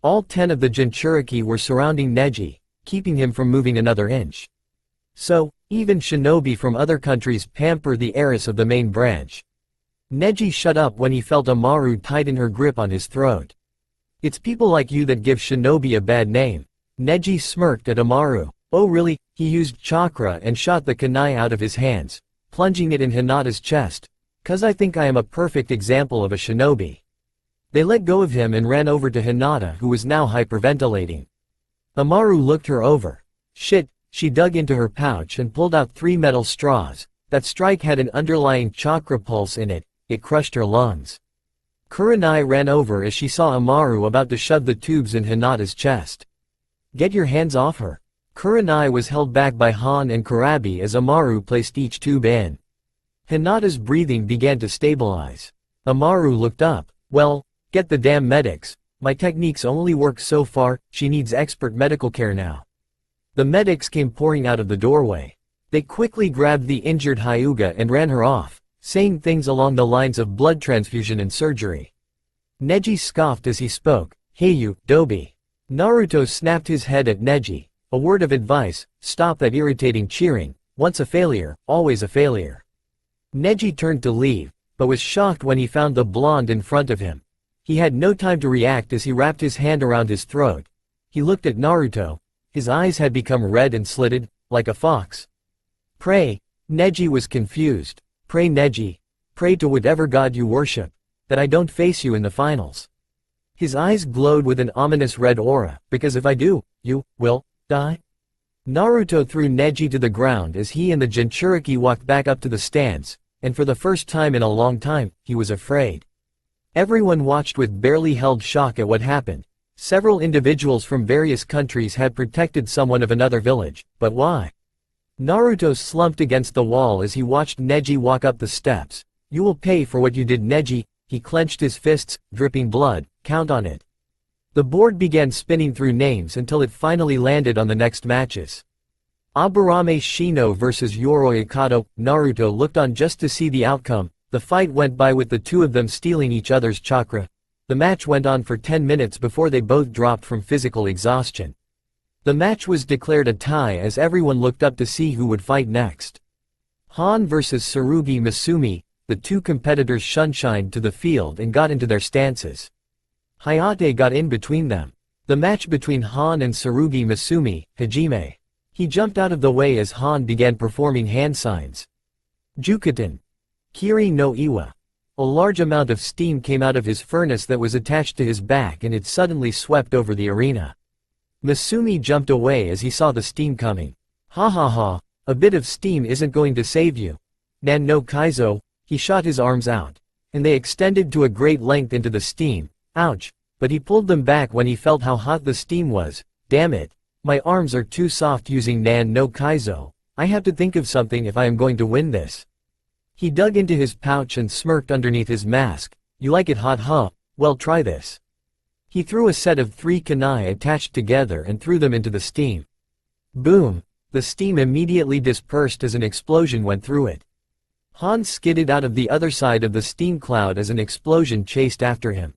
Speaker 1: All 10 of the Jinchuriki were surrounding Neji, keeping him from moving another inch. So, even shinobi from other countries pamper the heiress of the main branch. Neji shut up when he felt Amaru tighten her grip on his throat. It's people like you that give shinobi a bad name. Neji smirked at Amaru. Oh really? He used chakra and shot the kunai out of his hands, plunging it in Hinata's chest. "'Cause I think I am a perfect example of a shinobi." They let go of him and ran over to Hinata, who was now hyperventilating. Amaru looked her over. Shit, she dug into her pouch and pulled out 3 metal straws. That strike had an underlying chakra pulse in it, it crushed her lungs. Kurenai ran over as she saw Amaru about to shove the tubes in Hinata's chest. "Get your hands off her." Kurenai was held back by Han and Kurabi as Amaru placed each tube in. Hinata's breathing began to stabilize. Amaru looked up. "Well, get the damn medics. My techniques only work so far, she needs expert medical care now." The medics came pouring out of the doorway. They quickly grabbed the injured Hyuga and ran her off, saying things along the lines of blood transfusion and surgery. Neji scoffed as he spoke. "Hey you, Dobi." Naruto snapped his head at Neji. "A word of advice, stop that irritating cheering. Once a failure, always a failure." Neji turned to leave, but was shocked when he found the blonde in front of him. He had no time to react as he wrapped his hand around his throat. He looked at Naruto. His eyes had become red and slitted, like a fox. "Pray." Neji was confused. "Pray Neji. Pray to whatever god you worship, that I don't face you in the finals." His eyes glowed with an ominous red aura, "Because if I do, you will die?" Naruto threw Neji to the ground as he and the Jinchuriki walked back up to the stands, and for the first time in a long time, he was afraid. Everyone watched with barely held shock at what happened. Several individuals from various countries had protected someone of another village, but why? Naruto slumped against the wall as he watched Neji walk up the steps. "You will pay for what you did, Neji." He clenched his fists, dripping blood. "Count on it." The board began spinning through names until it finally landed on the next matches. Aburame Shino vs Yoroi Ikado. Naruto looked on just to see the outcome. The fight went by with the two of them stealing each other's chakra. The match went on for 10 minutes before they both dropped from physical exhaustion. The match was declared a tie as everyone looked up to see who would fight next. Han vs Tsurugi Misumi. The two competitors shunshined to the field and got into their stances. Hayate got in between them. The match between Han and Tsurugi Misumi, Hajime. He jumped out of the way as Han began performing hand signs. Jukaten. Kiri no Iwa. A large amount of steam came out of his furnace that was attached to his back and it suddenly swept over the arena. Misumi jumped away as he saw the steam coming. "Ha ha ha, a bit of steam isn't going to save you. Nan no Kaizo." He shot his arms out, and they extended to a great length into the steam. Ouch, but he pulled them back when he felt how hot the steam was. "Damn it, my arms are too soft using Nan no Kaizo. I have to think of something if I am going to win this." He dug into his pouch and smirked underneath his mask. "You like it hot, huh? Well, try this." He threw a set of 3 kunai attached together and threw them into the steam. Boom! The steam immediately dispersed as an explosion went through it. Han skidded out of the other side of the steam cloud as an explosion chased after him.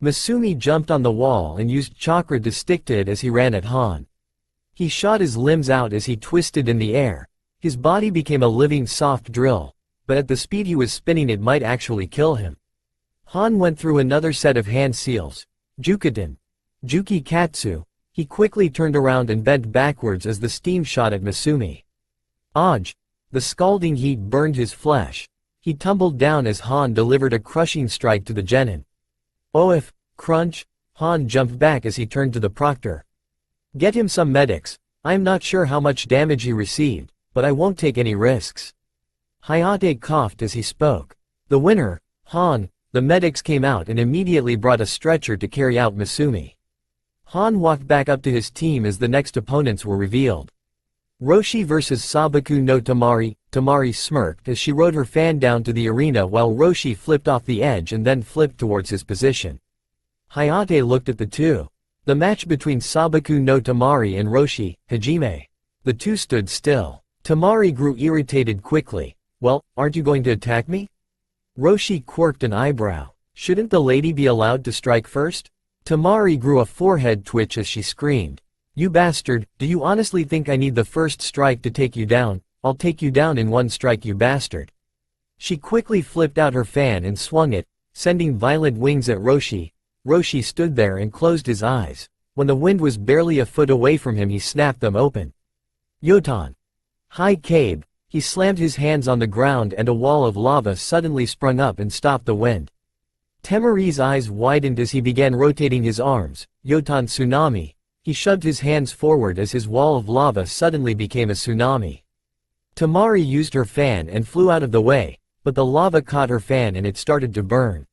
Speaker 1: Misumi jumped on the wall and used chakra to stick to it as he ran at Han. He shot his limbs out as he twisted in the air. His body became a living soft drill, but at the speed he was spinning it might actually kill him. Han went through another set of hand seals. Jukaten. Juki Katsu. He quickly turned around and bent backwards as the steam shot at Misumi. Aj! The scalding heat burned his flesh. He tumbled down as Han delivered a crushing strike to the genin. "Oif, crunch." Han jumped back as he turned to the proctor. "Get him some medics. I am not sure how much damage he received, but I won't take any risks." Hayate coughed as he spoke. "The winner, Han." The medics came out and immediately brought a stretcher to carry out Misumi. Han walked back up to his team as the next opponents were revealed. Roshi vs Sabaku no Tamari. Tamari smirked as she rode her fan down to the arena while Roshi flipped off the edge and then flipped towards his position. Hayate looked at the two. The match between Sabaku no Tamari and Roshi, Hajime. The two stood still. Tamari grew irritated quickly. "Well, aren't you going to attack me?" Roshi quirked an eyebrow. "Shouldn't the lady be allowed to strike first?" Tamari grew a forehead twitch as she screamed. "You bastard, do you honestly think I need the first strike to take you down? I'll take you down in one strike, you bastard." She quickly flipped out her fan and swung it, sending violent wings at Roshi. Roshi stood there and closed his eyes. When the wind was barely a foot away from him he snapped them open. Yotan. Hi Cabe. He slammed his hands on the ground and a wall of lava suddenly sprung up and stopped the wind. Temari's eyes widened as he began rotating his arms. Yotan tsunami. He shoved his hands forward as his wall of lava suddenly became a tsunami. Temari used her fan and flew out of the way, but the lava caught her fan and it started to burn.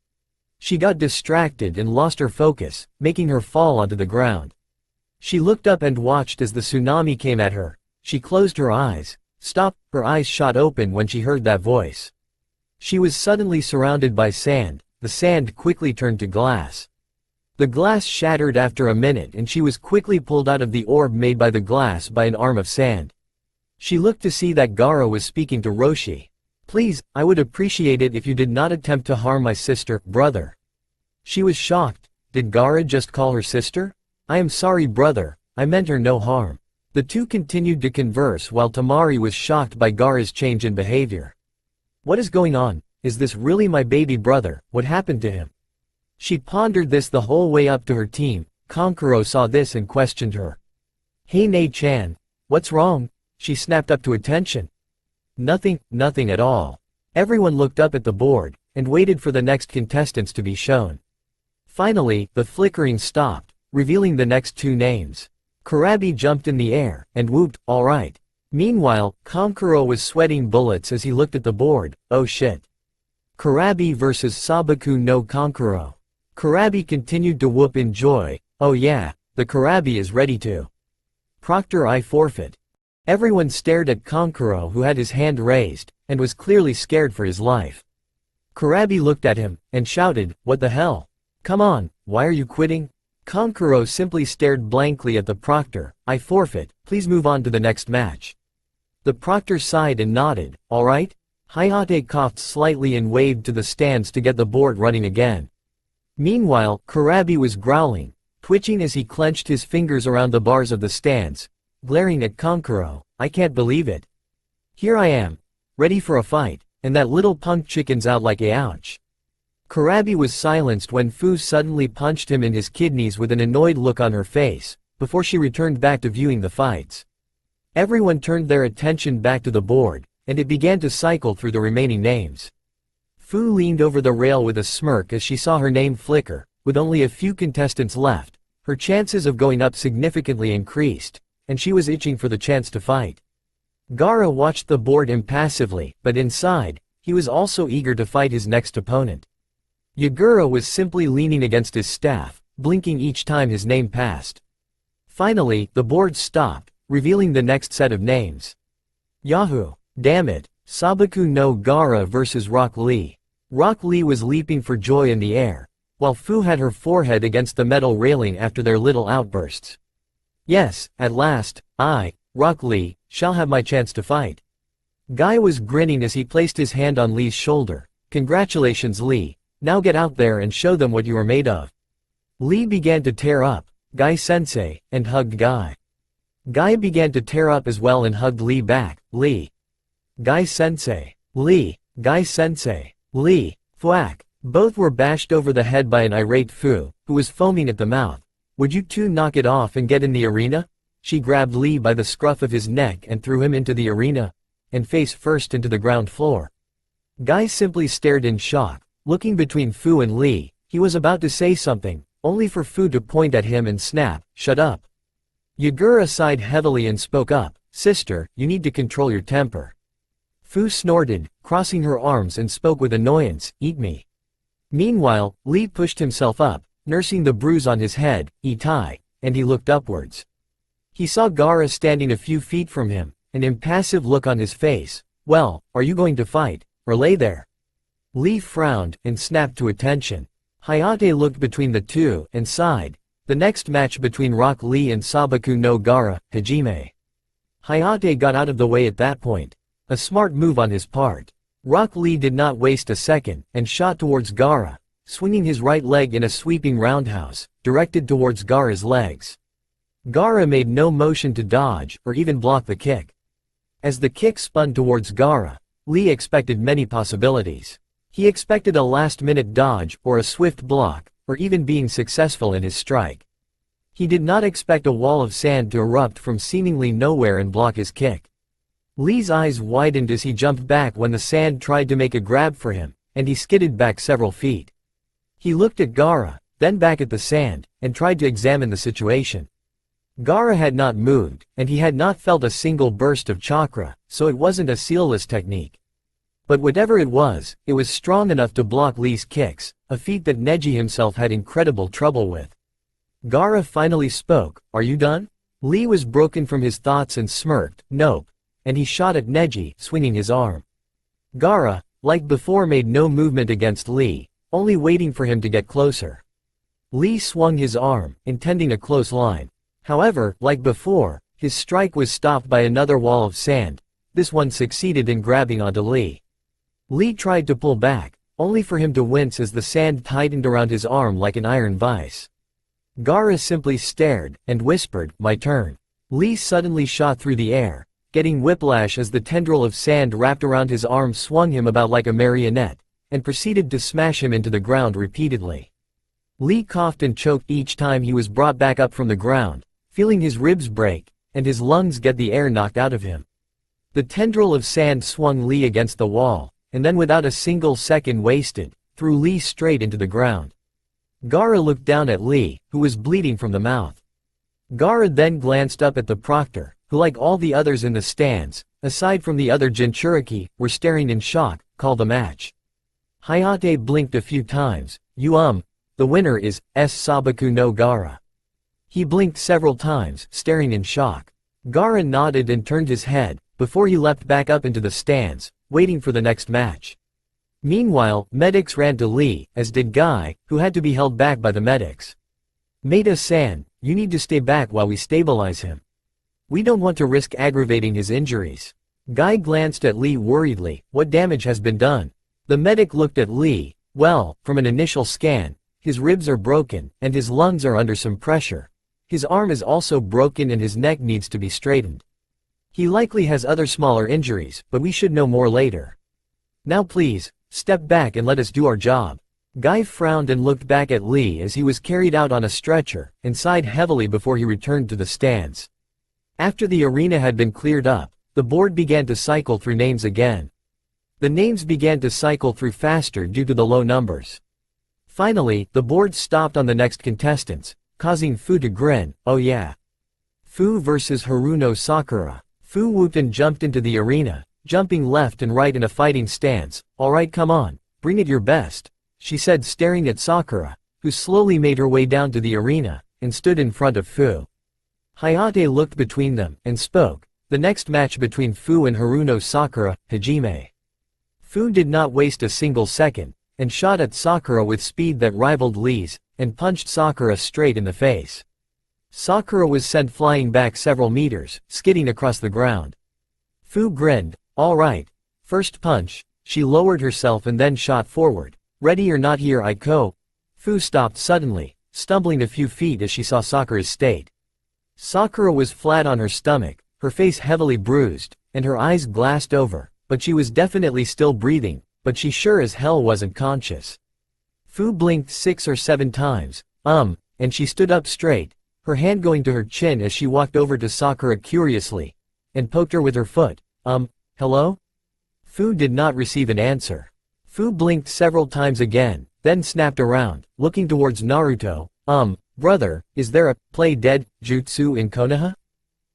Speaker 1: She got distracted and lost her focus, making her fall onto the ground. She looked up and watched as the tsunami came at her. She closed her eyes. Stop, her eyes shot open when she heard that voice. She was suddenly surrounded by sand. The sand quickly turned to glass. The glass shattered after a minute and she was quickly pulled out of the orb made by the glass by an arm of sand. She looked to see that Gaara was speaking to Roshi. Please, I would appreciate it if you did not attempt to harm my sister, brother. She was shocked. Did Gaara just call her sister? I am sorry brother, I meant her no harm. The two continued to converse while Temari was shocked by Gaara's change in behavior. What is going on? Is this really my baby brother? What happened to him? She pondered this the whole way up to her team. Kankuro saw this and questioned her. Hey Nei-chan. What's wrong? She snapped up to attention. Nothing at all. Everyone looked up at the board, and waited for the next contestants to be shown. Finally, the flickering stopped, revealing the next two names. Kurabi jumped in the air, and whooped, alright. Meanwhile, Kankuro was sweating bullets as he looked at the board. Oh shit. Kurabi vs Sabaku no Kankuro. Kurabi continued to whoop in joy. Oh yeah, the Kurabi is ready to. Proctor I forfeit. Everyone stared at Kankuro who had his hand raised, and was clearly scared for his life. Kurabi looked at him, and shouted, what the hell? Come on, why are you quitting? Kankuro simply stared blankly at the proctor. I forfeit, please move on to the next match. The proctor sighed and nodded. Alright? Hayate coughed slightly and waved to the stands to get the board running again. Meanwhile, Kurabi was growling, twitching as he clenched his fingers around the bars of the stands, glaring at Kankuro. I can't believe it. Here I am, ready for a fight, and that little punk chicken's out like a ouch. Kurabi was silenced when Fu suddenly punched him in his kidneys with an annoyed look on her face, before she returned back to viewing the fights. Everyone turned their attention back to the board, and it began to cycle through the remaining names. Fu leaned over the rail with a smirk as she saw her name flicker. With only a few contestants left, her chances of going up significantly increased, and she was itching for the chance to fight. Gaara watched the board impassively, but inside, he was also eager to fight his next opponent. Yagura was simply leaning against his staff, blinking each time his name passed. Finally, the board stopped, revealing the next set of names. Yahoo! Damn it! Sabaku no Gaara vs Rock Lee. Rock Lee was leaping for joy in the air, while Fu had her forehead against the metal railing after their little outbursts. Yes, at last, I, Rock Lee, shall have my chance to fight. Guy was grinning as he placed his hand on Lee's shoulder. Congratulations Lee, now get out there and show them what you are made of. Lee began to tear up, Guy-sensei, and hugged Guy. Guy began to tear up as well and hugged Lee back. Lee. Guy-sensei. Lee. Guy-sensei. Lee. Thwack. Both were bashed over the head by an irate Fu, who was foaming at the mouth. Would you two knock it off and get in the arena? She grabbed Lee by the scruff of his neck and threw him into the arena, and face first into the ground floor. Guy simply stared in shock, looking between Fu and Lee. He was about to say something, only for Fu to point at him and snap, shut up. Yagura sighed heavily and spoke up, sister, you need to control your temper. Fu snorted, crossing her arms and spoke with annoyance, eat me. Meanwhile, Lee pushed himself up, nursing the bruise on his head, Itai, and he looked upwards. He saw Gaara standing a few feet from him, an impassive look on his face. Well, are you going to fight, or lay there? Lee frowned, and snapped to attention. Hayate looked between the two, and sighed. The next match between Rock Lee and Sabaku no Gaara, Hajime. Hayate got out of the way at that point. A smart move on his part. Rock Lee did not waste a second, and shot towards Gaara, swinging his right leg in a sweeping roundhouse, directed towards Gaara's legs. Gaara made no motion to dodge, or even block the kick. As the kick spun towards Gaara, Lee expected many possibilities. He expected a last-minute dodge, or a swift block, or even being successful in his strike. He did not expect a wall of sand to erupt from seemingly nowhere and block his kick. Lee's eyes widened as he jumped back when the sand tried to make a grab for him, and he skidded back several feet. He looked at Gaara, then back at the sand, and tried to examine the situation. Gaara had not moved, and he had not felt a single burst of chakra, so it wasn't a sealless technique. But whatever it was strong enough to block Lee's kicks, a feat that Neji himself had incredible trouble with. Gaara finally spoke, "Are you done?" Lee was broken from his thoughts and smirked, "Nope," and he shot at Neji, swinging his arm. Gaara, like before, made no movement against Lee, only waiting for him to get closer. Lee swung his arm, intending a close line. However, like before, his strike was stopped by another wall of sand. This one succeeded in grabbing onto Lee. Lee tried to pull back, only for him to wince as the sand tightened around his arm like an iron vice. Gaara simply stared, and whispered, "My turn." Lee suddenly shot through the air, getting whiplash as the tendril of sand wrapped around his arm swung him about like a marionette, and proceeded to smash him into the ground repeatedly. Lee coughed and choked each time he was brought back up from the ground, feeling his ribs break, and his lungs get the air knocked out of him. The tendril of sand swung Lee against the wall, and then without a single second wasted, threw Lee straight into the ground. Gaara looked down at Lee, who was bleeding from the mouth. Gaara then glanced up at the proctor, who, like all the others in the stands, aside from the other Jinchuriki, were staring in shock. "Call the match." Hayate blinked a few times. The winner is Sabaku no Gaara." He blinked several times, staring in shock. Gaara nodded and turned his head, before he leapt back up into the stands, waiting for the next match. Meanwhile, medics ran to Lee, as did Guy, who had to be held back by the medics. "Maida-san, you need to stay back while we stabilize him. We don't want to risk aggravating his injuries." Guy glanced at Lee worriedly. "What damage has been done?" The medic looked at Lee. "Well, from an initial scan, his ribs are broken, and his lungs are under some pressure. His arm is also broken and his neck needs to be straightened. He likely has other smaller injuries, but we should know more later. Now please, step back and let us do our job." Guy frowned and looked back at Lee as he was carried out on a stretcher, and sighed heavily before he returned to the stands. After the arena had been cleared up, the board began to cycle through names again. The names began to cycle through faster due to the low numbers. Finally, the board stopped on the next contestants, causing Fu to grin. "Oh yeah. Fu versus Haruno Sakura." Fu whooped and jumped into the arena, jumping left and right in a fighting stance. "Alright, come on, bring it your best," she said, staring at Sakura, who slowly made her way down to the arena, and stood in front of Fu. Hayate looked between them, and spoke. "The next match between Fu and Haruno Sakura, Hajime." Fu did not waste a single second, and shot at Sakura with speed that rivaled Lee's, and punched Sakura straight in the face. Sakura was sent flying back several meters, skidding across the ground. Fu grinned. "All right. First punch." She lowered herself and then shot forward. "Ready or not, here I go." Fu stopped suddenly, stumbling a few feet as she saw Sakura's state. Sakura was flat on her stomach, her face heavily bruised, and her eyes glassed over, but she was definitely still breathing, but she sure as hell wasn't conscious. Fu blinked 6 or 7 times, and she stood up straight, her hand going to her chin as she walked over to Sakura curiously, and poked her with her foot. Hello?" Fu did not receive an answer. Fu blinked several times again, then snapped around, looking towards Naruto. Brother, is there a play dead jutsu in Konoha?"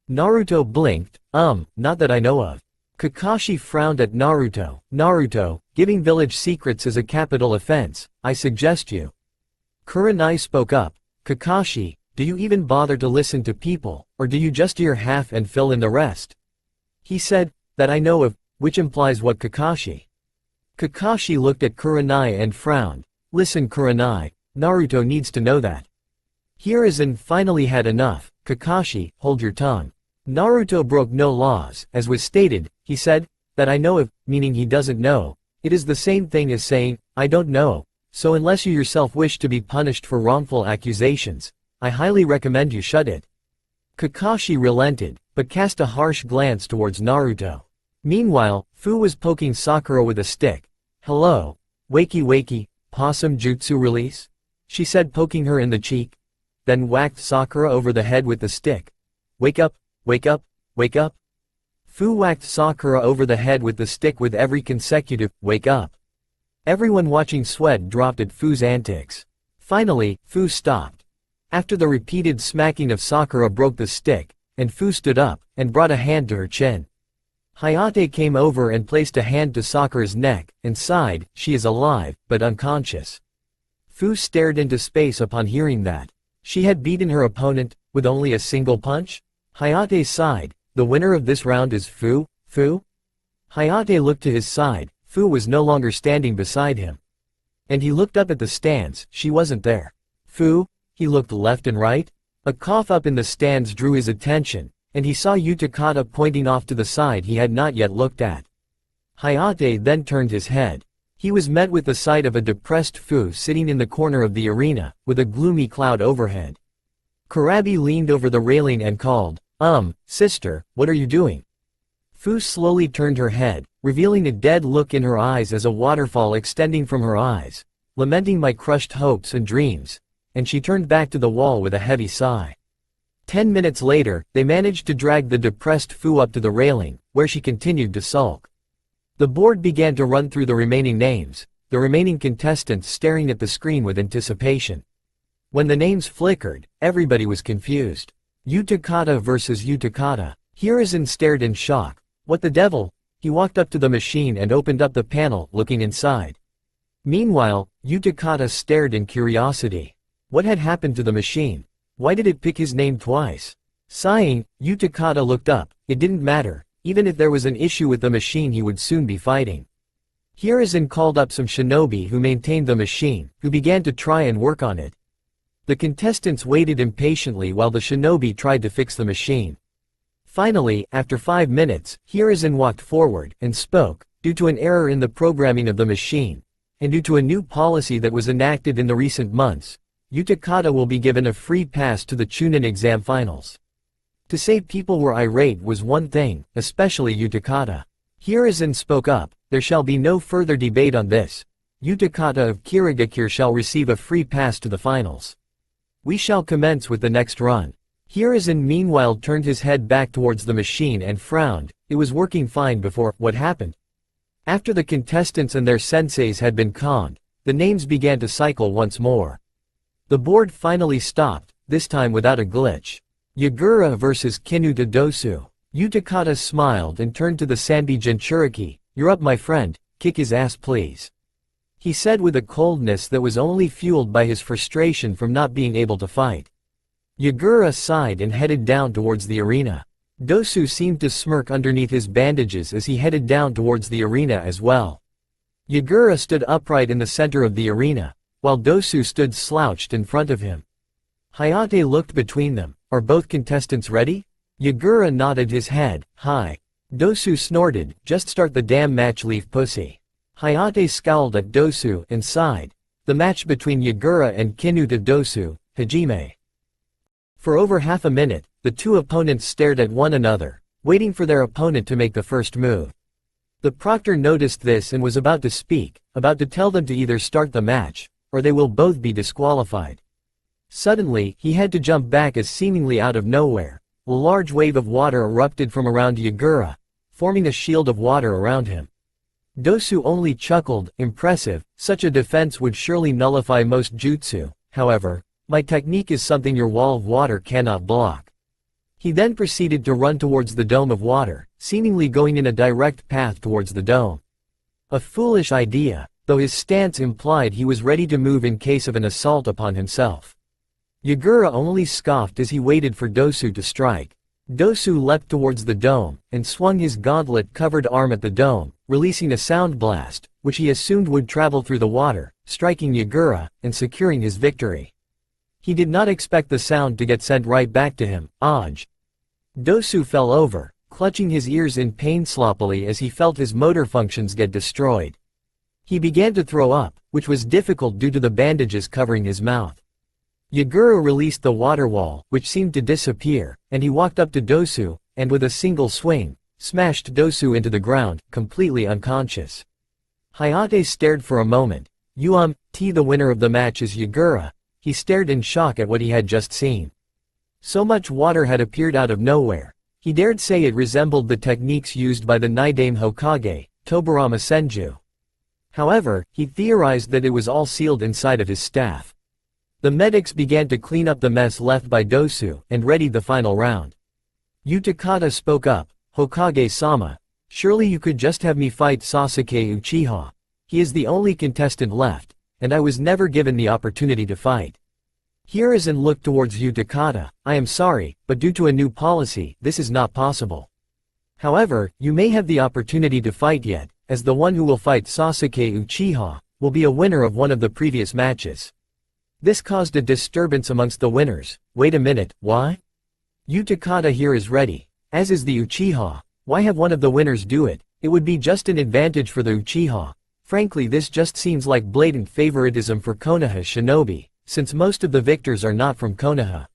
Speaker 1: Naruto blinked. Not that I know of." Kakashi frowned at Naruto. "Naruto, giving village secrets is a capital offense. I suggest you." Kurenai spoke up. "Kakashi, do you even bother to listen to people, or do you just hear half and fill in the rest?" He said, "That I know of," which implies what Kakashi? Kakashi looked at Kurenai and frowned. "Listen, Kurenai, Naruto needs to know that." Hiruzen finally had enough. "Kakashi, hold your tongue. Naruto broke no laws, as was stated," he said, "that I know of," meaning he doesn't know. It is the same thing as saying, "I don't know," so unless you yourself wish to be punished for wrongful accusations, I highly recommend you shut it. Kakashi relented, but cast a harsh glance towards Naruto. Meanwhile, Fu was poking Sakura with a stick. "Hello, wakey wakey, possum jutsu release?" she said, poking her in the cheek. then whacked Sakura over the head with the stick. Wake up, wake up, wake up. Fu whacked Sakura over the head with the stick with every consecutive, wake up. Everyone watching sweat dropped at Fu's antics. Finally, Fu stopped. After the repeated smacking of Sakura broke the stick, and Fu stood up, and brought a hand to her chin. Hayate came over and placed a hand to Sakura's neck, and sighed, she is alive, but unconscious. Fu stared into space upon hearing that. She had beaten her opponent, with only a single punch? Hayate sighed, the winner of this round is Fu? Hayate looked to his side, Fu was no longer standing beside him. And he looked up at the stands, she wasn't there. Fu? He looked left and right. A cough up in the stands drew his attention, and he saw Utakata pointing off to the side he had not yet looked at. Hayate then turned his head. He was met with the sight of a depressed Fu sitting in the corner of the arena, with a gloomy cloud overhead. Kurabi leaned over the railing and called, sister, what are you doing? Fu slowly turned her head, revealing a dead look in her eyes as a waterfall extending from her eyes, lamenting my crushed hopes and dreams, and she turned back to the wall with a heavy sigh. 10 minutes later, they managed to drag the depressed Fu up to the railing, where she continued to sulk. The board began to run through the remaining names, the remaining contestants staring at the screen with anticipation. When the names flickered, everybody was confused. Utakata versus Utakata. Hiruzen stared in shock. What the devil? He walked up to the machine and opened up the panel, looking inside. Meanwhile, Utakata stared in curiosity. What had happened to the machine? Why did it pick his name twice? Sighing, Utakata looked up. It didn't matter. Even if there was an issue with the machine he would soon be fighting. Hiruzen called up some shinobi who maintained the machine, who began to try and work on it. The contestants waited impatiently while the shinobi tried to fix the machine. Finally, after 5 minutes, Hiruzen walked forward and spoke. Due to an error in the programming of the machine, and due to a new policy that was enacted in the recent months, Utakata will be given a free pass to the Chunin exam finals. To say people were irate was one thing, especially Utakata. Hiruzen spoke up, there shall be no further debate on this. Utakata of Kirigakure shall receive a free pass to the finals. We shall commence with the next run. Hiruzen meanwhile turned his head back towards the machine and frowned. It was working fine before. What happened? After the contestants and their senseis had been conned, the names began to cycle once more. The board finally stopped, this time without a glitch. Yagura versus Kinuta Dosu. Utakata smiled and turned to the Sanbi Jinchuriki. You're up my friend, kick his ass please. He said with a coldness that was only fueled by his frustration from not being able to fight. Yagura sighed and headed down towards the arena. Dosu seemed to smirk underneath his bandages as he headed down towards the arena as well. Yagura stood upright in the center of the arena, while Dosu stood slouched in front of him. Hayate looked between them. Are both contestants ready? Yagura nodded his head. Hi. Dosu snorted, just start the damn match leave pussy. Hayate scowled at Dosu and sighed. The match between Yagura and Kinuta Dosu, Hajime. For over half a minute, the two opponents stared at one another, waiting for their opponent to make the first move. The proctor noticed this and was about to speak, about to tell them to either start the match, or they will both be disqualified. Suddenly, he had to jump back as seemingly out of nowhere, a large wave of water erupted from around Yagura, forming a shield of water around him. Dosu only chuckled, impressive, such a defense would surely nullify most jutsu, however, my technique is something your wall of water cannot block. He then proceeded to run towards the dome of water, seemingly going in a direct path towards the dome. A foolish idea, though his stance implied he was ready to move in case of an assault upon himself. Yagura only scoffed as he waited for Dosu to strike. Dosu leapt towards the dome, and swung his gauntlet-covered arm at the dome, releasing a sound blast, which he assumed would travel through the water, striking Yagura, and securing his victory. He did not expect the sound to get sent right back to him. Oj. Dosu fell over, clutching his ears in pain sloppily as he felt his motor functions get destroyed. He began to throw up, which was difficult due to the bandages covering his mouth. Yagura released the water wall, which seemed to disappear, and he walked up to Dosu, and with a single swing, smashed Dosu into the ground, completely unconscious. Hayate stared for a moment. The winner of the match is Yagura. He stared in shock at what he had just seen. So much water had appeared out of nowhere. He dared say it resembled the techniques used by the Naidame Hokage, Tobarama Senju. However, he theorized that it was all sealed inside of his staff. The medics began to clean up the mess left by Dosu, and readied the final round. Utakata spoke up, "Hokage-sama, surely you could just have me fight Sasuke Uchiha. He is the only contestant left, and I was never given the opportunity to fight." Hiruzen looked towards Utakata. "I am sorry, but due to a new policy, this is not possible. However, you may have the opportunity to fight yet, as the one who will fight Sasuke Uchiha will be a winner of one of the previous matches." This caused a disturbance amongst the winners. Wait a minute, why? Utakata here is ready, as is the Uchiha. Why have one of the winners do it? It would be just an advantage for the Uchiha. Frankly, this just seems like blatant favoritism for Konoha shinobi, since most of the victors are not from Konoha.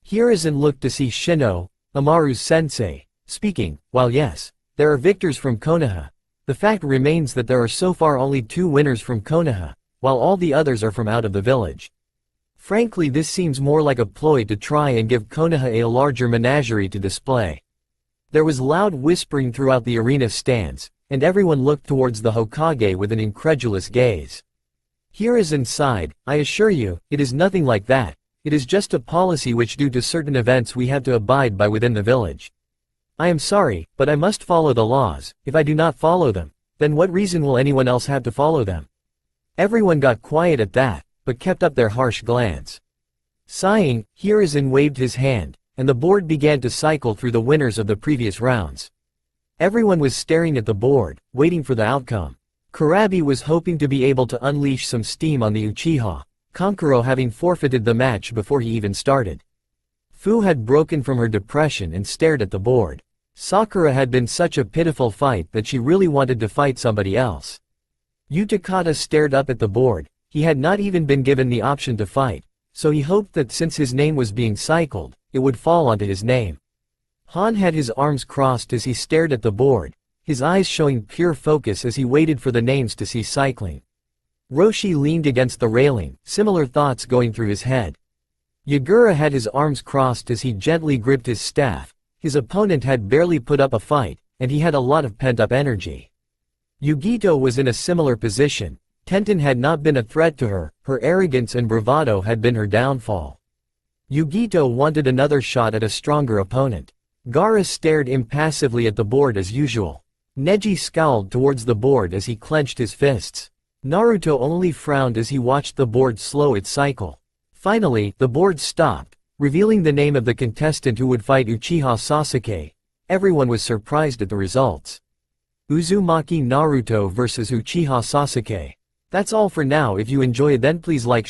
Speaker 1: Hiruzen looked to see Shino, Amaru's sensei, speaking. "While yes, there are victors from Konoha, the fact remains that there are so far only 2 winners from Konoha, while all the others are from out of the village. Frankly, this seems more like a ploy to try and give Konoha a larger menagerie to display." There was loud whispering throughout the arena stands, and everyone looked towards the Hokage with an incredulous gaze. Hiruzen sighed. "I assure you, it is nothing like that. It is just a policy which due to certain events we have to abide by within the village. I am sorry, but I must follow the laws. If I do not follow them, then what reason will anyone else have to follow them?" Everyone got quiet at that, but kept up their harsh glance. Sighing, Hiruzen waved his hand, and the board began to cycle through the winners of the previous rounds. Everyone was staring at the board, waiting for the outcome. Kurabi was hoping to be able to unleash some steam on the Uchiha, Kankuro having forfeited the match before he even started. Fu had broken from her depression and stared at the board. Sakura had been such a pitiful fight that she really wanted to fight somebody else. Utakata stared up at the board. He had not even been given the option to fight, so he hoped that since his name was being cycled, it would fall onto his name. Han had his arms crossed as he stared at the board, his eyes showing pure focus as he waited for the names to cease cycling. Roshi leaned against the railing, similar thoughts going through his head. Yagura had his arms crossed as he gently gripped his staff. His opponent had barely put up a fight, and he had a lot of pent-up energy. Yugito was in a similar position. Tenten had not been a threat to her, her arrogance and bravado had been her downfall. Yugito wanted another shot at a stronger opponent. Gaara stared impassively at the board as usual. Neji scowled towards the board as he clenched his fists. Naruto only frowned as he watched the board slow its cycle. Finally, the board stopped, revealing the name of the contestant who would fight Uchiha Sasuke. Everyone was surprised at the results. Uzumaki Naruto vs Uchiha Sasuke. That's all for now. If you enjoy, then please like,